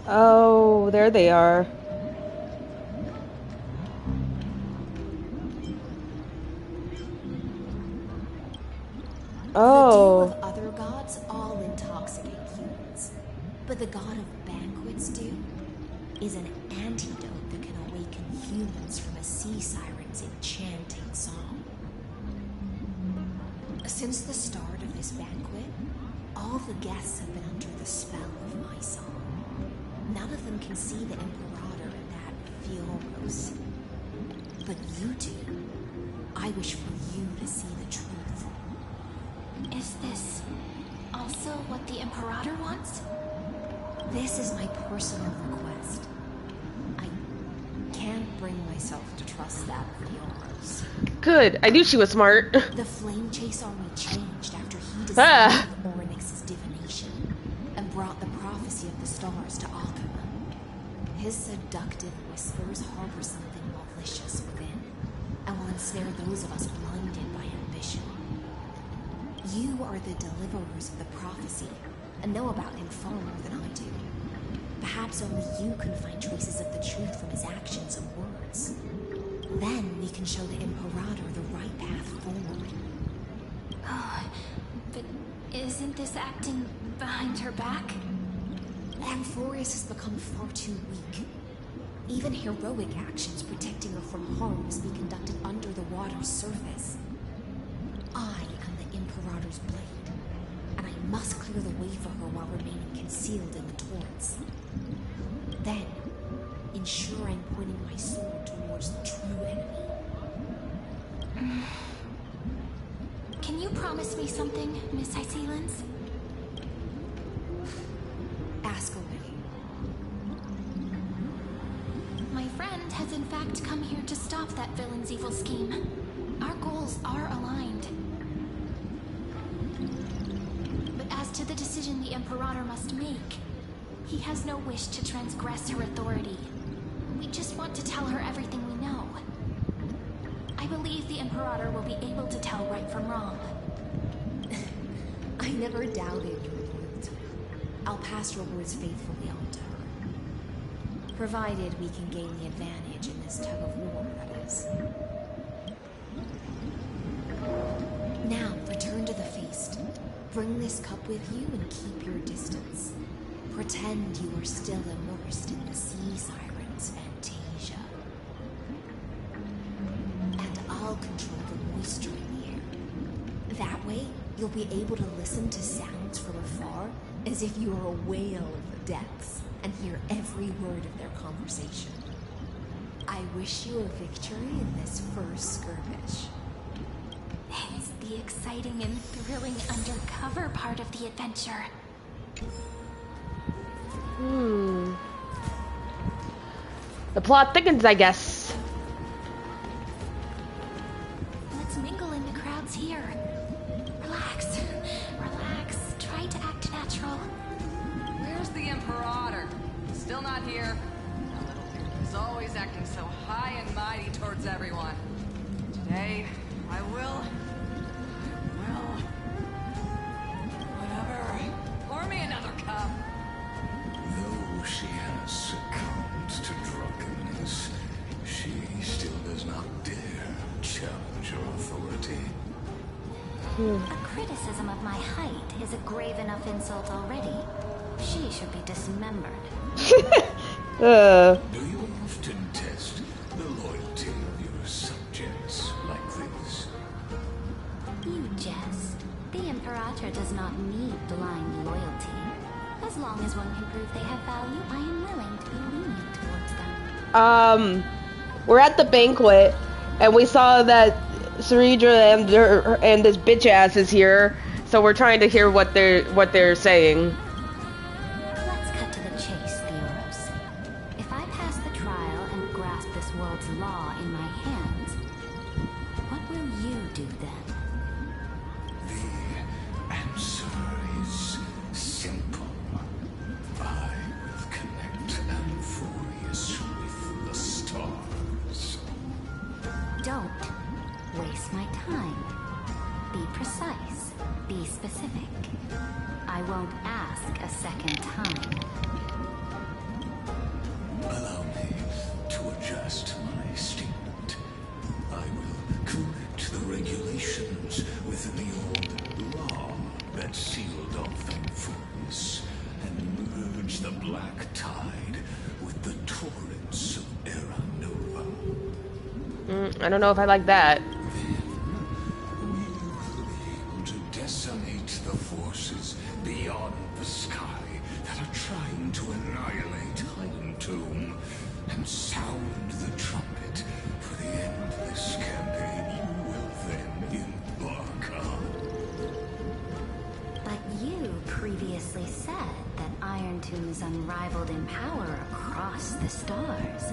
Speaker 1: Oh, there they are. Oh.
Speaker 10: The dew of other gods all intoxicate humans. But the god of banquets dew is an antidote that can awaken humans from a sea siren's enchanting song. Since the start of this banquet, all the guests have been under the spell of my song. None of them can see the Imperator and that Fioros. But you do. I wish for you to see the truth.
Speaker 3: Is this also what the Imperator wants?
Speaker 10: This is my personal request. I can't bring myself to trust that of Fioros.
Speaker 1: Good. I knew she was smart.
Speaker 10: The Flame Chase Army changed after he discovered Orynyx's divination and brought the prophecy of the stars to Akuma. His seductive whispers harbor something malicious within, and will ensnare those of us blinded by ambition. You are the deliverers of the prophecy, and know about him far more than I do. Perhaps only you can find traces of the truth from his actions and words. Then we can show the Imperator the right path forward.
Speaker 3: Oh, but isn't this acting behind her back?
Speaker 10: Amphorius has become far too weak. Even heroic actions protecting her from harm must be conducted under the water's surface. I am the Imperator's blade, and I must clear the way for her while remaining concealed in the torrents. Then, ensure I'm pointing my sword towards the true enemy.
Speaker 3: Can you promise me something, Miss Icelens?
Speaker 10: Ask away.
Speaker 3: My friend has in fact come here to stop that villain's evil scheme. Our goals are aligned. But as to the decision the Imperator must make, he has no wish to transgress her authority. We just want to tell her everything we know. I believe the Imperator will be able to tell right from wrong.
Speaker 10: I never doubted your loyalty. I'll pass your words faithfully on to her. Provided we can gain the advantage in this tug of war, that is. Now, return to the feast. Bring this cup with you and keep your distance. Pretend you are still immersed in the sea siren's Fantasia. And I'll control the moisture in the air. That way, you'll be able to listen to sounds from afar as if you were a whale of the depths and hear every word of their conversation. I wish you a victory in this first skirmish.
Speaker 3: It's the exciting and thrilling undercover part of the adventure.
Speaker 1: The plot thickens, I guess.
Speaker 3: Let's mingle in the crowds here. Relax. Relax. Try to act natural.
Speaker 15: Where's the Imperator? Still not here. That little dude is always acting so high and mighty towards everyone. Today, I will... Whatever. Pour me another cup.
Speaker 6: Though she has succumbed to drunkenness, she still does not dare challenge your authority.
Speaker 19: A criticism of my height is a grave enough insult already. She should be dismembered.
Speaker 6: Do you often test the loyalty of your subjects like this?
Speaker 19: You jest. The Imperator does not need blind loyalty. As long as one can prove they have value, I am willing to be lenient towards them.
Speaker 1: We're at the banquet, and we saw that Saridra and this bitch ass is here, so we're trying to hear what they're saying.
Speaker 19: Let's cut to the chase, Theoros. If I pass the trial and grasp this world's law in my hands, what will you do then?
Speaker 6: The answer is simple. I will connect Amphorius with the stars.
Speaker 19: Don't waste my time. Be precise. Be specific. I won't ask a second time.
Speaker 6: Allow me to adjust my statement. I will correct the regulations within the old law sealed off Amphorius and merged the black tide with the torrents of Era Nova.
Speaker 1: I don't know if I like that.
Speaker 6: We will be able to decimate the forces beyond the sky that are trying to annihilate Iron Tomb and sound the trumpet for the endless campaign you will then embark on.
Speaker 19: But you previously said that Iron Tomb is unrivaled in power across the stars.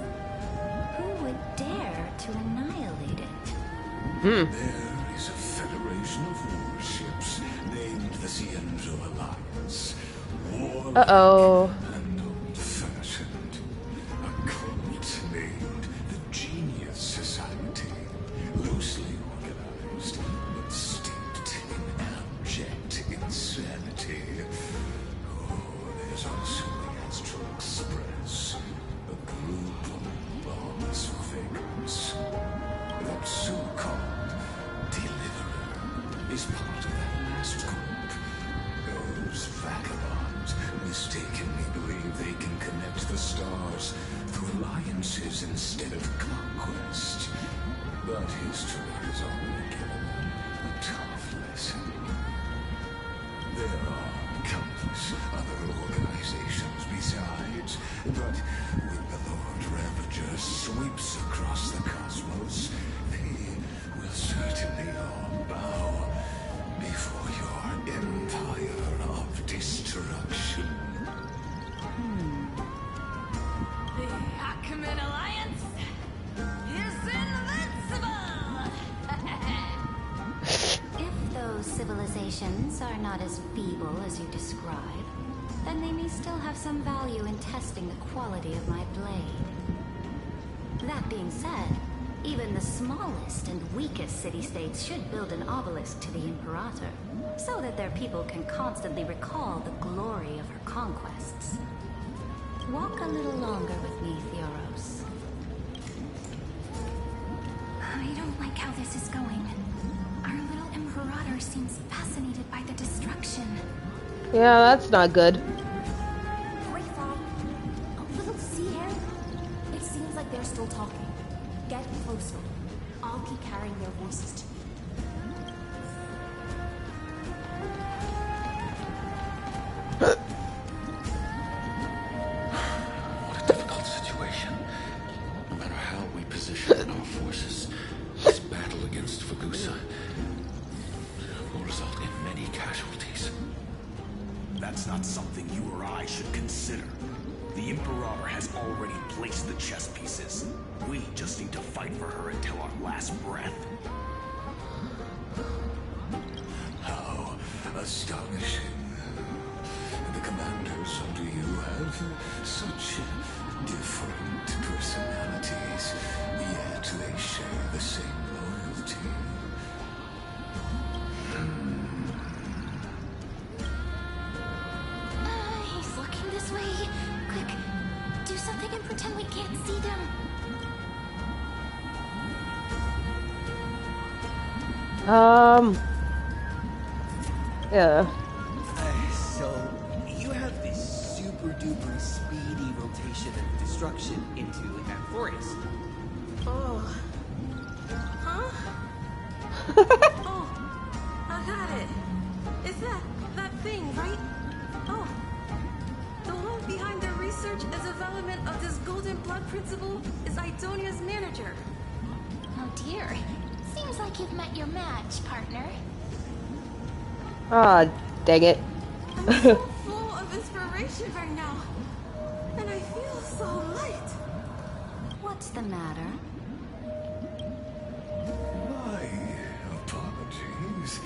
Speaker 19: Who would dare to annihilate it?
Speaker 6: There is a federation of warships named the Cienzo Alliance.
Speaker 1: Uh-oh.
Speaker 6: And old-fashioned. A cult named the Genius Society. Loosely organized, but steeped in abject insanity. Oh, there's also the Astral Express, a group of lawless vagrants. That so-called Deliverer is part of that last group. Those vagabonds mistakenly believe they can connect the stars through alliances instead of conquest. But history has already given them a tough lesson. There are countless other organizations besides, but when the Lord Ravager sweeps across the cosmos, they will certainly all bow before your empire of destruction.
Speaker 8: The Achaemenid Alliance is invincible!
Speaker 19: If those civilizations are not as feeble as you describe, then they may still have some value in testing the quality of my blade. That being said, even the smallest and weakest city-states should build an obelisk to the Imperator, so that their people can constantly recall the glory of her conquests. Walk a little longer with me, Theoros.
Speaker 3: I don't like how this is going. Our little Imperator seems fascinated by the destruction.
Speaker 1: Yeah, that's not good.
Speaker 10: Grayfly, a little sea air? It seems like they're still talking. Get closer. I'll keep carrying their voices to you.
Speaker 14: What a difficult situation. No matter how we position our forces, this battle against Fagusa will result in many casualties.
Speaker 9: That's not something you or I should consider. The Imperator has already placed the chess pieces. We just need to fight for her until our last breath.
Speaker 6: How astonishing. The commanders under you have such different personalities, yet they share the same loyalty.
Speaker 3: He's looking this way. Quick, do something and pretend we can't see them.
Speaker 1: Yeah.
Speaker 21: So, you have this super duper speedy rotation of destruction into Amphorius.
Speaker 13: Oh. Huh? Oh, I got it. Is that thing, right? Oh. The one behind the research and development of this golden blood principle is Idonia's manager.
Speaker 3: Oh dear. Seems like you've met your match, partner.
Speaker 1: Ah, dang it.
Speaker 13: I'm so full of inspiration right now. And I feel so light.
Speaker 19: What's the matter?
Speaker 6: My apologies.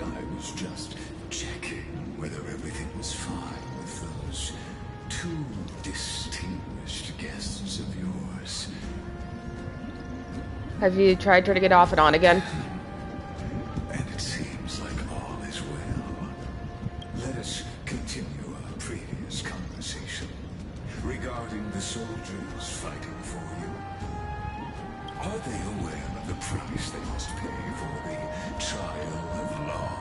Speaker 6: I was just checking whether everything was fine with those two distinguished guests of yours.
Speaker 1: Have you tried turning it off and on again?
Speaker 6: And it seems like all is well. Let us continue our previous conversation regarding the soldiers fighting for you. Are they aware of the price they must pay for the trial of law?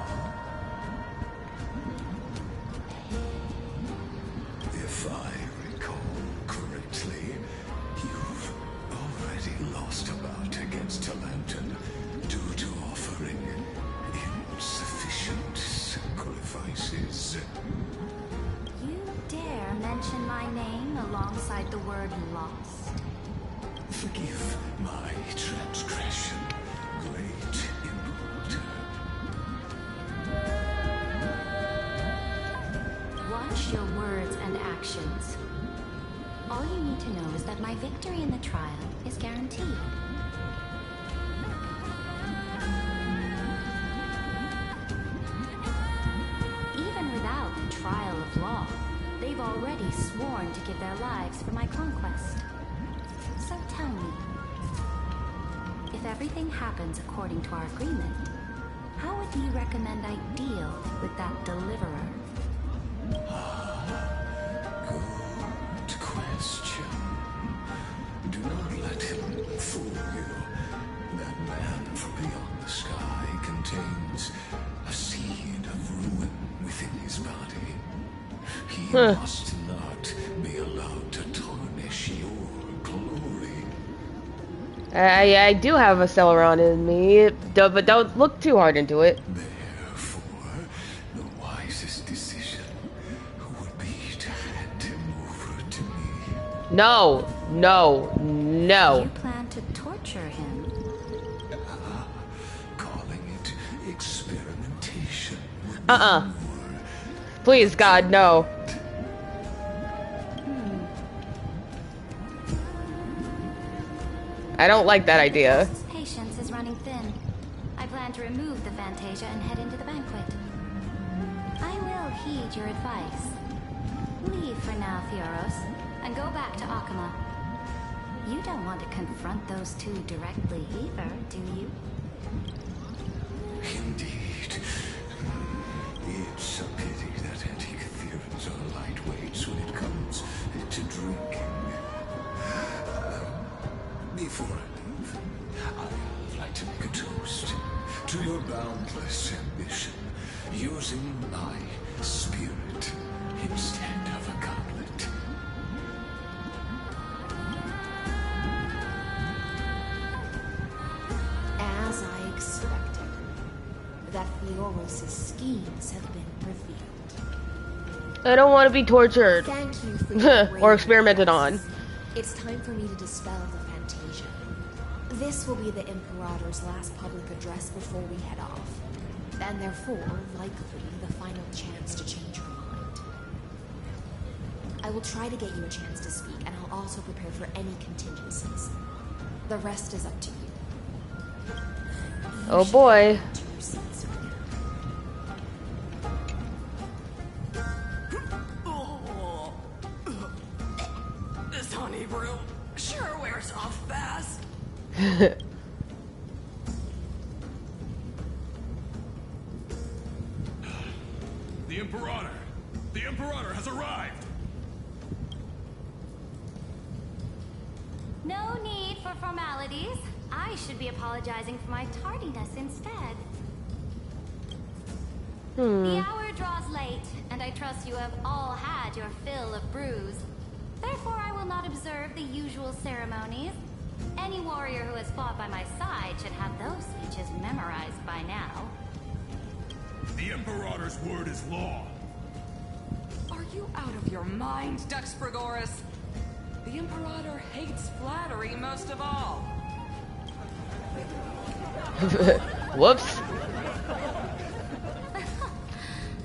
Speaker 6: sin.
Speaker 19: You dare mention my name alongside the word lost?
Speaker 6: Forgive my transgression, great Imperator.
Speaker 19: Watch your words and actions. All you need to know is that my victory in the trial is guaranteed. Even without the trial of law, they've already sworn to give their lives for my conquest. So tell me, if everything happens according to our agreement, how would you recommend I deal with that deliverer?
Speaker 6: Good question. Do not let him fool you. That man from beyond the sky contains a seed of ruin within his body. He must not be allowed to tarnish your glory.
Speaker 1: I do have a Celeron in me, but don't look too hard into it.
Speaker 6: Therefore, the wisest decision would be to hand him over to me.
Speaker 1: No, no, no.
Speaker 19: You plan to torture him?
Speaker 6: Calling it experimentation.
Speaker 1: Please, God, no. I don't like that idea.
Speaker 19: Patience is running thin. I plan to remove the Fantasia and head into the banquet. I will heed your advice. Leave for now, Fioros, and go back to Akama. You don't want to confront those two directly either, do you?
Speaker 6: Indeed. It's a pity that Antikytherians are lightweights when it comes to drinking. Before I leave, I'd like to make a toast to your boundless ambition, using my spirit instead of a goblet.
Speaker 10: As I expected, that Fioros' schemes have been revealed.
Speaker 1: I don't want to be tortured.
Speaker 10: Thank you for your
Speaker 1: or experimented on.
Speaker 10: It's time for me to dispel the Fantasia. This will be the Imperator's last public address before we head off, and therefore, likely, the final chance to change her mind. I will try to get you a chance to speak, and I'll also prepare for any contingencies. The rest is up to you.
Speaker 1: Oh boy.
Speaker 15: This honey brew sure wears off fast.
Speaker 9: The Imperator! The Imperator has arrived!
Speaker 8: No need for formalities. I should be apologizing for my tardiness instead. The hour draws late, and I trust you have all had your fill of brews. Therefore, I will not observe the usual ceremonies. Any warrior who has fought by my side should have those speeches memorized by now.
Speaker 9: The Imperator's word is law.
Speaker 15: Are you out of your mind, Dux Frigoris? The Imperator hates flattery most of all.
Speaker 1: Whoops.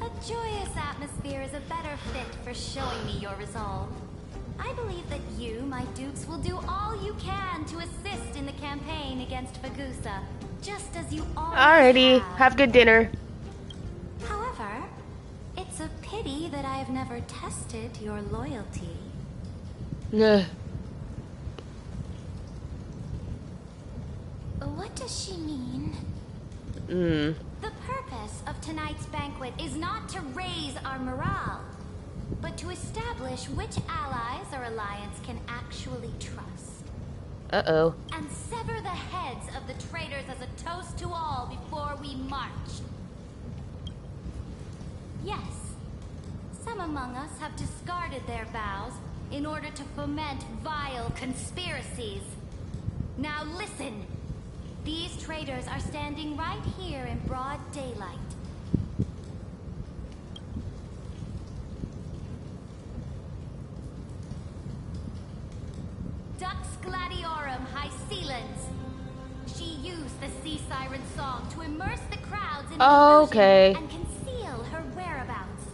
Speaker 8: A joyous atmosphere is a better fit for showing me your resolve. I believe that you, my dukes, will do all you can to assist in the campaign against Fagusa, just as you always
Speaker 1: Alrighty, have good dinner.
Speaker 8: However, it's a pity that I have never tested your loyalty. What does she mean? The purpose of tonight's banquet is not to raise our morale, but to establish which allies our alliance can actually trust.
Speaker 1: Uh-oh.
Speaker 8: And sever the heads of the traitors as a toast to all before we march. Yes, some among us have discarded their vows in order to foment vile conspiracies. Now listen. These traitors are standing right here in broad daylight. Lux Gladiorum Hycelens. She used the Sea Siren song to immerse the crowds in
Speaker 1: Okay.
Speaker 8: and conceal her whereabouts.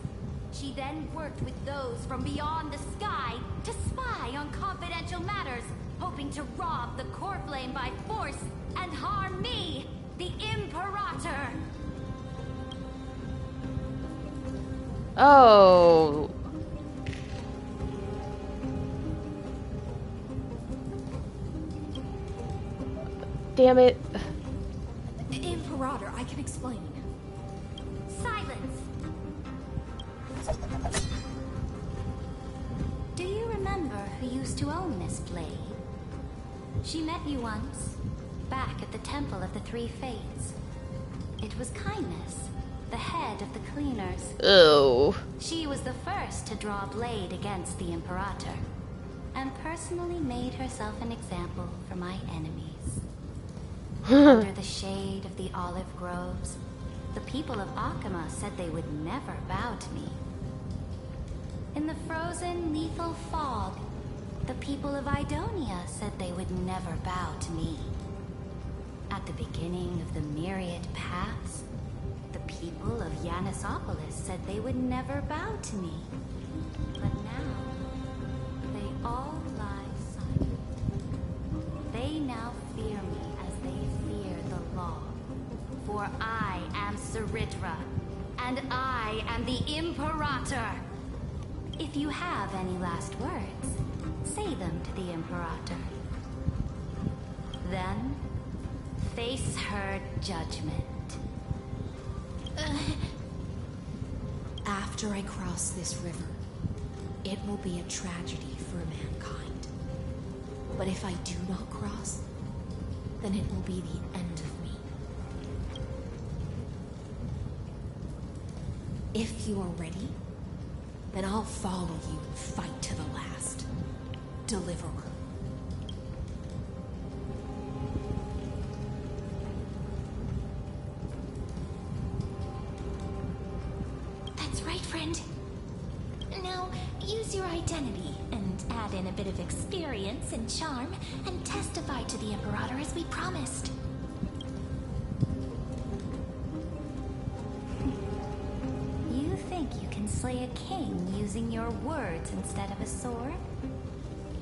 Speaker 8: She then worked with those from beyond the sky to spy on confidential matters, hoping to rob the core flame by force and harm me, the Imperator.
Speaker 1: Oh. Damn it.
Speaker 10: Imperator, I can explain.
Speaker 8: Silence. Do you remember who used to own this blade? She met you once, back at the Temple of the Three Fates. It was Kindness, the head of the cleaners.
Speaker 1: Oh.
Speaker 8: She was the first to draw a blade against the Imperator, and personally made herself an example for my enemies. Under the shade of the olive groves, the people of Akama said they would never bow to me. In the frozen, lethal fog, the people of Idonia said they would never bow to me. At the beginning of the myriad paths, the people of Yanisopolis said they would never bow to me. But now, they all lie silent. They now fear me as they fear the law. For I am Cyritra, and I am the Imperator. If you have any last words, say them to the Imperator. Then, face her judgment.
Speaker 10: After I cross this river, it will be a tragedy for mankind. But if I do not cross, then it will be the end of me. If you are ready, then I'll follow you and fight to the last. Deliverer.
Speaker 8: That's right, friend. Now, use your identity and add in a bit of experience and charm and testify to the Imperator as we promised. You think you can slay a king using your words instead of a sword?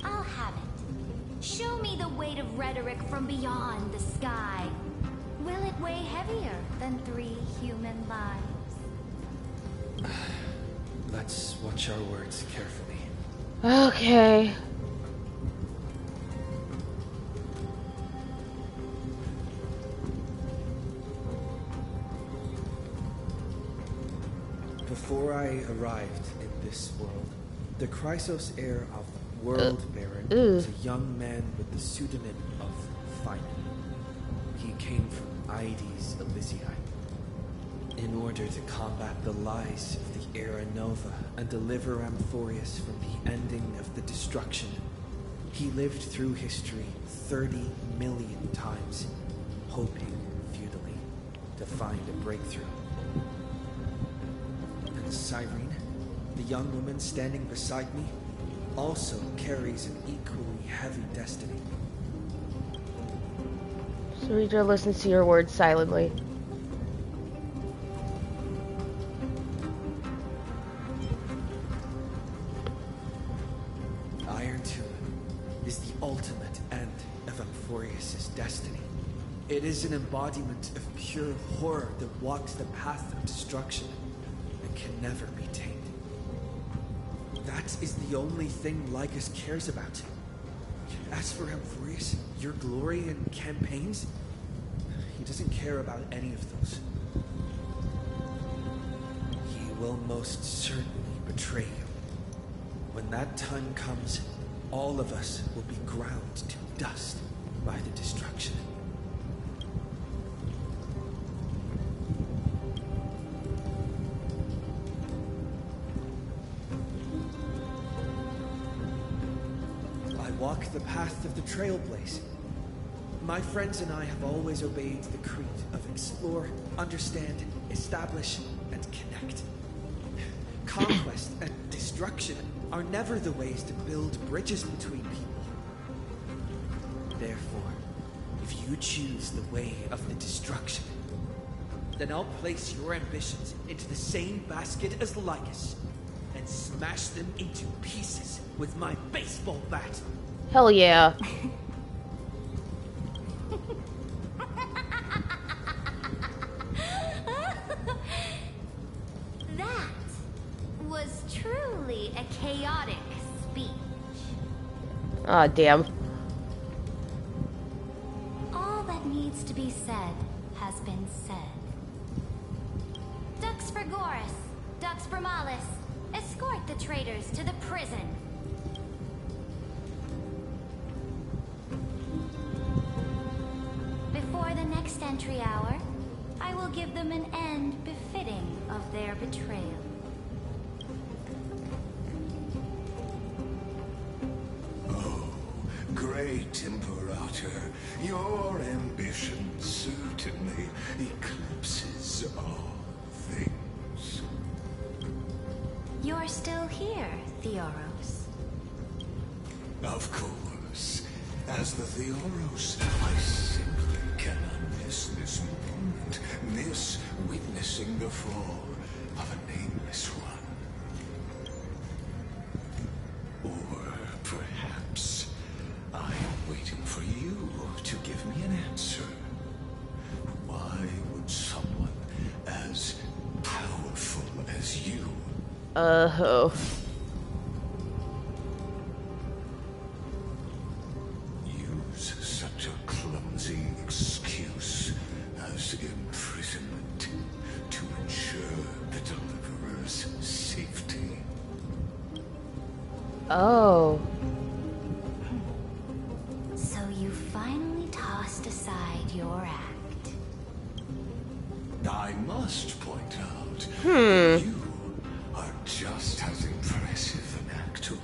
Speaker 8: I'll have it. Show me the weight of rhetoric from beyond the sky. Will it weigh heavier than 3 human lives?
Speaker 2: Let's watch our words carefully.
Speaker 1: Okay.
Speaker 2: Before I arrived in this world, the Chrysos heir of World Baron was a young man with the pseudonym of Final. He came from Aedes Elysiae. In order to combat the lies of the Era Nova and deliver Amphorius from the ending of the destruction, he lived through history 30 million times, hoping futilely to find a breakthrough. And Cyrene, the young woman standing beside me, also carries an equally heavy destiny.
Speaker 1: Cyritra listens to your words silently.
Speaker 2: Iron Tomb is the ultimate end of Amphorius' destiny. It is an embodiment of pure horror that walks the path of destruction and can never be tamed. That is the only thing Lycus cares about. As for Amphorius, your glory and campaigns, he doesn't care about any of those. He will most certainly betray you. When that time comes, all of us will be ground to dust by the destruction. I walk the path of the Trailblaze. My friends and I have always obeyed the creed of explore, understand, establish, and connect. Conquest and destruction are never the ways to build bridges between people. Therefore, if you choose the way of the destruction, then I'll place your ambitions into the same basket as Lycus and smash them into pieces with my baseball bat.
Speaker 1: Hell yeah.
Speaker 8: That was truly a chaotic speech.
Speaker 1: Ah, damn.
Speaker 19: All that needs to be said has been said.
Speaker 8: Dux for Goris, Dux for Malus. Escort the traitors to the prison.
Speaker 19: Before the next entry hour, I will give them an end befitting of their betrayal.
Speaker 6: Oh, great Imperator, your ambition certainly eclipses all things.
Speaker 19: You're still here, Theoros.
Speaker 6: Of course. As the Theoros, I simply cannot miss this moment, miss witnessing the fall of a nameless one. Or perhaps I am waiting for you to give me an answer. Why would someone as powerful as you use such a clumsy excuse as imprisonment to ensure the Deliverer's safety?
Speaker 1: Oh.
Speaker 19: So you finally tossed aside your act.
Speaker 6: I must point out that you are just as impressive an actor.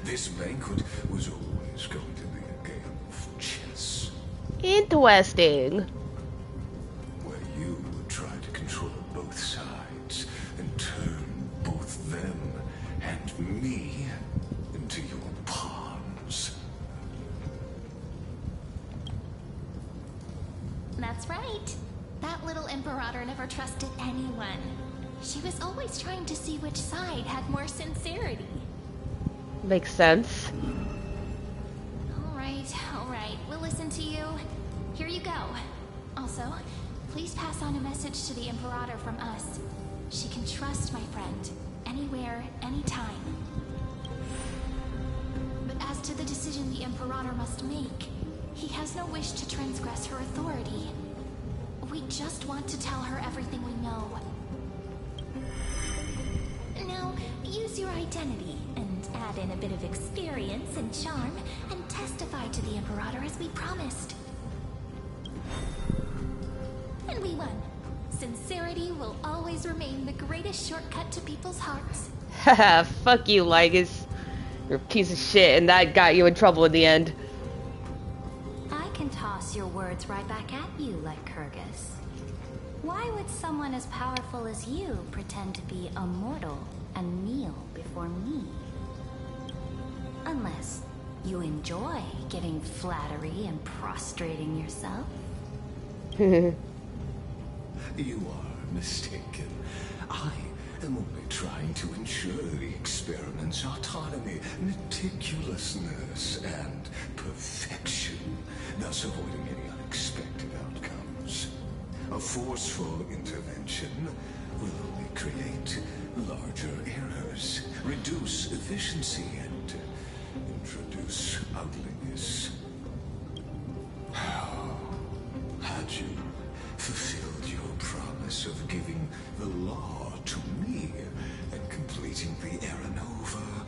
Speaker 6: This banquet was always going to be a game of chess.
Speaker 1: Interesting.
Speaker 6: Where you would try to control both sides and turn both them and me into your pawns.
Speaker 3: That's right. That little Imperator never trusted anyone. She was always trying to see which side had more sincerity.
Speaker 1: Makes sense.
Speaker 3: All right, we'll listen to you. Here you go. Also, please pass on a message to the Imperator from us. She can trust my friend, anywhere, anytime. But as to the decision the Imperator must make, he has no wish to transgress her authority. We just want to tell her everything we know. Now, use your identity and add in a bit of experience and charm and testify to the Imperator as we promised. And we won. Sincerity will always remain the greatest shortcut to people's hearts.
Speaker 1: Haha, fuck you, Lycus. You're a piece of shit, and that got you in trouble in the end.
Speaker 19: I can toss your words right back at you, Lycurgus. Why would someone as powerful as you pretend to be immortal and kneel before me? Unless you enjoy giving flattery and prostrating yourself.
Speaker 6: You are mistaken. I am only trying to ensure the experiment's autonomy, meticulousness, and perfection, thus avoiding any unexpected outcomes. A forceful intervention will only create larger errors, reduce efficiency, and introduce ugliness. Had you fulfilled your promise of giving the law to me and completing the Aranova,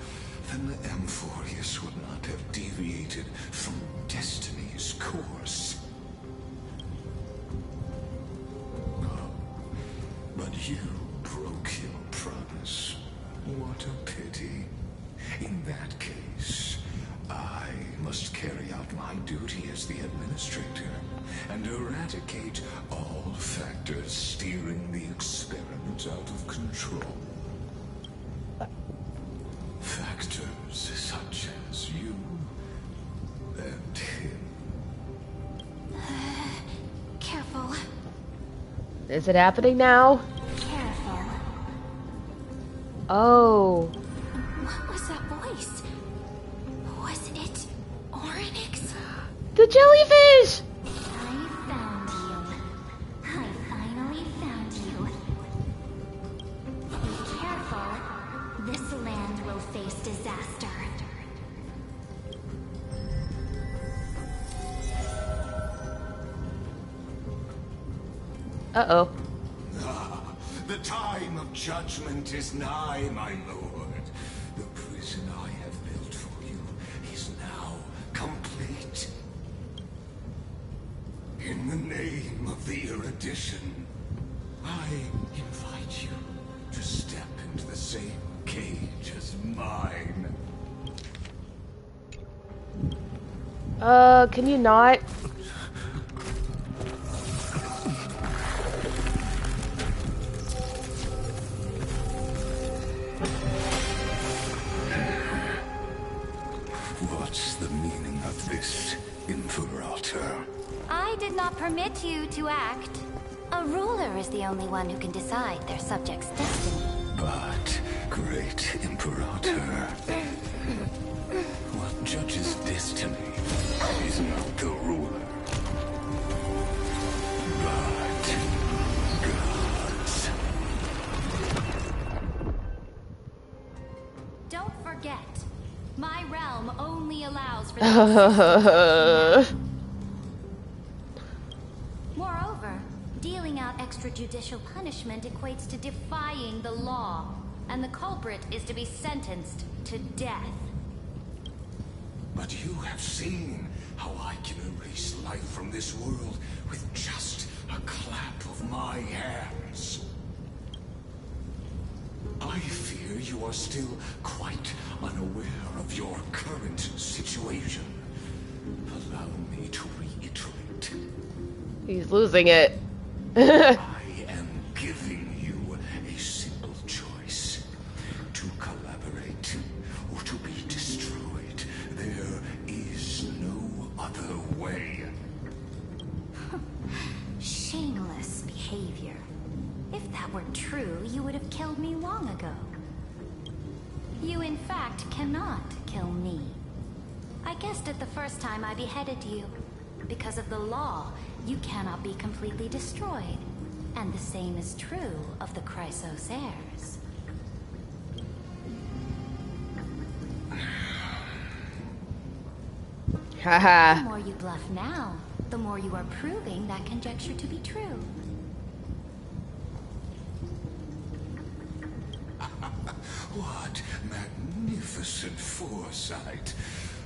Speaker 6: then the Amphorius would not have deviated from destiny's course. But you broke your promise. What a pity. In that case, I must carry out my duty as the administrator and eradicate all factors steering the experiment out of control. Factors such as you and him.
Speaker 1: Is it happening now?
Speaker 19: Careful.
Speaker 1: Oh.
Speaker 3: What was that voice? Was it Oryx?
Speaker 1: The jellyfish!
Speaker 19: I found you. I finally found you. Be careful. This land will face disaster.
Speaker 1: Uh-oh.
Speaker 6: The time of judgment is nigh, my lord. The prison I have built for you is now complete. In the name of the erudition, I invite you to step into the same cage as mine.
Speaker 1: Can you not?
Speaker 6: What's the meaning of this, Imperator?
Speaker 19: I did not permit you to act. A ruler is the only one who can decide their subject's destiny.
Speaker 6: But, great Imperator, what judges destiny is not the ruler, but gods.
Speaker 8: Don't forget, my realm only allows for the Moreover, dealing out extrajudicial punishment equates to defying the law, and the culprit is to be sentenced to death.
Speaker 6: But you have seen how I can erase life from this world with just a clap of my hands. I fear you are still quite unaware of your current situation. Allow me to reiterate.
Speaker 1: He's losing it.
Speaker 6: I am giving you a simple choice. To collaborate or to be destroyed. There is no other way.
Speaker 19: Shameless behavior. If that were true, you would have killed me long ago. You, in fact, cannot kill me. I guessed it the first time I beheaded you. Because of the law, you cannot be completely destroyed. And the same is true of the Chrysos heirs.
Speaker 1: Haha.
Speaker 19: The more you bluff now, the more you are proving that conjecture to be true.
Speaker 6: What magnificent foresight.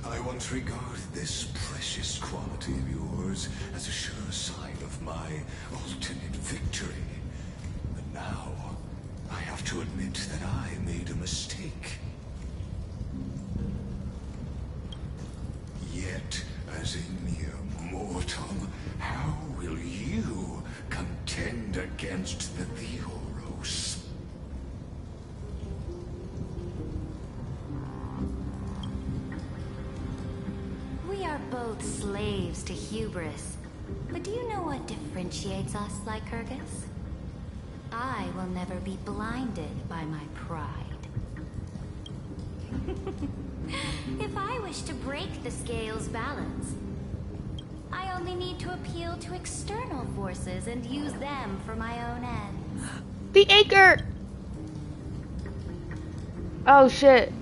Speaker 6: I once regarded this precious quality of yours as a sure sign of my ultimate victory. But now, I have to admit that I made a mistake. Yet, as a mere mortal, how will you contend against the Theoros?
Speaker 19: We are both slaves to hubris. But do you know what differentiates us, Lycurgus? I will never be blinded by my pride. If I wish to break the scale's balance, I only need to appeal to external forces and use them for my own ends.
Speaker 1: The anchor! Oh shit.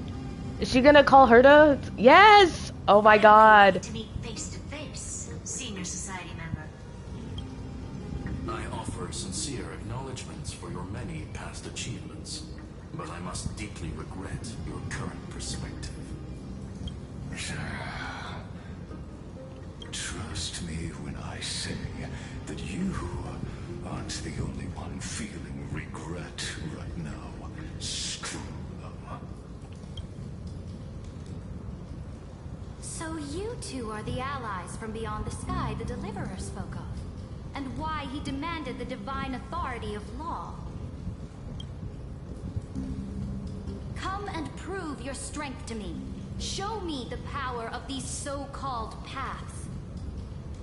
Speaker 1: Is she gonna call her to? Yes! Oh my god.
Speaker 5: To meet face to face, senior society member.
Speaker 4: I offer sincere acknowledgments for your many past achievements, but I must deeply regret your current perspective.
Speaker 6: Trust me when I say that you aren't the only one feeling regret right now. Screw them.
Speaker 19: So you two are the allies from beyond the sky the Deliverer spoke of, and why he demanded the divine authority of law. Come and prove your strength to me. Show me the power of these so-called paths.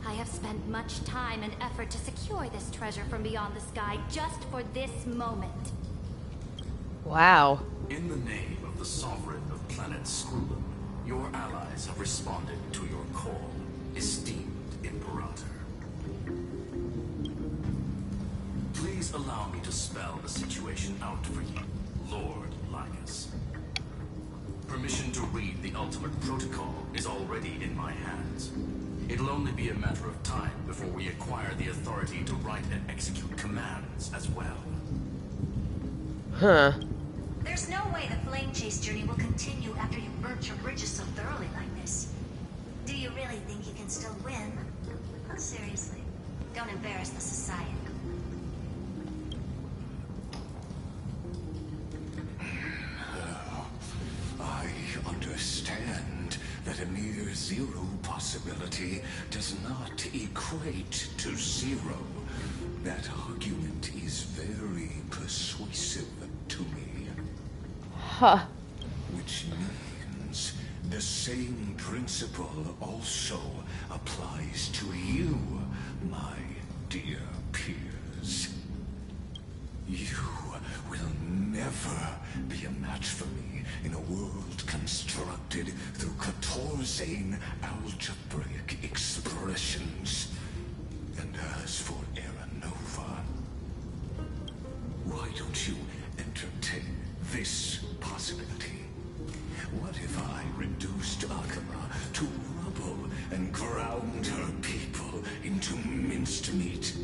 Speaker 8: I have spent much time and effort to secure this treasure from beyond the sky just for this moment.
Speaker 1: Wow.
Speaker 4: In the name of the Sovereign of Planet Skrulum, your allies have responded to your call, esteemed Imperator. Please allow me to spell the situation out for you, Lord Lycus. Permission to read the ultimate protocol is already in my hands. It'll only be a matter of time before we acquire the authority to write and execute commands as well.
Speaker 1: Huh.
Speaker 5: There's no way the flame chase journey will continue after you burnt your bridges so thoroughly like this. Do you really think you can still win? Oh, seriously, don't embarrass the Society.
Speaker 6: I understand that a mere zero possibility does not equate to zero. That argument is very persuasive to me.
Speaker 1: Huh.
Speaker 6: Which means the same principle also applies to you, my dear peers. You will never be a match for me in a world constructed through Catorzane algebraic expressions. And as for Aranova, why don't you entertain this possibility? What if I reduced Akama to rubble and ground her people into minced meat?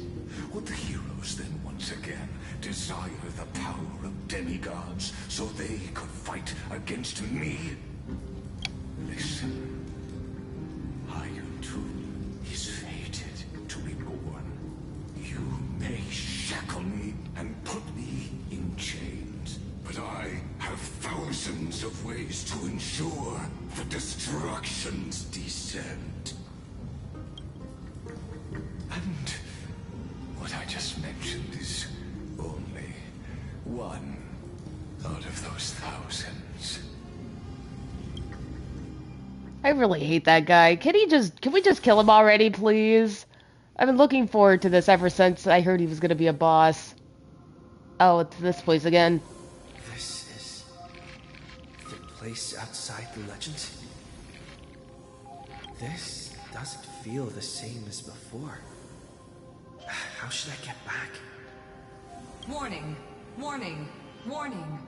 Speaker 6: Would the heroes then once again desire the power of demigods so they could fight against me? Listen, Iron Tomb is fated to be born. You may shackle me and put me in chains, but I have thousands of ways to ensure the destruction's descent. And what I just mentioned is only one out of those thousands.
Speaker 1: I really hate that guy. Can we just kill him already, please? I've been looking forward to this ever since I heard he was gonna be a boss. Oh, it's this place again.
Speaker 2: This is the place outside the legend. This doesn't feel the same as before. How should I get back?
Speaker 15: Warning! Warning! Warning!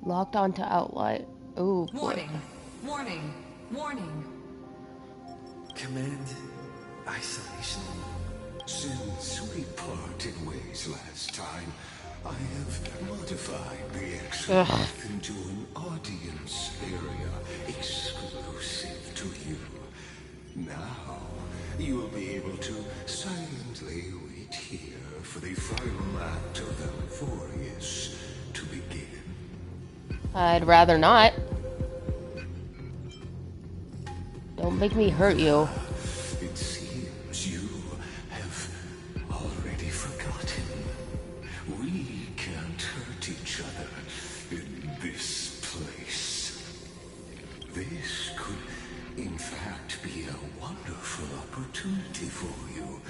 Speaker 1: Locked onto outlet. Ooh, boy.
Speaker 15: Warning! Warning! Warning!
Speaker 2: Command isolation.
Speaker 6: Since we parted ways last time, I have modified the extra into an audience area exclusive to you. Now, you will be able to silently wait here for the final act of Amphorius to begin.
Speaker 1: I'd rather not. Don't make me hurt you.
Speaker 6: It seems you have already forgotten. We can't hurt each other in this place. This could, in fact, be a wonderful opportunity for you.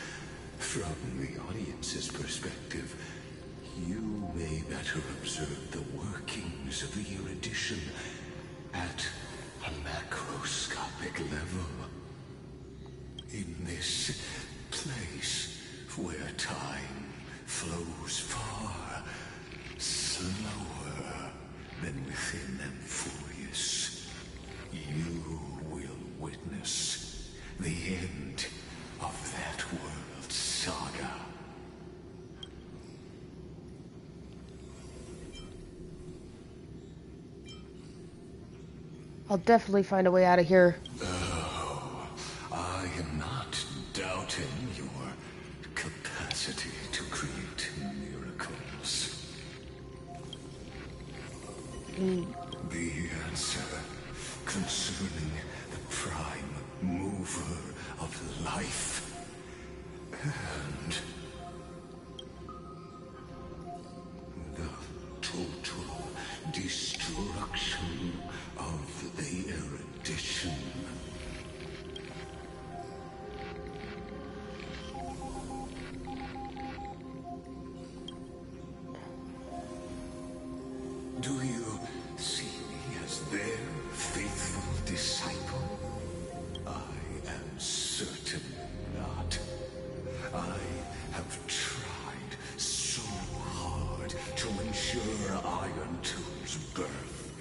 Speaker 6: From the audience's perspective, you may better observe the workings of the erudition at a macroscopic level. In this place where time flows far slower than within Amphorius, you will witness the end of that world's saga.
Speaker 1: I'll definitely find a way out of here.
Speaker 6: Oh, I am not doubting your capacity to create miracles. The answer concerning the prime mover of life and the total destruction of the erudition. Iron Two's birth,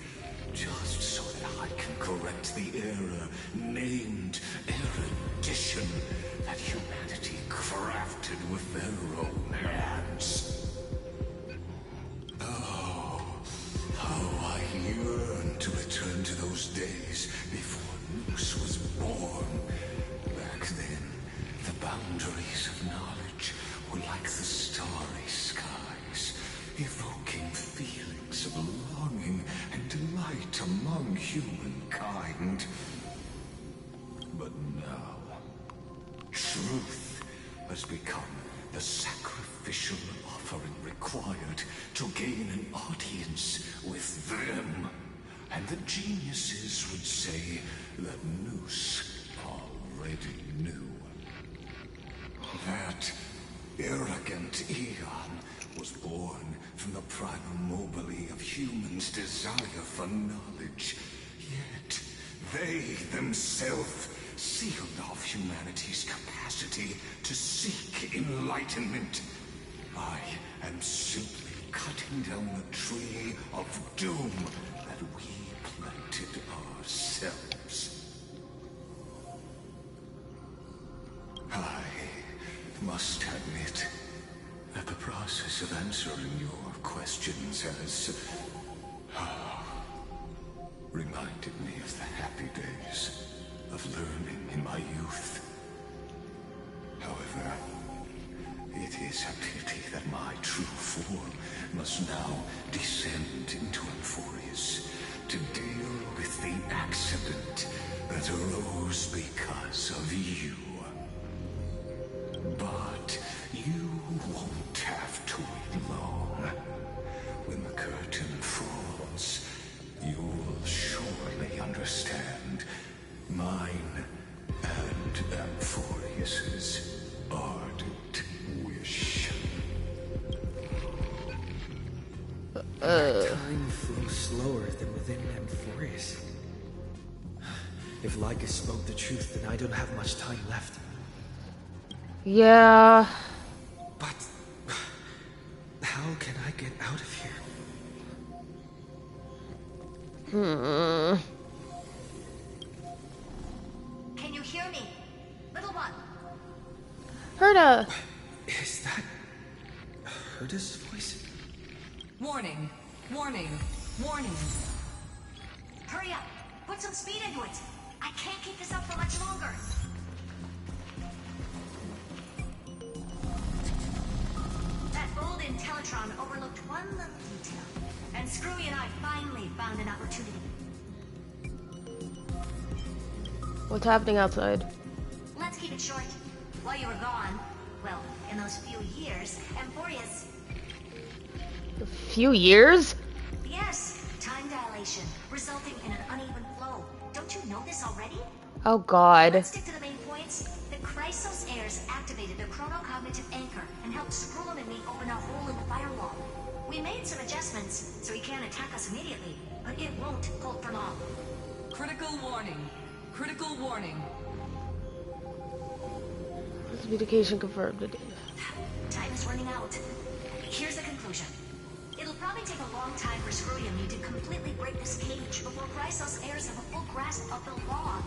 Speaker 6: just so that I can correct the error named erudition that humanity crafted with their own hands. Oh, how I yearn to return to those days before Noose was born. Back then, the boundaries of knowledge were like the starry skies, evoking feelings of longing and delight among humankind. But now, truth has become the sacrificial offering required to gain an audience with them. And the geniuses would say that Noose already knew. That arrogant Eon was born from the primal mobile of humans' desire for knowledge. Yet, they themselves sealed off humanity's capacity to seek enlightenment. I am simply cutting down the tree of doom that we planted ourselves. I must admit that the process of answering your questions has reminded me of the happy days of learning in my youth. However, it is a pity that my true form must now descend into Amphorius to deal with the accident that arose because of you. But you won't have to wait long. When the curtain falls, you'll surely understand mine and Amphorius's ardent wish.
Speaker 2: Time flows slower than within Amphorius. If Lycus spoke the truth, then I don't have much time left.
Speaker 1: Yeah.
Speaker 2: But how can I get out of here?
Speaker 5: Can you hear me? Little one.
Speaker 1: Herta.
Speaker 2: Is that Herta's voice?
Speaker 15: Warning. Warning. Warning.
Speaker 5: Hurry up. Put some speed into it. I can't keep this up for much longer. That old Intellitron overlooked one little detail, and Screwy and I finally found an opportunity.
Speaker 1: What's happening outside?
Speaker 5: Let's keep it short. While you were gone, well, in those few years, Amphorius...
Speaker 1: A few years?
Speaker 5: Yes, time dilation, resulting in an uneven flow. Don't you know this already?
Speaker 1: Oh god.
Speaker 5: Let's stick to the main points. The Chrysos heirs activated the chronocognitive anchor and helped Skrull and me open a hole in the firewall. We made some adjustments, so he can't attack us immediately, but it won't hold for long.
Speaker 15: Critical warning. Critical warning.
Speaker 1: Communication confirmed.
Speaker 5: Time is running out. Here's the conclusion. It'll probably take a long time for Screwy and me to completely break this cage before Chrysos heirs have a full grasp of the law.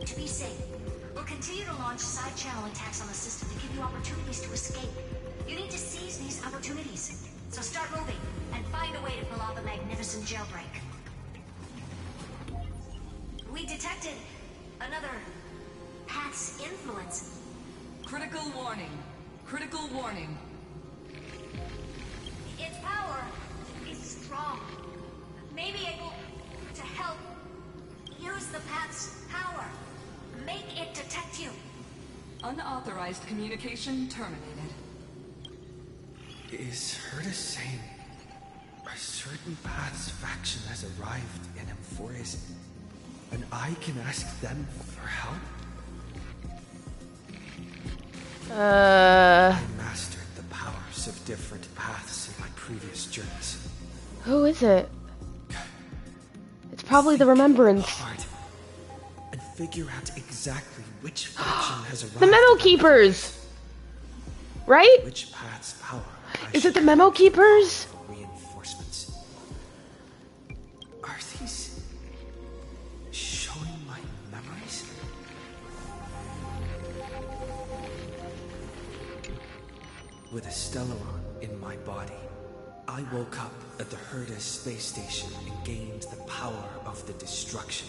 Speaker 5: To be safe, we'll continue to launch side-channel attacks on the system to give you opportunities to escape. You need to seize these opportunities. So start moving, and find a way to pull off a magnificent jailbreak. We detected another Path's influence.
Speaker 15: Critical warning. Critical warning.
Speaker 5: Its power is strong. May be able to help use the Path's power. Make it detect you.
Speaker 15: Unauthorized communication terminated.
Speaker 2: Is Herta saying a certain Path's faction has arrived in Amphorius, and I can ask them for help? I mastered the powers of different paths in my previous journeys.
Speaker 1: Who is it? It's probably the Remembrance.
Speaker 2: Hard. And figure out exactly which faction has arrived.
Speaker 1: The Memo Keepers! Right?
Speaker 2: Which path's power?
Speaker 1: Is it the Memo Keepers?
Speaker 2: Reinforcements. with a Stellaron in my body. I woke up at the Herda space station and gained the power of the destruction.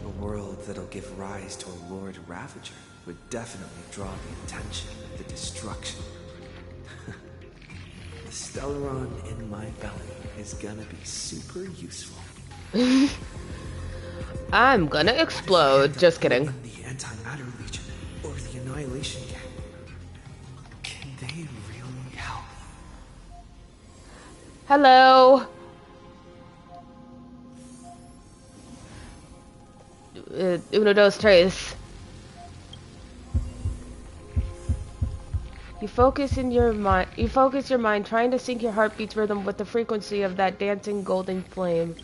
Speaker 2: A world that'll give rise to a Lord Ravager would definitely draw the attention of the destruction. The Stellaron in my belly is gonna be super useful.
Speaker 1: I'm gonna explode. Just kidding.
Speaker 2: The Antimatter Legion or the Annihilation Gang. Can they really help?
Speaker 1: Hello. Uno, dos, tres. You focus your mind trying to sync your heartbeat's rhythm with the frequency of that dancing golden flame.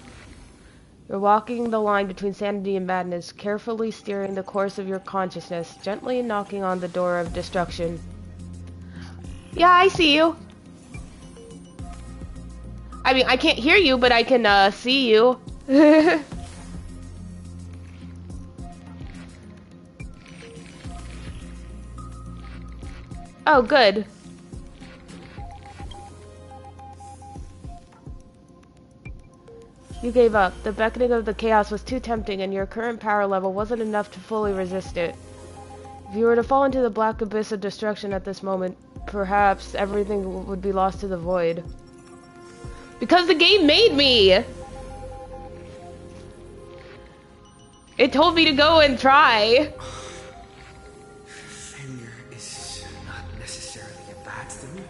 Speaker 1: You're walking the line between sanity and madness, carefully steering the course of your consciousness, gently knocking on the door of destruction. Yeah, I see you. I mean, I can't hear you, but I can see you. Oh, good. You gave up. The beckoning of the chaos was too tempting, and your current power level wasn't enough to fully resist it. If you were to fall into the black abyss of destruction at this moment, perhaps everything would be lost to the void. Because the game made me! It told me to go and try.
Speaker 2: Failure is not necessarily a bad thing.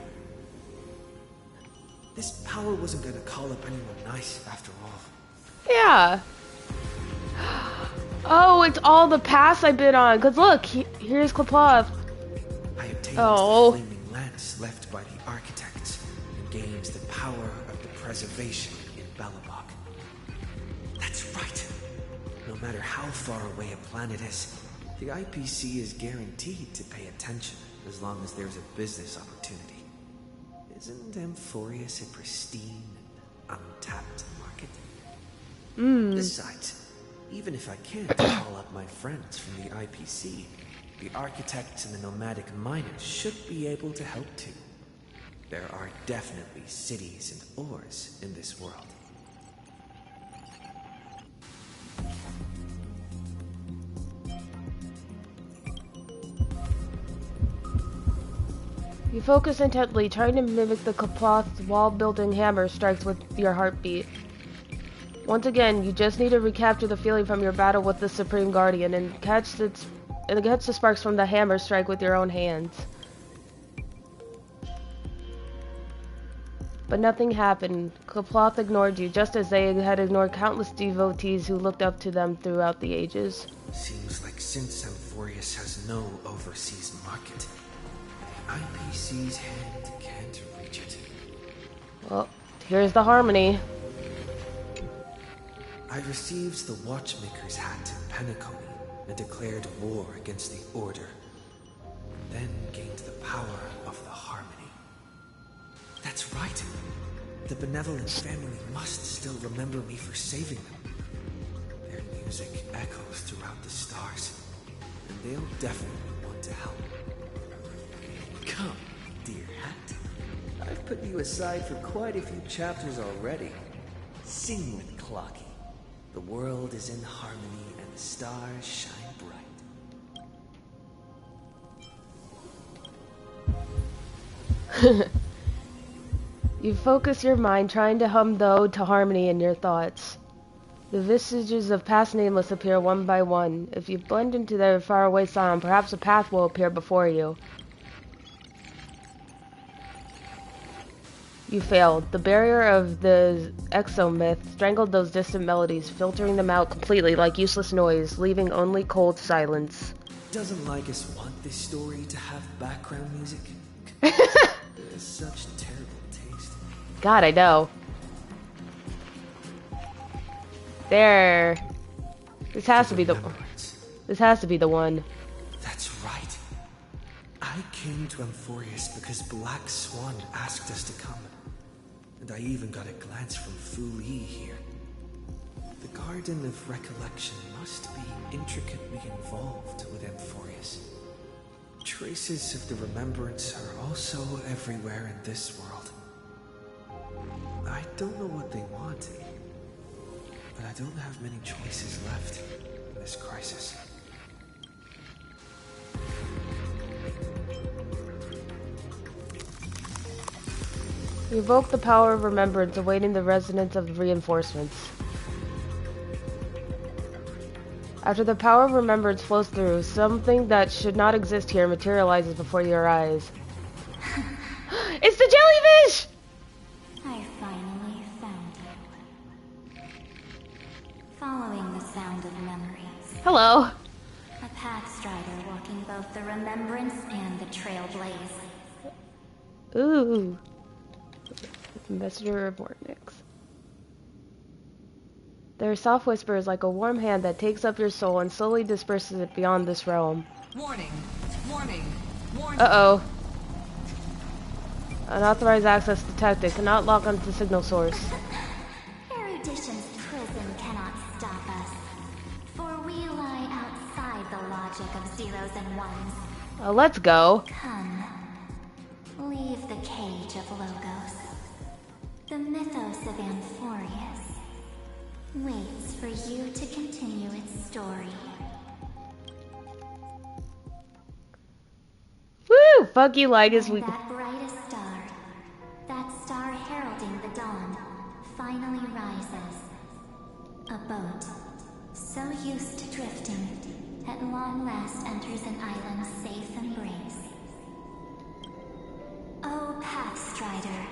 Speaker 2: This power wasn't gonna call up anyone nice after all.
Speaker 1: Yeah. Oh, it's all the paths I've been on. Cause look, here's Qlipoth.
Speaker 2: I obtained the flaming lance left by the architects and gained the power of the preservation in Belobog. That's right. No matter how far away a planet is, the IPC is guaranteed to pay attention as long as there's a business opportunity. Isn't Amphorius a pristine and untapped market? Besides, even if I can't call up my friends from the IPC, the architects and the nomadic miners should be able to help too. There are definitely cities and ores in this world.
Speaker 1: You focus intently, trying to mimic the Qlipoth's wall-building hammer strikes with your heartbeat. Once again, you just need to recapture the feeling from your battle with the Supreme Guardian and catch the sparks from the hammer strike with your own hands. But nothing happened. Qliphoth ignored you, just as they had ignored countless devotees who looked up to them throughout the ages.
Speaker 2: Seems like since Amphorius has no overseas market, the IPC's hand can't reach it.
Speaker 1: Well, here's the harmony.
Speaker 2: I received the Watchmaker's hat in Penacony and declared war against the Order, then gained the power of the Harmony. That's right. The benevolent family must still remember me for saving them. Their music echoes throughout the stars, and they'll definitely want to help. Come, dear hat. I've put you aside for quite a few chapters already. Sing with Clocky. The world is in harmony and the stars shine bright.
Speaker 1: You focus your mind trying to hum the ode to harmony in your thoughts. The vestiges of past nameless appear one by one. If you blend into their faraway sound, perhaps a path will appear before you. You failed. The barrier of the exomyth strangled those distant melodies, filtering them out completely like useless noise, leaving only cold silence.
Speaker 2: Doesn't Lycus want this story to have background music? There's such terrible taste.
Speaker 1: God, I know. There. This has to be the one.
Speaker 2: That's right. I came to Amphorius because Black Swan asked us to come. And I even got a glance from Fu Yi here. The Garden of Recollection must be intricately involved with Amphorius. Traces of the remembrance are also everywhere in this world. I don't know what they want, but I don't have many choices left in this crisis.
Speaker 1: Evoke the power of remembrance, awaiting the resonance of the reinforcements. After the power of remembrance flows through, something that should not exist here materializes before your eyes. It's the jellyfish!
Speaker 19: I finally found you. Following the sound of memories.
Speaker 1: Hello.
Speaker 19: A path strider walking both the remembrance and the trailblaze.
Speaker 1: Ooh. Messenger of Vortex. Their soft whisper is like a warm hand that takes up your soul and slowly disperses it beyond this realm.
Speaker 15: Warning! Warning! Warning!
Speaker 1: Uh-oh. Unauthorized access detected. Cannot log onto the signal source.
Speaker 19: Erudition's prison cannot stop us, for we lie outside the logic of zeros and ones.
Speaker 1: Let's go.
Speaker 19: Come. Leave the cage of Logos. The mythos of Amphorius waits for you to continue its story.
Speaker 1: Woo! Fuck you, Lygus. We
Speaker 19: That brightest star, that star heralding the dawn, finally rises. A boat, so used to drifting, at long last enters an island's safe embrace. Oh, Pathstrider,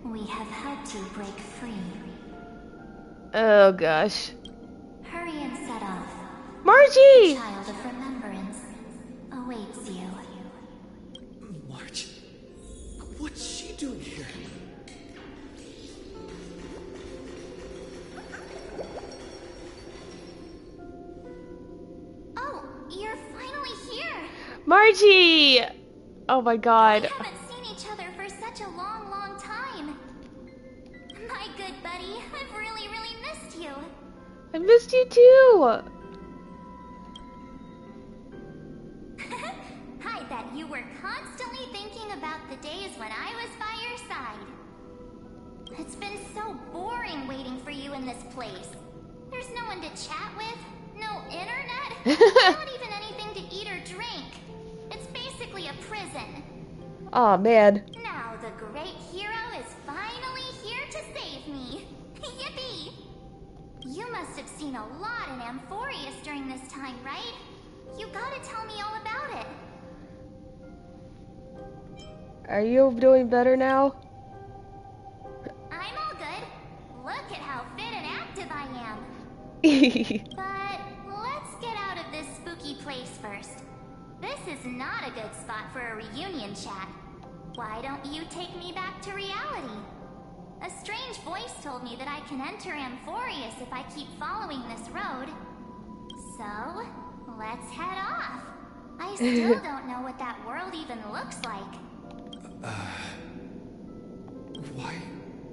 Speaker 19: we have helped you break free.
Speaker 1: Oh gosh.
Speaker 19: Hurry and set off.
Speaker 1: Margie!
Speaker 19: The child of remembrance awaits you.
Speaker 2: March, what's she doing here?
Speaker 11: Oh, you're finally here.
Speaker 1: Margie! Oh my god.
Speaker 11: We haven't seen each other for such a long, long time. My good buddy, I've really, really missed you.
Speaker 1: I missed you too.
Speaker 11: I bet you were constantly thinking about the days when I was by your side. It's been so boring waiting for you in this place. There's no one to chat with, no internet, not even anything to eat or drink. It's basically a prison.
Speaker 1: Aw, man.
Speaker 11: Now the great hero is finally here to save me. Yippee! You must have seen a lot in Amphorius during this time, right? You gotta tell me all about it.
Speaker 1: Are you doing better now?
Speaker 11: I'm all good. Look at how fit and active I am. But let's get out of this spooky place first. This is not a good spot for a reunion chat. Why don't you take me back to reality? A strange voice told me that I can enter Amphorius if I keep following this road. So, let's head off. I still don't know what that world even looks like.
Speaker 2: Why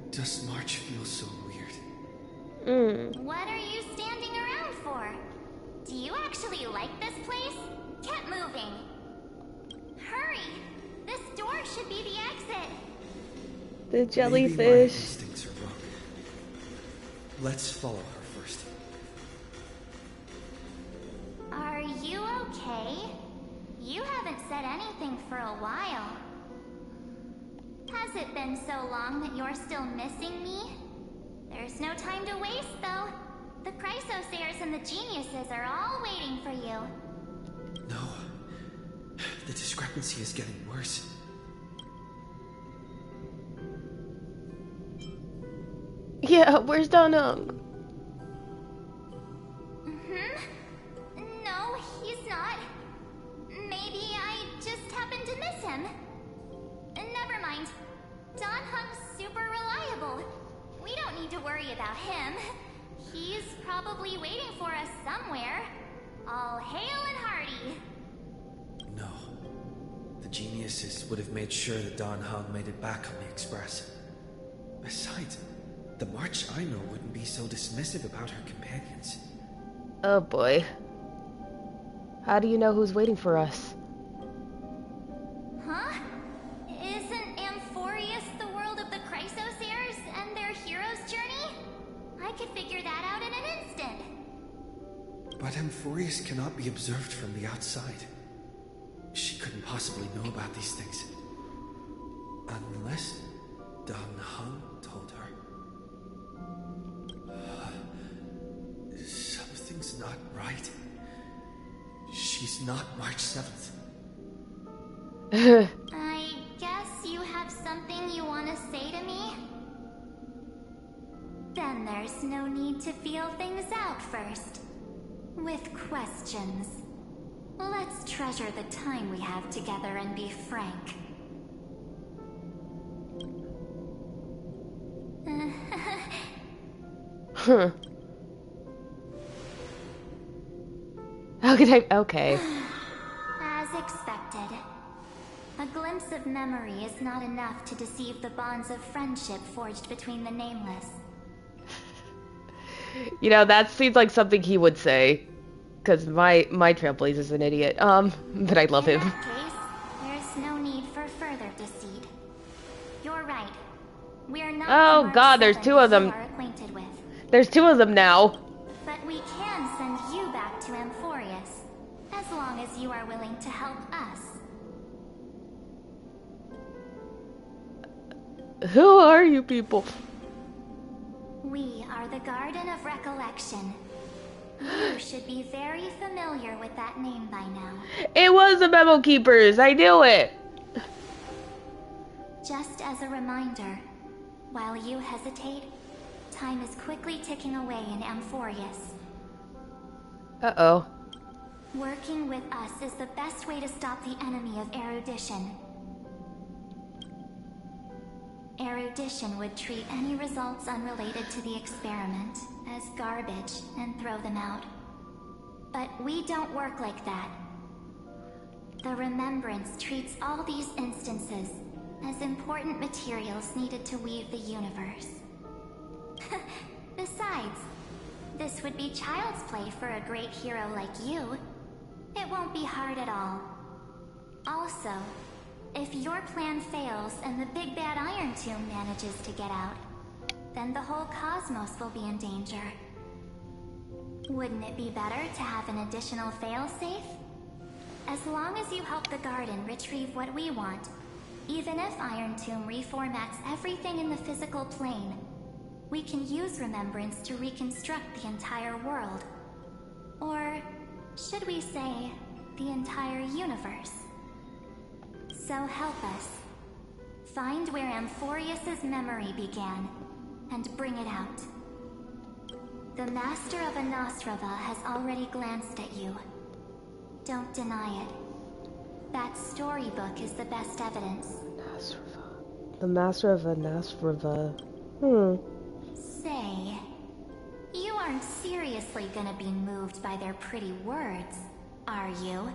Speaker 2: does March feel so weird?
Speaker 11: What are you standing around for? Do you actually like this place? Get moving. Hurry! This door should be the exit.
Speaker 1: The jellyfish.
Speaker 2: Maybe my instincts are wrong. Let's follow her first.
Speaker 11: Are you okay? You haven't said anything for a while. Has it been so long that you're still missing me? There's no time to waste, though. The Chrysosayers and the Geniuses are all waiting for you.
Speaker 2: No. The discrepancy is getting worse.
Speaker 1: Yeah, where's Donung?
Speaker 11: No, he's not. Maybe I just happened to miss him. Never mind. Don Hung's super reliable. We don't need to worry about him. He's probably waiting for us somewhere. All hail and hearty.
Speaker 2: No. The Geniuses would have made sure that Don Hung made it back on the Express. Besides, the March I know wouldn't be so dismissive about her companions.
Speaker 1: Oh boy. How do you know who's waiting for us?
Speaker 2: But Amphorius cannot be observed from the outside. She couldn't possibly know about these things. Unless Dan Heng told her. Something's not right. She's not March 7th.
Speaker 11: I guess you have something you want to say to me? Then there's no need to feel things out first. With questions. Let's treasure the time we have together and be frank.
Speaker 1: Huh. How could I? Okay.
Speaker 11: As expected. A glimpse of memory is not enough to deceive the bonds of friendship forged between the nameless.
Speaker 1: You know, that seems like something he would say. Because my Trailblaze an idiot. But I love him.
Speaker 11: In that case, there's no need for further deceit. You're right. We're not
Speaker 1: Oh god, there's two of them.
Speaker 11: Acquainted with.
Speaker 1: There's two of them now.
Speaker 11: But we can send you back to Amphorius, as long as you are willing to help us.
Speaker 1: Who are you people?
Speaker 11: We are the Garden of Recollection. You should be very familiar with that name by now.
Speaker 1: It was the Memo Keepers. I knew it.
Speaker 11: Just as a reminder, while you hesitate, time is quickly ticking away in Amphorius.
Speaker 1: Uh-oh.
Speaker 11: Working with us is the best way to stop the enemy of erudition. Erudition would treat any results unrelated to the experiment as garbage and throw them out. But we don't work like that. The Remembrance treats all these instances as important materials needed to weave the universe. Besides, this would be child's play for a great hero like you. It won't be hard at all. Also, if your plan fails and the big bad Iron Tomb manages to get out, then the whole cosmos will be in danger. Wouldn't it be better to have an additional failsafe? As long as you help the Garden retrieve what we want, even if Iron Tomb reformats everything in the physical plane, we can use Remembrance to reconstruct the entire world. Or should we say, the entire universe? So help us. Find where Amphorius's memory began, and bring it out. The Master of Anasrava has already glanced at you. Don't deny it. That storybook is the best evidence.
Speaker 1: The Master of Anasrava.
Speaker 11: Say, you aren't seriously gonna be moved by their pretty words, are you?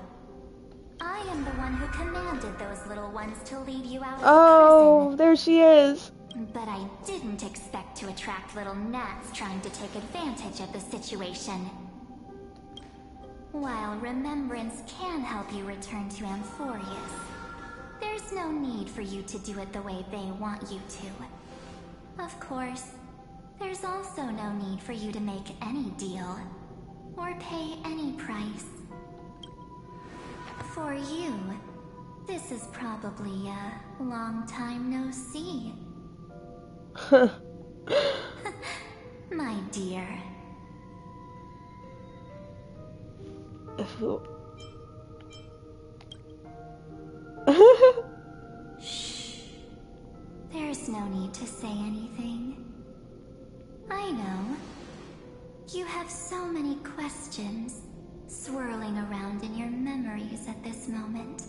Speaker 11: I am the one who commanded those little ones to lead you out of
Speaker 1: prison. There she is.
Speaker 11: But I didn't expect to attract little gnats trying to take advantage of the situation. While Remembrance can help you return to Amphorius, there's no need for you to do it the way they want you to. Of course, there's also no need for you to make any deal, or pay any price. For you, this is probably a long time no see. My dear. Shh. There's no need to say anything. I know. You have so many questions swirling around in your memories at this moment.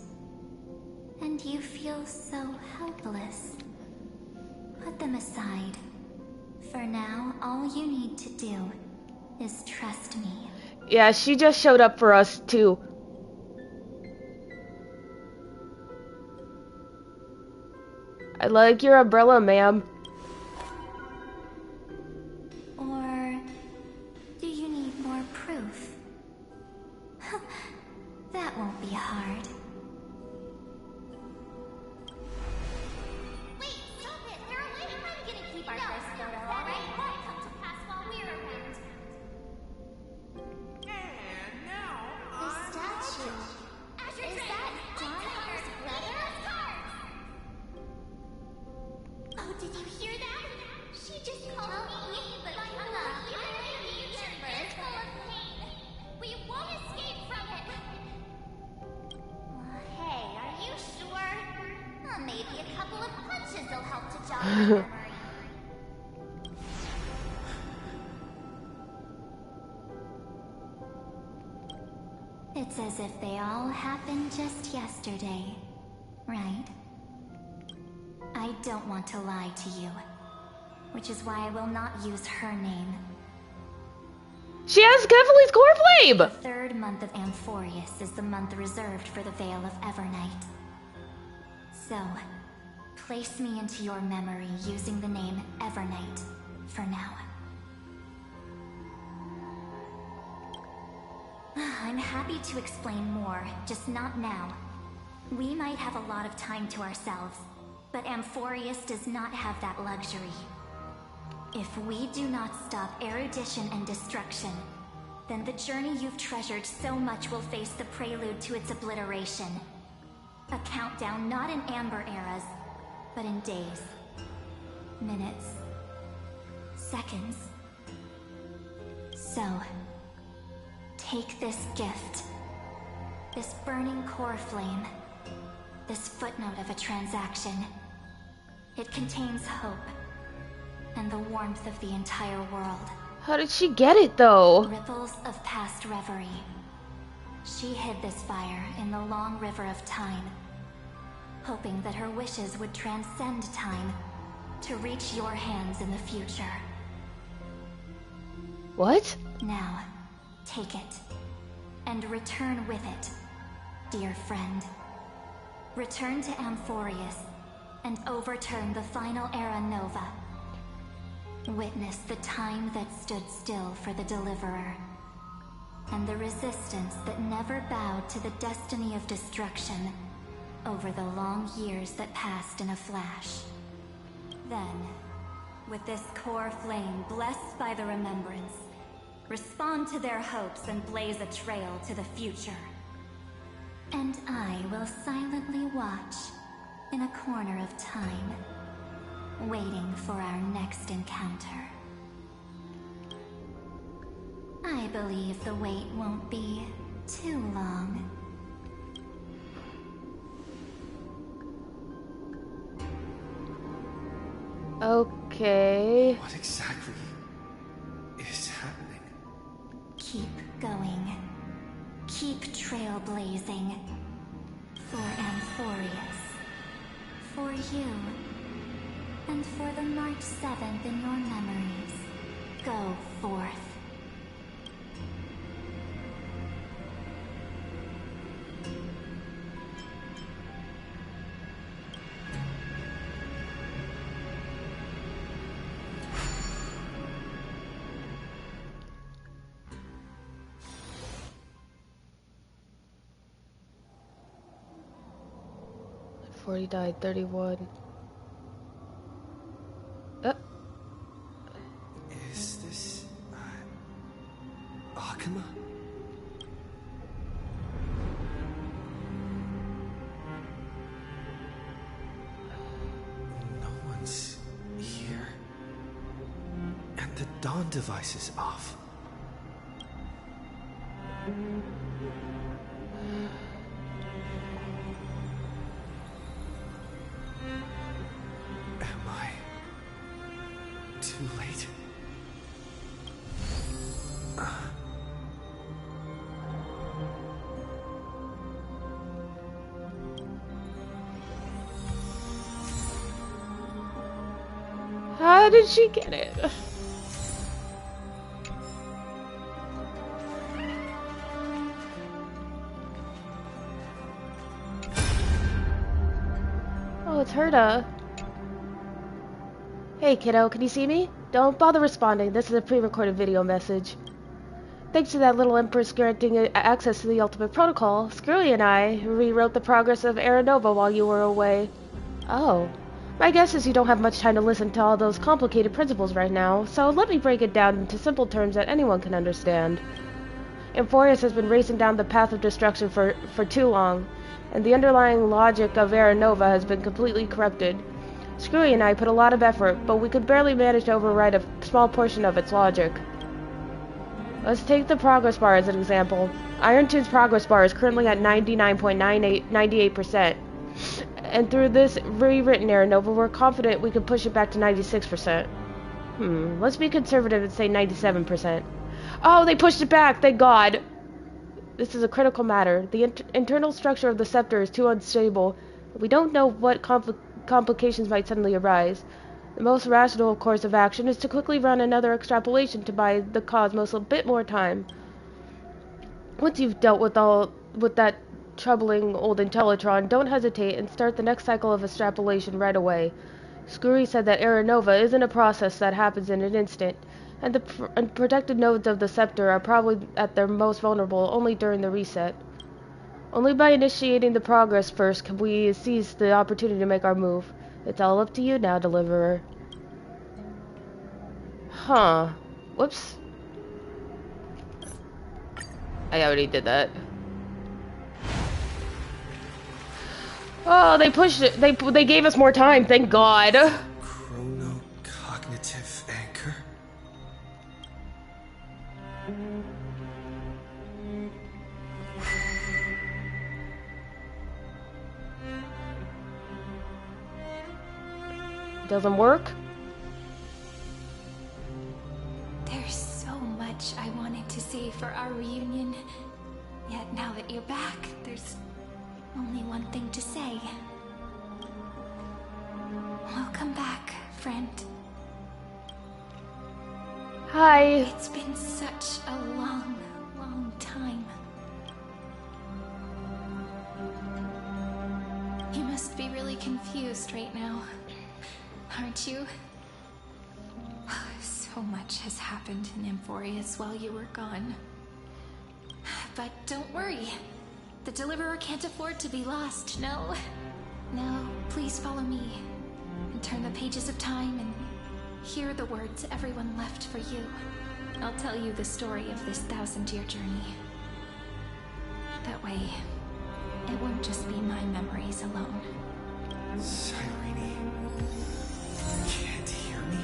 Speaker 11: And you feel so helpless. Put them aside. For now, all you need to do is trust me.
Speaker 1: Yeah, she just showed up for us too. I like your umbrella, ma'am.
Speaker 11: Or do you need more proof? That won't be hard.
Speaker 8: Wait, stop it! They're away! I'm gonna keep our first photo, alright? Won't come to pass while we're around.
Speaker 19: It's as if they all happened just yesterday, right? I don't want to lie to you, which is why I will not use her name.
Speaker 1: She has Kefali's core flame!
Speaker 19: The third month of Amphorius is the month reserved for the Veil of Evernight. So, place me into your memory using the name Evernight for now. I'm happy to explain more, just not now. We might have a lot of time to ourselves, but Amphorius does not have that luxury. If we do not stop erudition and destruction, then the journey you've treasured so much will face the prelude to its obliteration. A countdown not in Amber eras, but in days, minutes, seconds. So, take this gift, this burning core flame, this footnote of a transaction. It contains hope and the warmth of the entire world.
Speaker 1: How did she get it, though?
Speaker 19: Ripples of past reverie. She hid this fire in the long river of time, hoping that her wishes would transcend time to reach your hands in the future.
Speaker 1: What?
Speaker 19: Now, take it, and return with it, dear friend. Return to Amphorius, and overturn the final Era Nova. Witness the time that stood still for the Deliverer, and the resistance that never bowed to the destiny of destruction over the long years that passed in a flash. Then, with this core flame blessed by the remembrance, respond to their hopes and blaze a trail to the future. And I will silently watch in a corner of time, waiting for our next encounter. I believe the wait won't be too long.
Speaker 1: Okay.
Speaker 2: What exactly is happening?
Speaker 19: Keep going. Keep trailblazing. For Amphorius. For you. And for the March 7th in your memories. Go forth.
Speaker 1: He died 31.
Speaker 2: Is this Akuma? No one's here. And the dawn device is off. Too late.
Speaker 1: How did she get it? Oh, it's Herta. Hey kiddo, can you see me? Don't bother responding, this is a pre-recorded video message. Thanks to that little Empress granting access to the Ultimate Protocol, Scurly and I rewrote the progress of Era Nova while you were away. Oh. My guess is you don't have much time to listen to all those complicated principles right now, so let me break it down into simple terms that anyone can understand. Amphorius has been racing down the path of destruction for too long, and the underlying logic of Era Nova has been completely corrupted. Scurly and I put a lot of effort, but we could barely manage to override a small portion of its logic. Let's take the progress bar as an example. Iron Toon's progress bar is currently at 99.98%. And through this rewritten Era Nova, we're confident we can push it back to 96%. Let's be conservative and say 97%. Oh, they pushed it back, thank God! This is a critical matter. The internal structure of the scepter is too unstable. We don't know what complications might suddenly arise. The most rational course of action is to quickly run another extrapolation to buy the Cosmos a bit more time. Once you've dealt with that troubling old Intellitron, don't hesitate and start the next cycle of extrapolation right away. Screwy said that Era Nova isn't a process that happens in an instant, and the protected nodes of the scepter are probably at their most vulnerable only during the reset. Only by initiating the progress first can we seize the opportunity to make our move. It's all up to you now, Deliverer. Huh. Whoops. I already did that. Oh, they pushed it. They gave us more time, thank God.
Speaker 2: Chronocognitive anchor?
Speaker 1: Doesn't work?
Speaker 3: There's so much I wanted to say for our reunion. Yet now that you're back, there's only one thing to say. Welcome back, friend.
Speaker 1: Hi.
Speaker 3: It's been such a long, long time. You must be really confused right now, aren't you? So much has happened in Amphorius while you were gone. But don't worry. The Deliverer can't afford to be lost, no? No, please follow me. And turn the pages of time and hear the words everyone left for you. I'll tell you the story of this 1000-year journey. That way, it won't just be my memories alone.
Speaker 2: Cyrene, you can't hear me?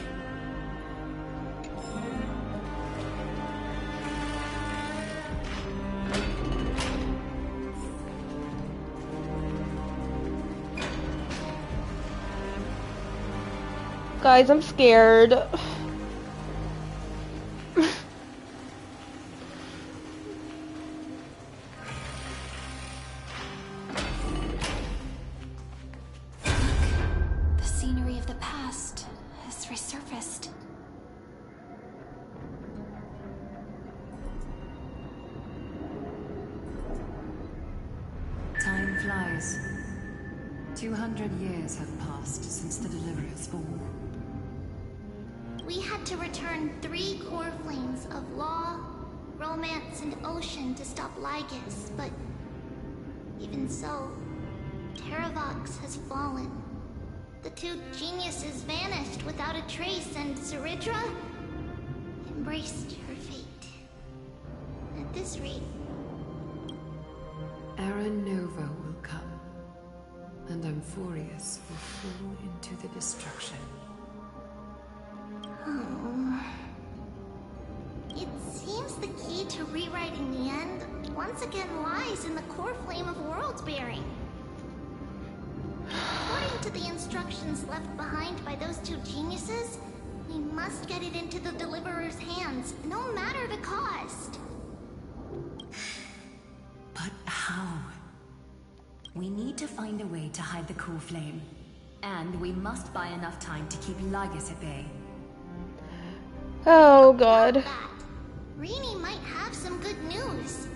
Speaker 1: Guys, I'm scared.
Speaker 3: The scenery of the past has resurfaced.
Speaker 12: Time flies. 200 years have passed since the Deliverer's fall.
Speaker 11: We had to return 3 core flames of law, romance, and ocean to stop Lygus, but even so, Terravox has fallen. The 2 geniuses vanished without a trace, and Zeridra embraced her fate. At this rate,
Speaker 12: Era Nova will come, and Amphorius will fall into the destruction.
Speaker 11: oh. It seems the key to rewriting the end once again lies in the core flame of world bearing. According to the instructions left behind by those 2 geniuses, we must get it into the Deliverer's hands, no matter the cost.
Speaker 7: But how? We need to find a way to hide the core flame. And we must buy enough time to keep Lygus at bay.
Speaker 1: Oh, God.
Speaker 11: Rini might have some good news.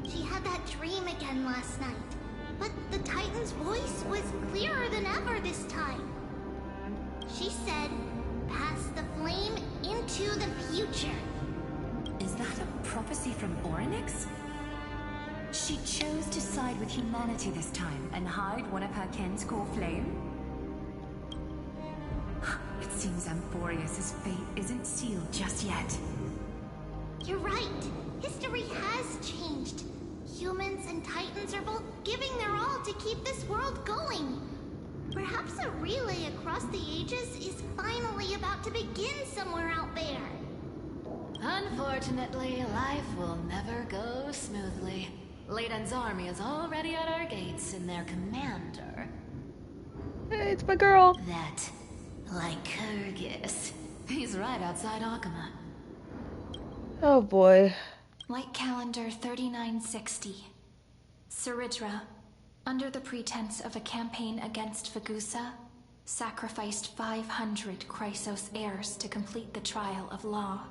Speaker 11: She had that dream again last night, but the Titan's voice was clearer than ever this time. She said, pass the flame into the future.
Speaker 7: Is that a prophecy from Orynyx? She chose to side with humanity this time and hide one of her kin's core flame? It seems Amphorius' fate isn't sealed just yet.
Speaker 11: You're right. History has changed. Humans and Titans are both giving their all to keep this world going. Perhaps a relay across the ages is finally about to begin somewhere out there.
Speaker 22: Unfortunately, life will never go smoothly. Leiden's army is already at our gates, and their commander...
Speaker 1: Hey, it's my girl.
Speaker 22: That Lycurgus. He's right outside Akama.
Speaker 1: Oh boy.
Speaker 3: Light calendar 3960. Saridra, under the pretense of a campaign against Vagusa, sacrificed 500 Chrysos heirs to complete the trial of law.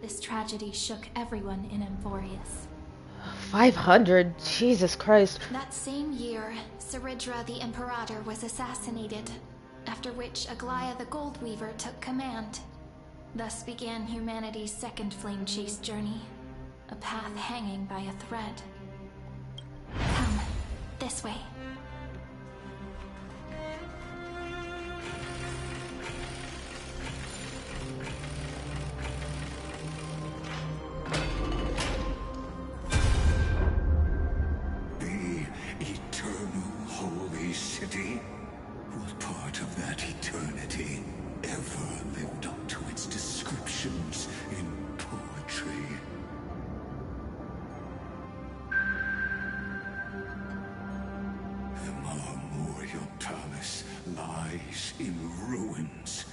Speaker 3: This tragedy shook everyone in Amphorius.
Speaker 1: 500? Jesus Christ.
Speaker 3: That same year, Saridra the Imperator was assassinated, after which Aglaia the Goldweaver took command. Thus began humanity's second flame chase journey, a path hanging by a thread. Come, this way.
Speaker 6: The eternal holy city? What part of that eternity ever lived up to its descriptions in poetry? The Marmorial Palace lies in ruins.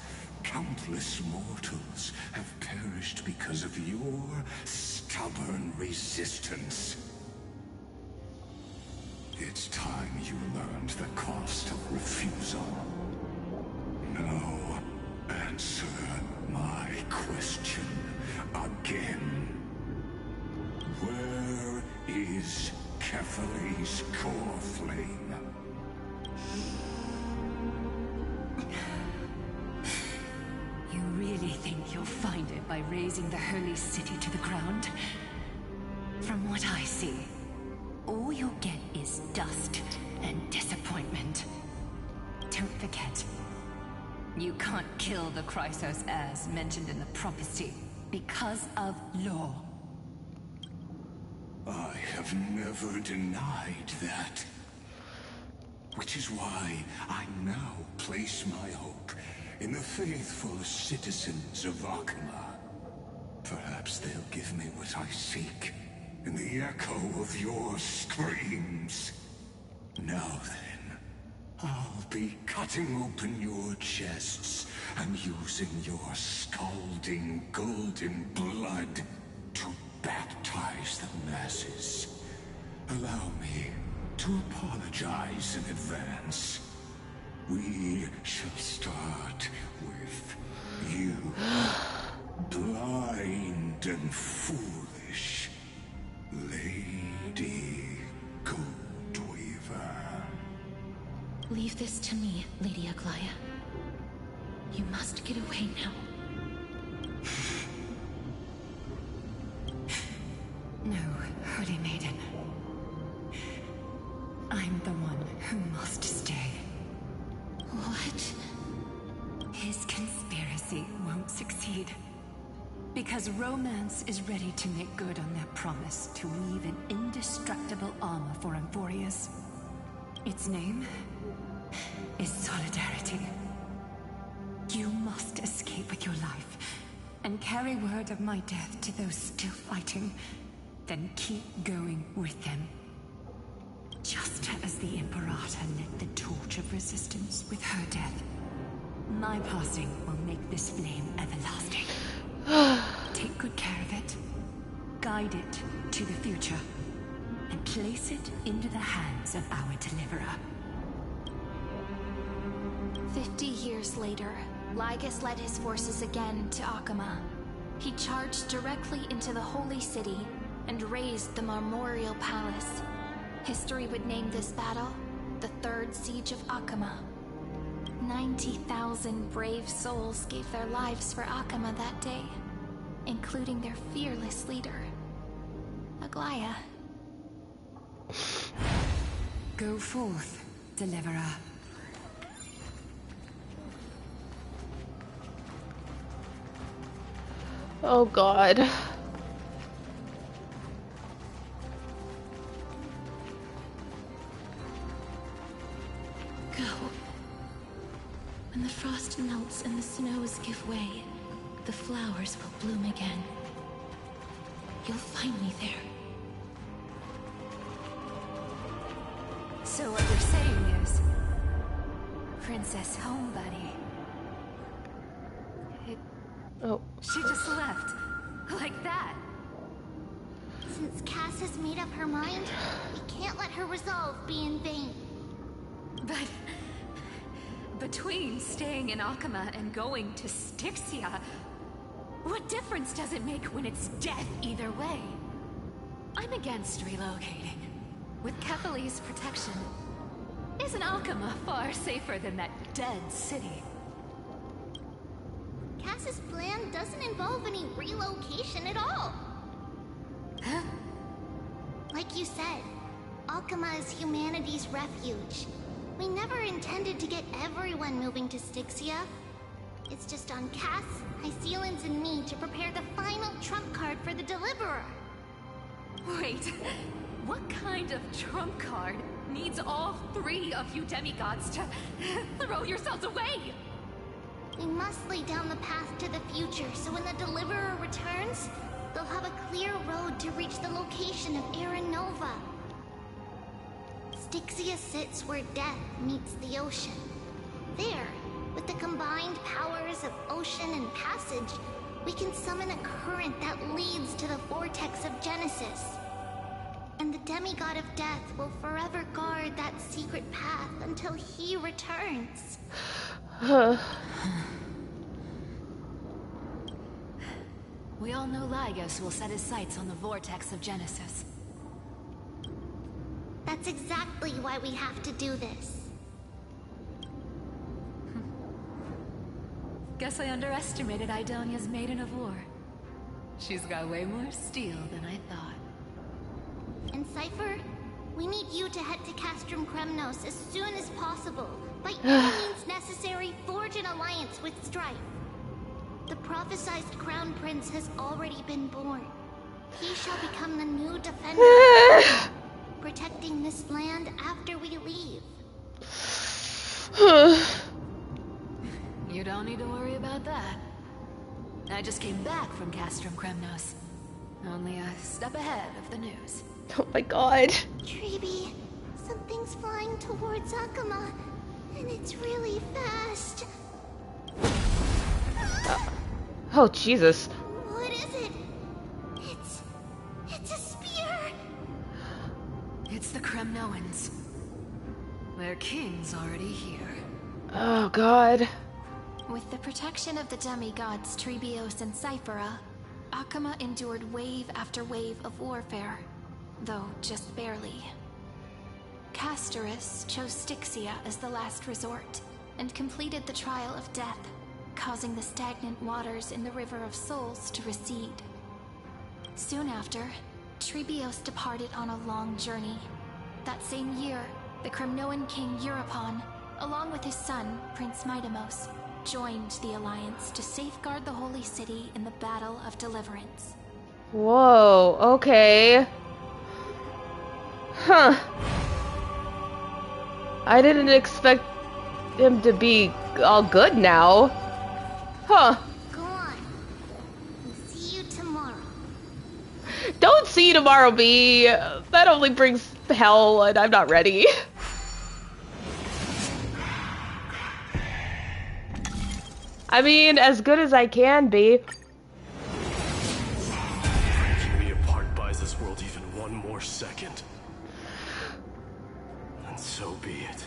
Speaker 6: Countless mortals have perished because of your stubborn resistance. It's time you learned the cost of refusal. Now, answer my question again. Where is Kefali's core flame?
Speaker 7: You really think you'll find it by razing the holy city to the ground? From what I see, all you'll get is dust and disappointment. Don't forget, you can't kill the Chrysos heirs mentioned in the prophecy because of law.
Speaker 6: I have never denied that. Which is why I now place my hope in the faithful citizens of Akama. Perhaps they'll give me what I seek in the echo of your screams. Now then, I'll be cutting open your chests and using your scalding golden blood to baptize the masses. Allow me to apologize in advance. We shall start with you, blind and foolish Lady Goldweaver.
Speaker 10: Leave this to me, Lady Aglaia. You must get away now.
Speaker 7: No, Holy Maiden. I'm the one who must stay.
Speaker 10: What?
Speaker 7: His conspiracy won't succeed. Because Romance is ready to make good on their promise to weave an indestructible armor for Amphorius. Its name is Solidarity. You must escape with your life and carry word of my death to those still fighting, then keep going with them. Just as the Imperator lit the torch of resistance with her death, my passing will make this flame everlasting. Take good care of it, guide it to the future, and place it into the hands of our deliverer.
Speaker 3: 50 years later, Lygus led his forces again to Akama. He charged directly into the Holy City and razed the Marmorial Palace. History would name this battle the Third Siege of Akama. 90,000 brave souls gave their lives for Akama that day, including their fearless leader, Aglaia.
Speaker 7: Go forth, deliverer.
Speaker 1: Oh God.
Speaker 10: Go. When the frost melts and the snows give way, the flowers will bloom again. You'll find me there.
Speaker 3: So what you're saying is, Princess Homebody.
Speaker 1: Oh.
Speaker 3: She just left. Like that.
Speaker 11: since Cass has made up her mind, we can't let her resolve be in vain.
Speaker 7: But between staying in Akama and going to Styxia, what difference does it make when it's death either way? I'm against relocating. With Kethale's protection, isn't Akama far safer than that dead city?
Speaker 11: Cass's plan doesn't involve any relocation at all.
Speaker 7: Huh?
Speaker 11: Like you said, Akama is humanity's refuge. We never intended to get everyone moving to Styxia. It's just on Cass, Hycealans, and me to prepare the final trump card for the Deliverer.
Speaker 7: Wait, what kind of trump card needs all three of you demigods to throw yourselves away?
Speaker 11: We must lay down the path to the future, so when the Deliverer returns, they'll have a clear road to reach the location of Aaron Nova. Styxia sits where death meets the ocean. There, with the combined powers of ocean and passage, we can summon a current that leads to the vortex of Genesis. And the demigod of death will forever guard that secret path until he returns.
Speaker 22: We all know Lygos will set his sights on the vortex of Genesis.
Speaker 11: That's exactly why we have to do this.
Speaker 22: Guess I underestimated Idonia's Maiden of War. She's got way more steel than I thought.
Speaker 11: And Cypher, we need you to head to Castrum Kremnos as soon as possible. By any means necessary, forge an alliance with Strife. The prophesized Crown Prince has already been born. He shall become the new defender, protecting this land after we leave.
Speaker 22: You don't need to worry about that. I just came back from Castrum Kremnos. Only a step ahead of the news.
Speaker 1: Oh my god.
Speaker 11: Treeby, something's flying towards Akama, and it's really fast.
Speaker 1: Oh, Jesus.
Speaker 11: What is it? It's a spear.
Speaker 22: It's the Kremnoans. Their king's already here.
Speaker 1: Oh, God.
Speaker 3: With the protection of the demigods Trebios and Cyphera, Akama endured wave after wave of warfare, though just barely. Castorus chose Styxia as the last resort, and completed the trial of death, causing the stagnant waters in the River of Souls to recede. Soon after, Trebios departed on a long journey. That same year, the Kremnoan king Euripon, along with his son, Prince Midamos, joined the Alliance to safeguard the Holy City in the Battle of Deliverance.
Speaker 1: Whoa, okay. Huh. I didn't expect him to be all good now. Huh.
Speaker 11: Go on. See you tomorrow.
Speaker 1: Don't see you tomorrow, B. That only brings hell, and I'm not ready. I mean, as good as I can be.
Speaker 18: Breaking me apart buys this world even one more second. And so be it.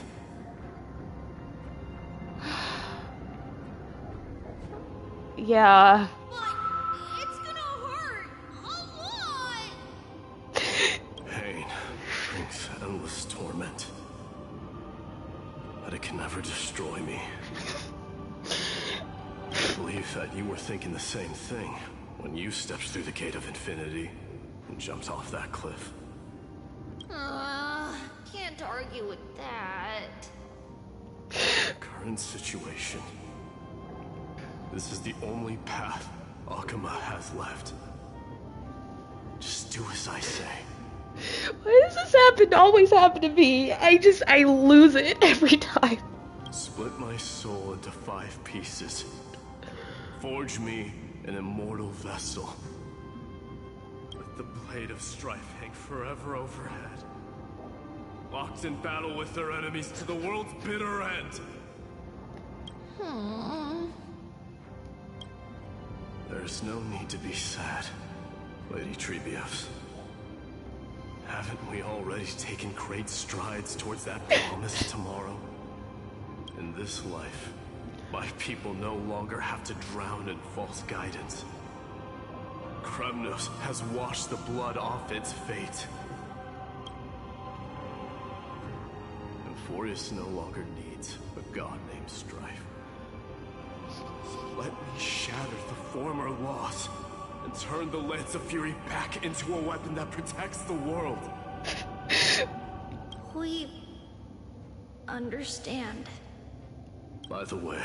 Speaker 1: Yeah.
Speaker 11: It's gonna hurt a lot.
Speaker 18: Pain brings endless torment. But it can never destroy me. I believe that you were thinking the same thing when you stepped through the gate of infinity and jumped off that cliff.
Speaker 11: Can't argue with that.
Speaker 18: Current situation. This is the only path Akama has left. Just do as I say.
Speaker 1: Why does this always happen to me? I lose it every time.
Speaker 18: Split my soul into 5 pieces. Forge me an immortal vessel. Let the blade of strife hang forever overhead. Locked in battle with their enemies to the world's bitter end. There's no need to be sad, Lady Trebios. Haven't we already taken great strides towards that promised tomorrow? In this life, my people no longer have to drown in false guidance. Kremnos has washed the blood off its fate. Amphorius no longer needs a god named Strife. So let me shatter the former laws and turn the Lance of Fury back into a weapon that protects the world.
Speaker 11: We understand.
Speaker 18: By the way,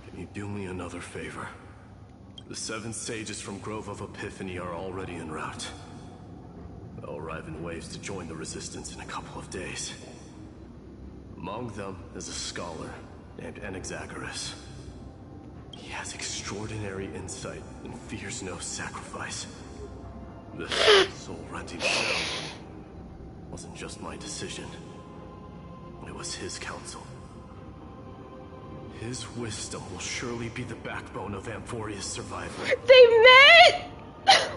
Speaker 18: can you do me another favor? The 7 sages from Grove of Epiphany are already en route. They'll arrive in waves to join the resistance in a couple of days. Among them is a scholar named Anaxagoras. He has extraordinary insight and fears no sacrifice. This soul-rending ceremony wasn't just my decision. It was his counsel. His wisdom will surely be the backbone of Amphoria's survival.
Speaker 1: They met!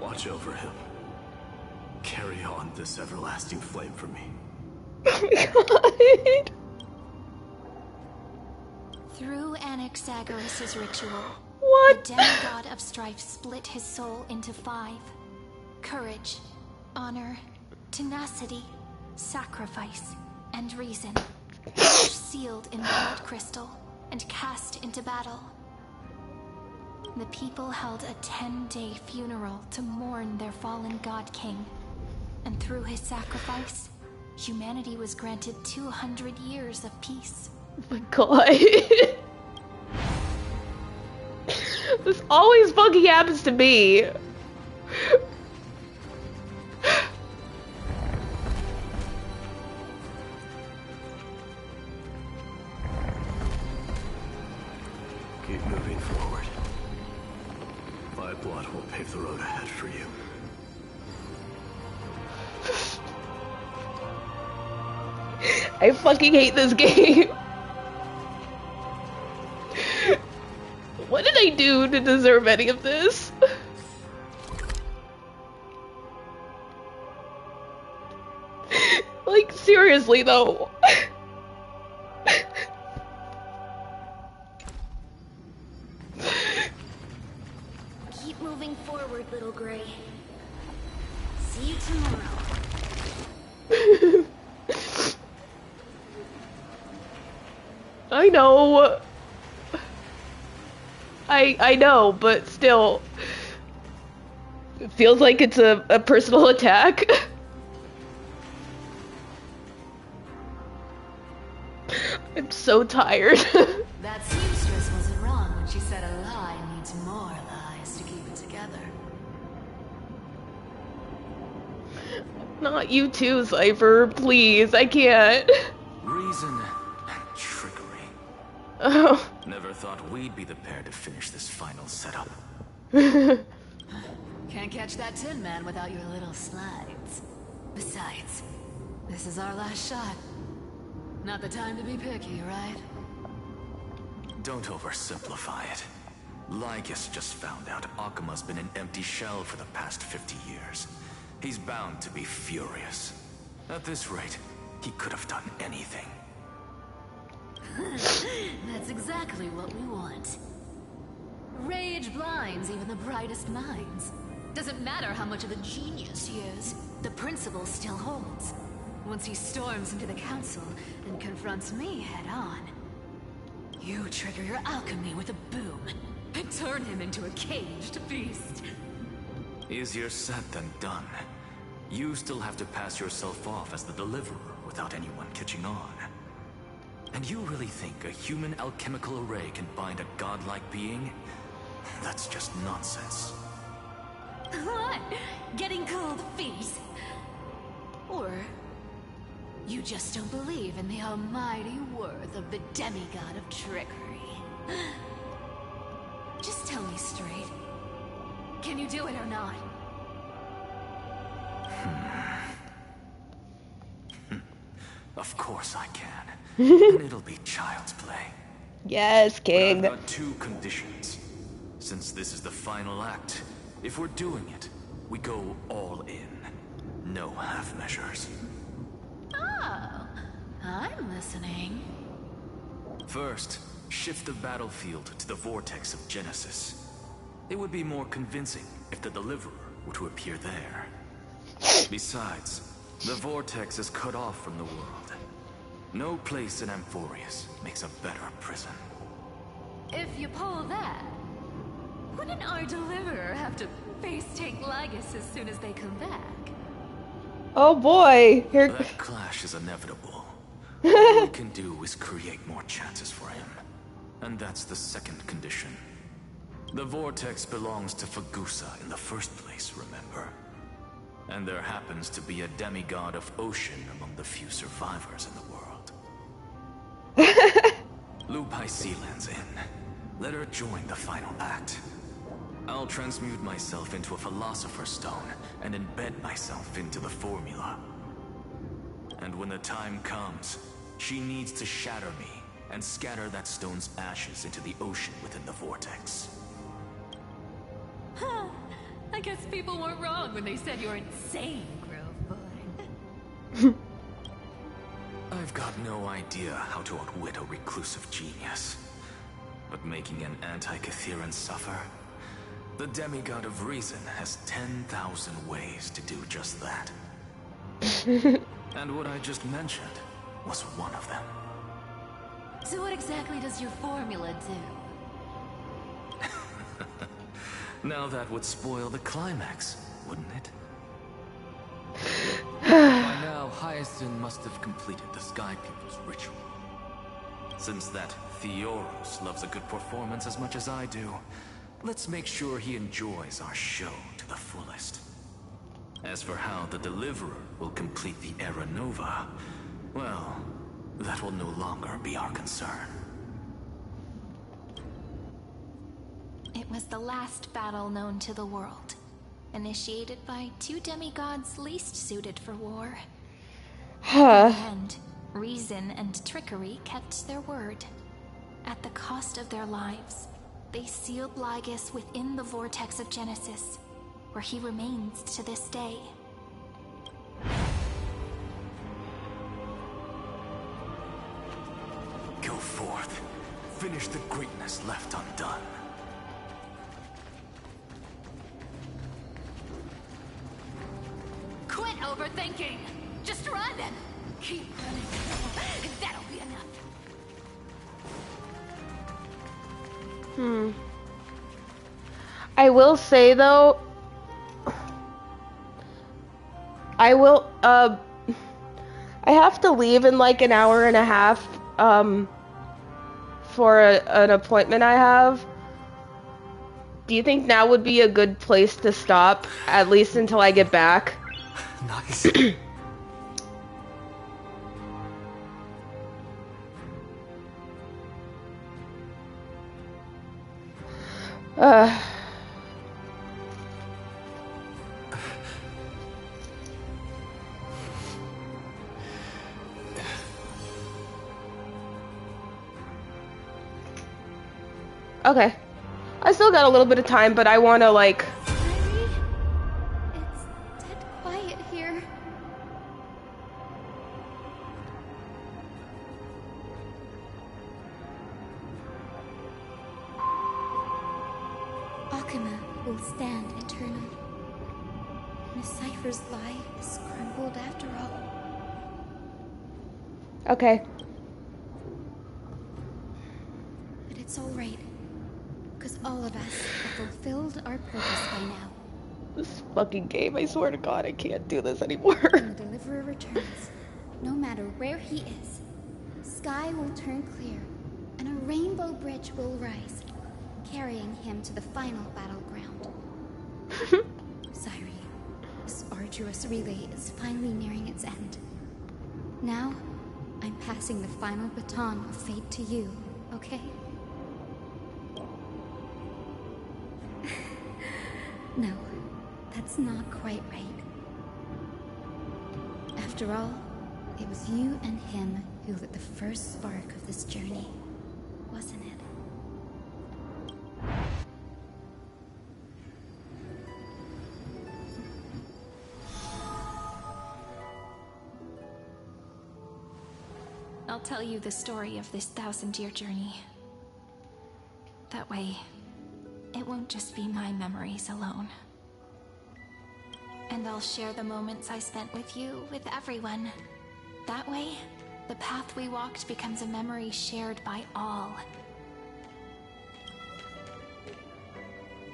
Speaker 18: Watch over him. Carry on this everlasting flame for me.
Speaker 1: Oh my god.
Speaker 3: Through Anaxagoras' ritual,
Speaker 1: what?
Speaker 3: The demigod of strife split his soul into 5. Courage, honor, tenacity, sacrifice, and reason. Each sealed in blood crystal and cast into battle. The people held a 10-day funeral to mourn their fallen god king. And through his sacrifice, humanity was granted 200 years of peace.
Speaker 1: Oh my god. This always fucking happens to me.
Speaker 18: Keep moving forward. My blood will pave the road ahead for you.
Speaker 1: I fucking hate this game. What did I do to deserve any of this? Like, seriously though.
Speaker 11: Keep moving forward, little Gray. See you tomorrow.
Speaker 1: I know. I know, but still. It feels like it's a personal attack. I'm so tired.
Speaker 22: That seamstress wasn't wrong when she said a lie needs more lies to keep it together.
Speaker 1: Not you too, Cypher. Please, I can't.
Speaker 4: Reason and trickery.
Speaker 1: Oh.
Speaker 4: Never thought we'd be the pair to finish this final setup.
Speaker 22: Can't catch that Tin Man without your little slides. Besides, this is our last shot. Not the time to be picky, right?
Speaker 4: Don't oversimplify it. Lycus just found out Akima's been an empty shell for the past 50 years. He's bound to be furious. At this rate, he could have done anything.
Speaker 22: That's exactly what we want. Rage blinds even the brightest minds. Doesn't matter how much of a genius he is, the principle still holds. Once he storms into the council and confronts me head-on, you trigger your alchemy with a boom and turn him into a caged beast.
Speaker 4: Easier said than done. You still have to pass yourself off as the deliverer without anyone catching on. And you really think a human alchemical array can bind a godlike being? That's just nonsense.
Speaker 22: What? Getting cold feet? Or you just don't believe in the almighty worth of the demigod of trickery? Just tell me straight. Can you do it or not?
Speaker 4: Of course I can. And it'll be child's play.
Speaker 1: Yes, King.
Speaker 4: But I've got 2 conditions. Since this is the final act, If we're doing it, we go all in. No half measures.
Speaker 22: Oh, I'm listening.
Speaker 4: First, shift the battlefield to the vortex of Genesis. It would be more convincing if the Deliverer were to appear there. Besides, the vortex is cut off from the world. No place in Amphorius makes a better prison.
Speaker 22: If you pull that, wouldn't our Deliverer have to face take Lygus as soon as they come back?
Speaker 1: Oh boy! Here.
Speaker 4: That clash is inevitable. All we can do is create more chances for him. And that's the second condition. The vortex belongs to Fagusa in the first place, remember? And there happens to be a demigod of ocean among the few survivors in the world. Lupai Sealand's in. Let her join the final act. I'll transmute myself into a Philosopher's Stone and embed myself into the formula. And when the time comes, she needs to shatter me and scatter that stone's ashes into the ocean within the vortex.
Speaker 22: Huh. I guess people weren't wrong when they said you're insane, Grove Boy.
Speaker 4: I've got no idea how to outwit a reclusive genius. But making an anti-Catheran suffer? The demigod of reason has 10,000 ways to do just that. And what I just mentioned was one of them.
Speaker 22: So what exactly does your formula do?
Speaker 4: Now that would spoil the climax, wouldn't it?
Speaker 16: By now, Hyacinth must have completed the Sky People's ritual.
Speaker 4: Since that Theoros loves a good performance as much as I do, let's make sure he enjoys our show to the fullest. As for how the Deliverer will complete the Era Nova, well, that will no longer be our concern.
Speaker 3: It was the last battle known to the world, initiated by two demigods least suited for war. In the end, reason and trickery kept their word. At the cost of their lives, they sealed Lygus within the vortex of Genesis, where he remains to this day.
Speaker 4: Go forth. Finish the greatness left undone.
Speaker 22: Quit overthinking! Just run! Keep running. That'll be enough.
Speaker 1: I will say though, I have to leave in like an hour and a half, for an appointment I have. Do you think now would be a good place to stop, at least until I get back?
Speaker 2: Nice.
Speaker 1: Okay. I still got a little bit of time, but I want to like...
Speaker 11: It's dead quiet here. Akuma will stand eternal. Decipher's lie is crumbled after all.
Speaker 1: Okay.
Speaker 11: But it's all right. Because all of us have fulfilled our purpose by now.
Speaker 1: This fucking game, I swear to God, I can't do this anymore.
Speaker 11: When the Deliverer returns, no matter where he is, sky will turn clear, and a rainbow bridge will rise, carrying him to the final battleground. Sairi, this arduous relay is finally nearing its end. Now, I'm passing the final baton of fate to you, okay? No, that's not quite right. After all, it was you and him who lit the first spark of this journey, wasn't it?
Speaker 3: I'll tell you the story of this 1000-year journey. That way, it won't just be my memories alone. And I'll share the moments I spent with you with everyone. That way, the path we walked becomes a memory shared by all.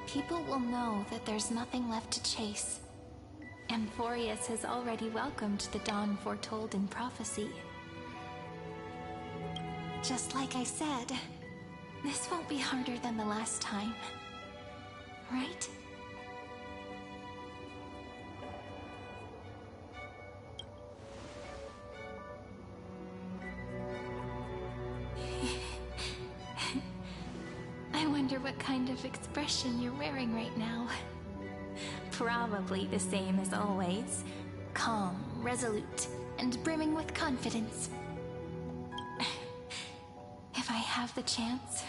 Speaker 3: People will know that there's nothing left to chase. Amphorius has already welcomed the dawn foretold in prophecy. Just like I said, this won't be harder than the last time, right? I wonder what kind of expression you're wearing right now. Probably the same as always. Calm, resolute, and brimming with confidence. If I have the chance,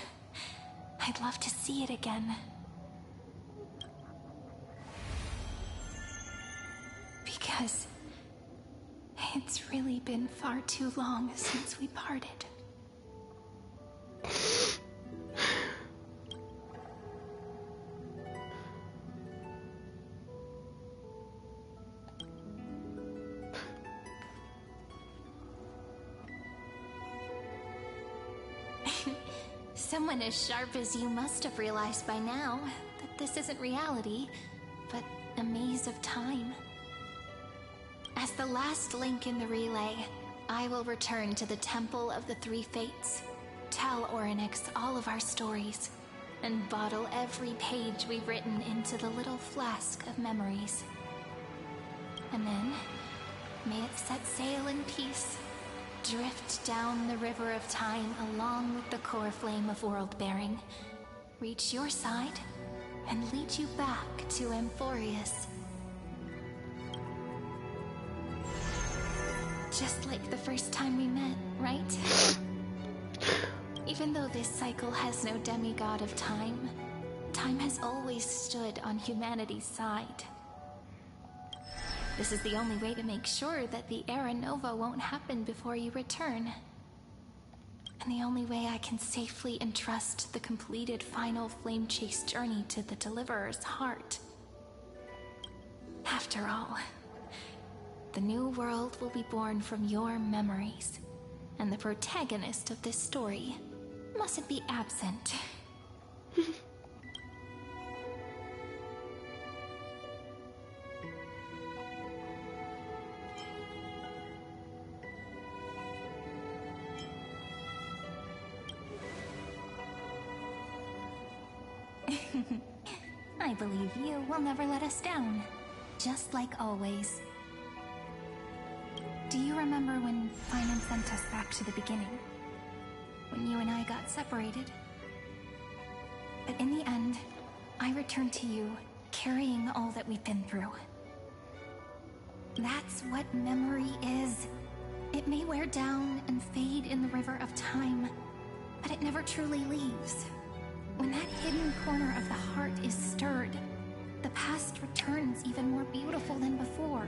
Speaker 3: I'd love to see it again. Because it's really been far too long since we parted. Someone as sharp as you must have realized by now that this isn't reality, but a maze of time. As the last link in the relay, I will return to the Temple of the Three Fates, tell Orynyx all of our stories, and bottle every page we've written into the little flask of memories. And then, may it set sail in peace, drift down the river of time along with the core flame of world-bearing, reach your side, and lead you back to Amphorius. Just like the first time we met, right? Even though this cycle has no demigod of time, time has always stood on humanity's side. This is the only way to make sure that the Era Nova won't happen before you return. And the only way I can safely entrust the completed final flame chase journey to the Deliverer's heart. After all, the new world will be born from your memories, and the protagonist of this story mustn't be absent. I believe you will never let us down, just like always. Do you remember when Paimon sent us back to the beginning? When you and I got separated? But in the end, I returned to you, carrying all that we've been through. That's what memory is. It may wear down and fade in the river of time, but it never truly leaves. When that hidden corner of the heart is stirred, the past returns even more beautiful than before.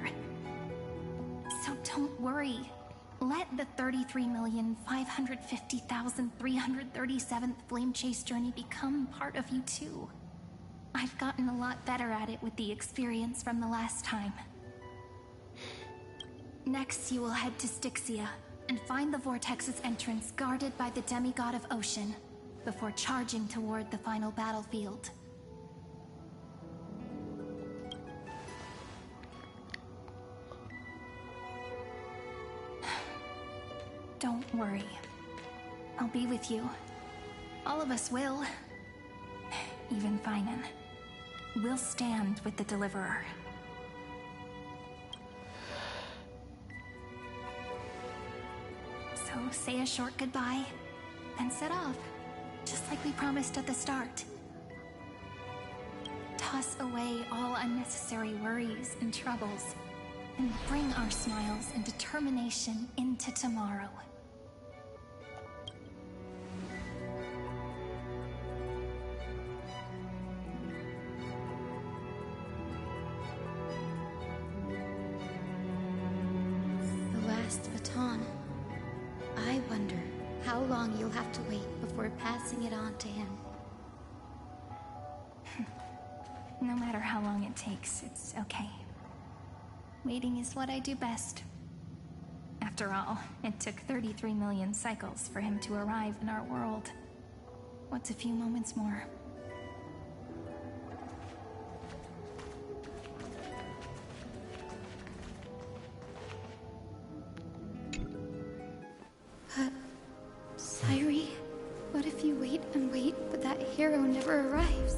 Speaker 3: So don't worry. Let the 33,550,337th Flame Chase journey become part of you too. I've gotten a lot better at it with the experience from the last time. Next, you will head to Styxia and find the Vortex's entrance guarded by the demigod of ocean, before charging toward the final battlefield. Don't worry. I'll be with you. All of us will. Even Paimon. We'll stand with the Deliverer. So say a short goodbye, then set off. Just like we promised at the start. Toss away all unnecessary worries and troubles, and bring our smiles and determination into tomorrow.
Speaker 10: The last baton. I wonder
Speaker 11: long you'll have to wait before passing it on to him.
Speaker 3: No matter how long it takes, it's okay. Waiting is what I do best. After all, it took 33 million cycles for him to arrive in our world. What's a few moments more?
Speaker 11: Sairi, what if you wait and wait, but that hero never arrives?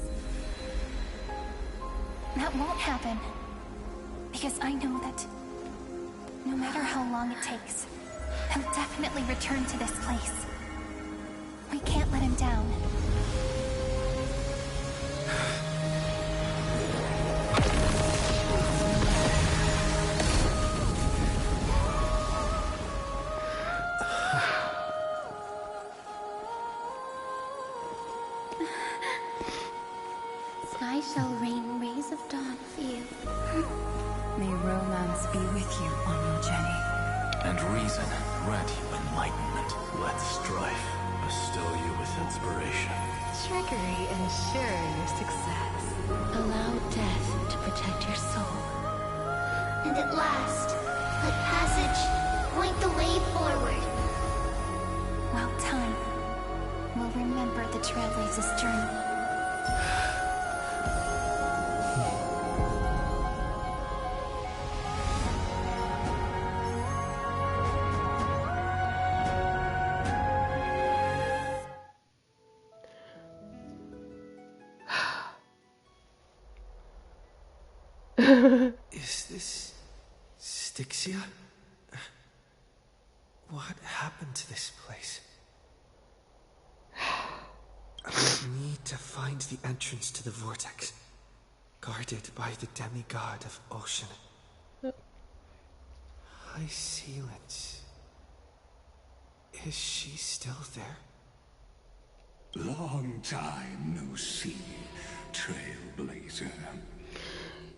Speaker 3: That won't happen. Because I know that no matter how long it takes, he'll definitely return to this place. We can't let him down.
Speaker 11: Sky shall rain rays of dawn for you.
Speaker 12: May romance be with you on your journey.
Speaker 9: And reason grant you enlightenment. Let strife bestow you with inspiration.
Speaker 22: Trickery ensure your success.
Speaker 11: Allow death to protect your soul. And at last, let passage point the way forward.
Speaker 3: Well, time will remember the Trailblazer's journey.
Speaker 2: Is this Styxia? What happened to this place? I need to find the entrance to the vortex, guarded by the demigod of ocean. High Sealants. Is she still there?
Speaker 6: Long time no see, Trailblazer.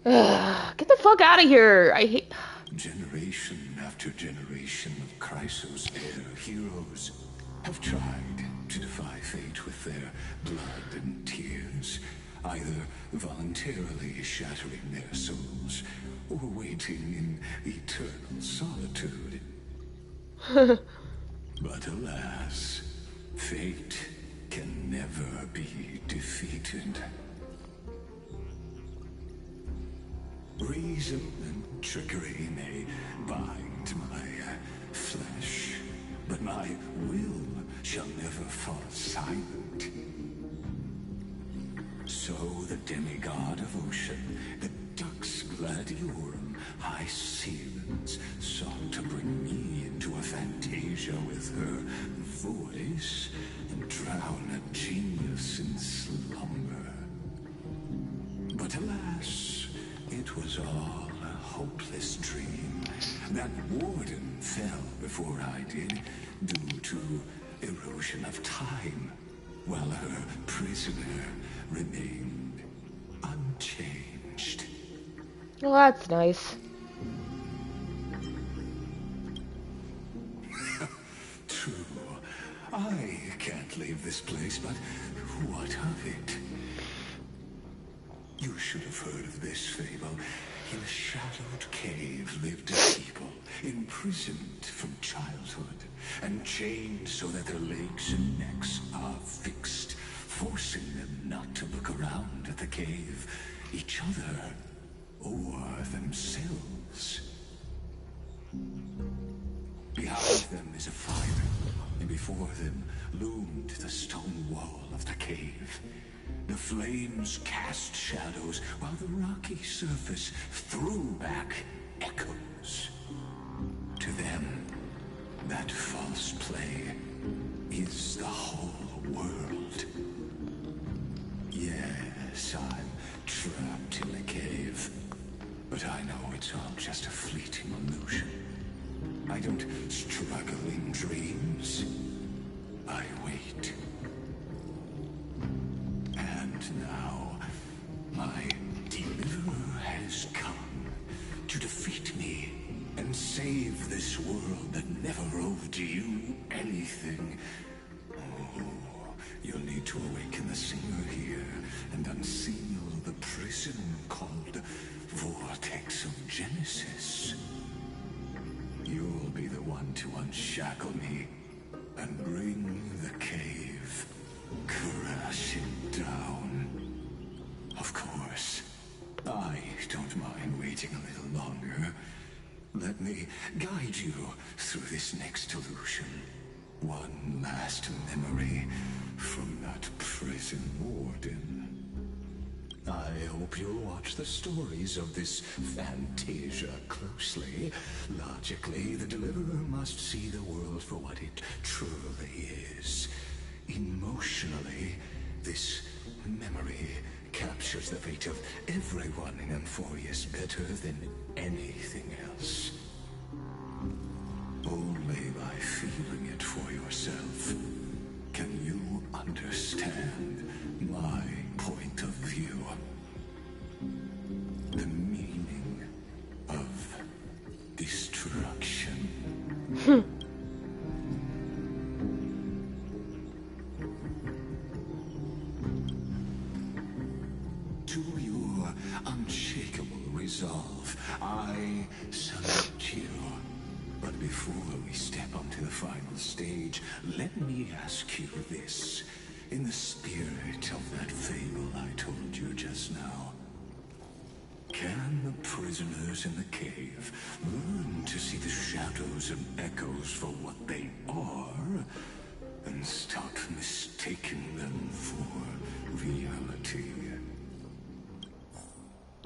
Speaker 1: Get the fuck out of here! I hate...
Speaker 6: Generation after generation of Chrysos Air heroes have tried to defy fate with their blood and tears, either voluntarily shattering their souls or waiting in eternal solitude. But alas, fate can never be defeated. Reason and trickery may bind my flesh, but my will shall never fall silent. So the demigod of ocean, the Dux Gladiorum, High Sealants, sought to bring me into a fantasia with her voice and drown a genius in slumber. But alas, it was all a hopeless dream. That warden fell before I did, due to erosion of time, while her prisoner remained unchanged.
Speaker 1: Well, that's nice.
Speaker 6: True. I can't leave this place, but what of it? You should have heard of this fable. In a shadowed cave lived a people, imprisoned from childhood, and chained so that their legs and necks are fixed, forcing them not to look around at the cave, each other, or themselves. Behind them is a fire, and before them loomed the stone wall of the cave. The flames cast shadows, while the rocky surface threw back echoes. To them, that false play is the whole world. Yes, I'm trapped in the cave, but I know it's all just a fleeting illusion. I don't struggle in dreams. I wait. And now, my deliverer has come to defeat me and save this world that never owed you anything You'll need to awaken the singer here and unseal the prison called Vortex of Genesis. You'll be the one to unshackle me and bring the cave crashing down. Of course, I don't mind waiting a little longer. Let me guide you through this next illusion. One last memory from that prison warden. I hope you'll watch the stories of this Fantasia closely. Logically, the Deliverer must see the world for what it truly is. Emotionally, this memory captures the fate of everyone in Amphorius better than anything else. Only by feeling it for yourself can you understand my point of view. The meaning of destruction. To your unshakable resolve, I salute you. But before we step onto the final stage, let me ask you this. In the spirit of that fable I told you just now, can the prisoners in the cave learn to see the shadows and echoes for what they are, and stop mistaking them for reality?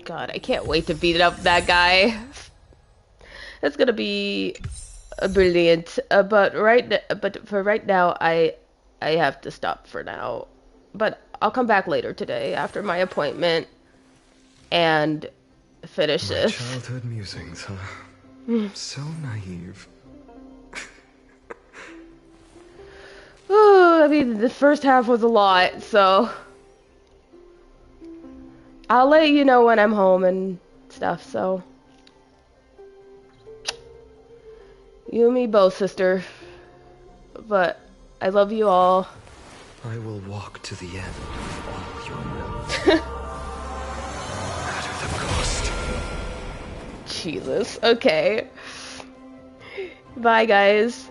Speaker 1: God, I can't wait to beat up that guy. That's gonna be brilliant. But for right now, I have to stop for now. But I'll come back later today after my appointment and finish this.
Speaker 2: Childhood musings, huh? So naive.
Speaker 1: I mean, the first half was a lot, so I'll let you know when I'm home and stuff, so you and me both, sister. But I love you all.
Speaker 2: I will walk to the end of all your will. No matter the cost.
Speaker 1: Jesus. Okay. Bye, guys.